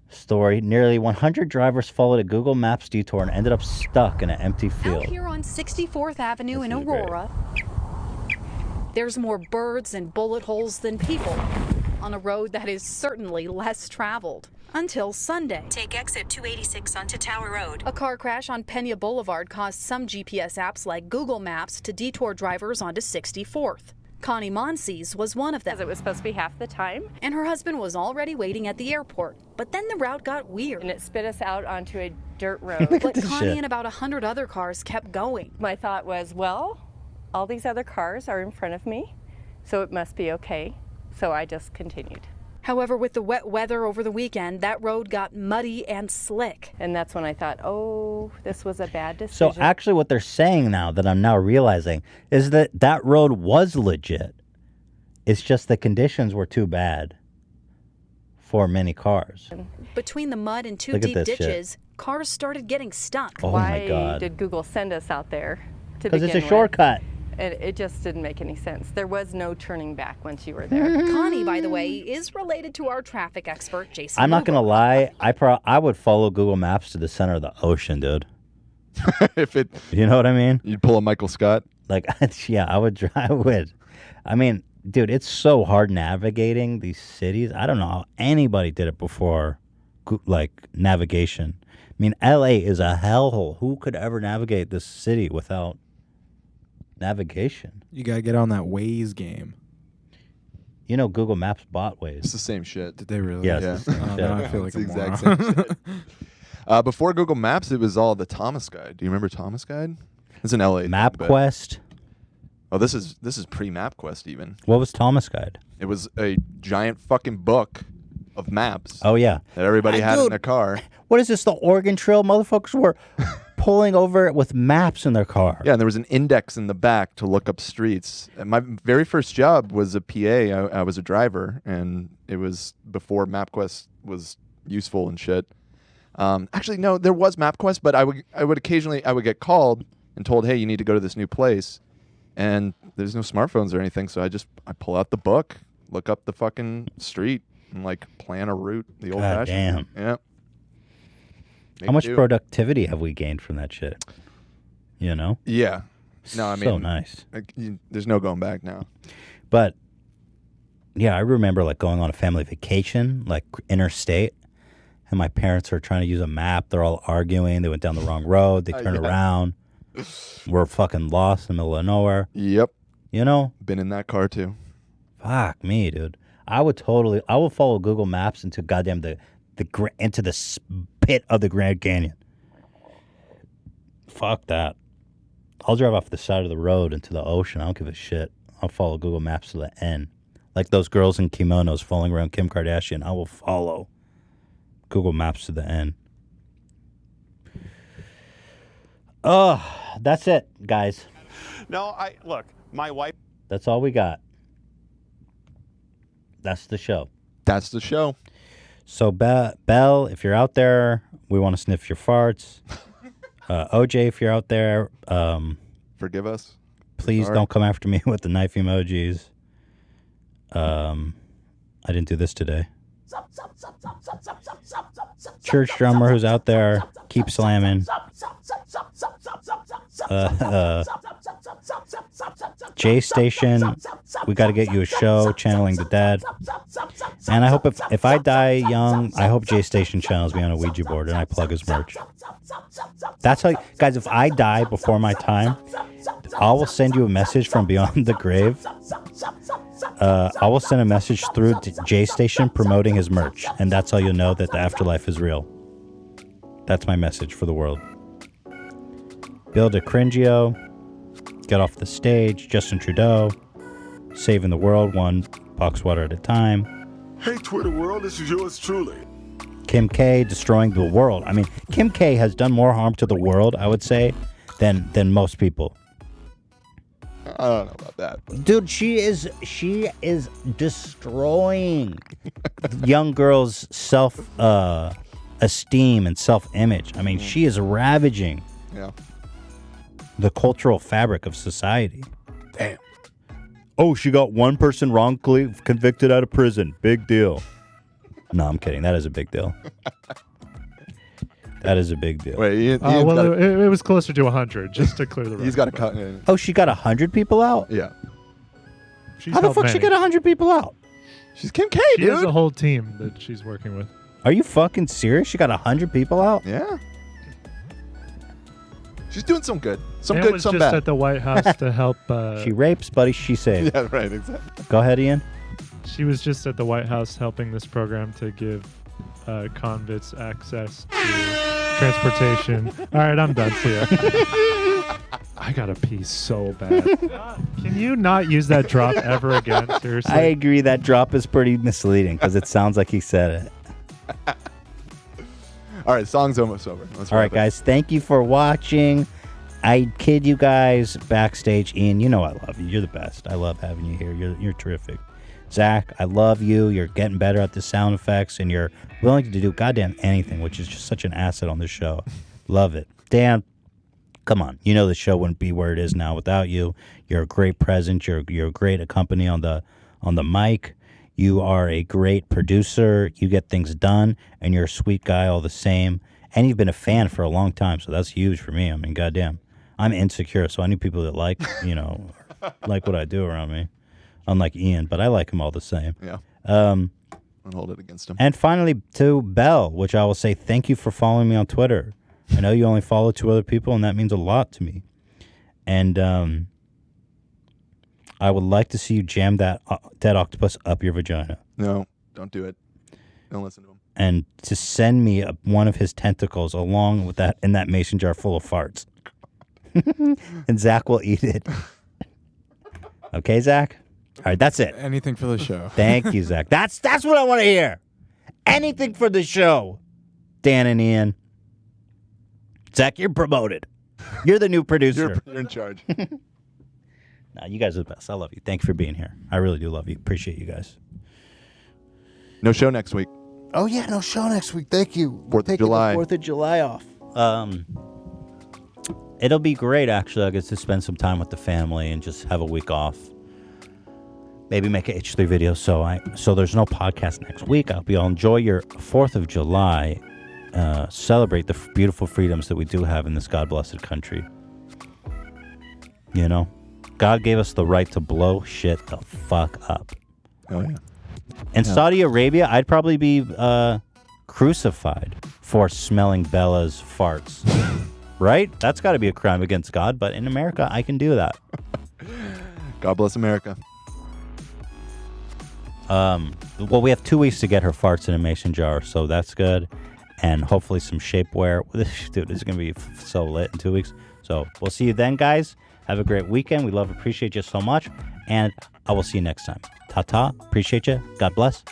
story. Nearly 100 drivers followed a Google Maps detour and ended up stuck in an empty field.
Out here on 64th Avenue in Aurora, there's more birds and bullet holes than people on a road that is certainly less traveled. Until Sunday.
Take exit 286 onto Tower Road.
A car crash on Pena Boulevard caused some GPS apps like Google Maps to detour drivers onto 64th. Connie Monsees was one of them.
It was supposed to be half the time.
And her husband was already waiting at the airport. But then the route got weird.
And it spit us out onto a dirt road.
But Connie and about 100 other cars kept going.
My thought was, well, all these other cars are in front of me, so it must be okay. So I just continued.
However, with the wet weather over the weekend, that road got muddy and slick.
And that's when I thought, oh, this was a bad decision.
So actually what they're saying now that I'm now realizing is that that road was legit. It's just the conditions were too bad for many cars.
Between the mud and two
Look at
deep
this shit.
ditches, cars started getting stuck.
Oh my God.
Why did Google send us out there to
Because
begin
it's a
with?
shortcut.
It just didn't make any sense. There was no turning back once you were there.
Connie, by the way, is related to our traffic expert, Jason.
I'm not going to lie. I would follow Google Maps to the center of the ocean, dude.
If it,
You know what I mean?
you'd pull a Michael Scott.
Like, yeah, I would. I mean, dude, it's so hard navigating these cities. I don't know how anybody did it before, like, navigation. I mean, LA is a hellhole. Who could ever navigate this city without navigation?
You gotta get on that Waze game.
You know, Google Maps bought Waze.
It's the same shit.
Did they really?
Yeah, it's the same shit.
Now I feel like
It's
a
the exact
moron.
same shit. Before Google Maps, it was all the Thomas Guide. Do you remember Thomas Guide? It's an LA thing, but-
MapQuest.
Oh, this is pre-MapQuest even.
What was Thomas Guide?
It was a giant fucking book of maps.
Oh, yeah.
That everybody had in
Dude,
their car.
What is this, the Oregon Trail? Motherfuckers were pulling over with maps in their car.
Yeah, and there was an index in the back to look up streets. And my very first job was a PA. I was a driver, and it was before MapQuest was useful and shit. Actually, no, there was MapQuest, but I would occasionally get called and told, hey, you need to go to this new place. And there's no smartphones or anything, so I pull out the book, look up the fucking street, and like plan a route the old fashioned.
Damn.
Yeah.
How much productivity have we gained from that shit? You know?
Yeah. No, I mean,
so nice.
There's no going back now.
But yeah, I remember like going on a family vacation, like interstate, and my parents are trying to use a map. They're all arguing. They went down the wrong road. They turned around. We're fucking lost in the middle of nowhere.
Yep.
You know?
Been in that car too.
Fuck me, dude. I would follow Google Maps into goddamn into the pit of the Grand Canyon. Fuck that. I'll drive off the side of the road into the ocean. I don't give a shit. I'll follow Google Maps to the end. Like those girls in kimonos following around Kim Kardashian. I will follow Google Maps to the end. Oh, that's it, guys.
No, look, my wife.
That's all we got. That's the show.
That's the show.
So, Belle, if you're out there, we want to sniff your farts. OJ, if you're out there,
forgive us.
Please don't come after me with the knife emojis. I didn't do this today. Church drummer who's out there, keep slamming. JayStation, we got to get you a show, Channeling the Dead. And I hope if I die young, I hope JayStation channels me on a Ouija board and I plug his merch. That's how, guys, if I die before my time, I will send you a message from beyond the grave. I will send a message through JayStation promoting his merch, and that's how you'll know that the afterlife is real. That's my message for the world. Bill DeCringio, get off the stage. Justin Trudeau, saving the world one box water at a time.
Hey, Twitter world, this is yours truly.
Kim K, destroying the world. I mean, Kim K has done more harm to the world, I would say, than most people.
I don't know about that. But.
Dude, she is destroying young girls' self-esteem and self-image. I mean, she is ravaging the cultural fabric of society.
Damn.
Oh, she got one person wrongfully convicted out of prison. Big deal. No, I'm kidding. That is a big deal. That is a big deal.
Wait,
it was closer to 100, just to clear the record.
He's got to cut.
Oh, she got 100 people out?
Yeah.
How the fuck she get 100 people out?
She's Kim K,
She
dude.
has a whole team that she's working with.
Are you fucking serious? She got 100 people out?
Yeah. She's doing some good. Some
And
good,
was
some
just
bad.
at the White House to help.
She rapes, buddy. She saves.
Yeah, right, exactly.
Go ahead, Ian.
She was just at the White House helping this program to give convicts access to transportation. All right, I'm done. See ya. I gotta pee so bad. Can you not use that drop ever again? Seriously.
I agree. That drop is pretty misleading because it sounds like he said it.
All right, song's almost over. Let's
All right,
wrap it.
guys. Thank you for watching. I kid you guys backstage. Ian, you know I love you. You're the best. I love having you here. You're terrific. Zach, I love you. You're getting better at the sound effects, and you're willing to do goddamn anything, which is just such an asset on this show. Love it. Dan, come on. You know the show wouldn't be where it is now without you. You're a great presence. You're a great company on the mic. You are a great producer. You get things done, and you're a sweet guy all the same. And you've been a fan for a long time, so that's huge for me. I mean, goddamn. I'm insecure, so I need people that like what I do around me. Unlike Ian, but I like him all the same.
Yeah. Don't hold it against him.
And finally, to Belle, which I will say thank you for following me on Twitter. I know you only follow 2 other people, and that means a lot to me. And I would like to see you jam that dead octopus up your vagina.
No, don't do it. Don't listen to him.
And to send me one of his tentacles along with that in that mason jar full of farts. And Zach will eat it. Okay, Zach? All right, that's it.
Anything for the show.
Thank you, Zach. That's what I want to hear. Anything for the show. Dan and Ian. Zach, you're promoted. You're the new producer.
You're in charge.
Nah, you guys are the best. I love you. Thank you for being here. I really do love you. Appreciate you guys.
No show next week.
Oh, yeah, no show next week. Thank you.
4th of July.
4th of July off. It'll be great, actually. I get to spend some time with the family and just have a week off. Maybe make an H3 video. So there's no podcast next week. I hope you all enjoy your 4th of July. Celebrate the beautiful freedoms that we do have in this God-blessed country. You know? God gave us the right to blow shit the fuck up.
Oh, yeah.
In Saudi Arabia, I'd probably be crucified for smelling Bella's farts. Right? That's got to be a crime against God, but in America, I can do that.
God bless America.
Well, we have 2 weeks to get her farts in a mason jar, so that's good. And hopefully some shapewear. Dude, this is going to be so lit in 2 weeks. So we'll see you then, guys. Have a great weekend. We love and appreciate you so much. And I will see you next time. Ta-ta. Appreciate you. God bless.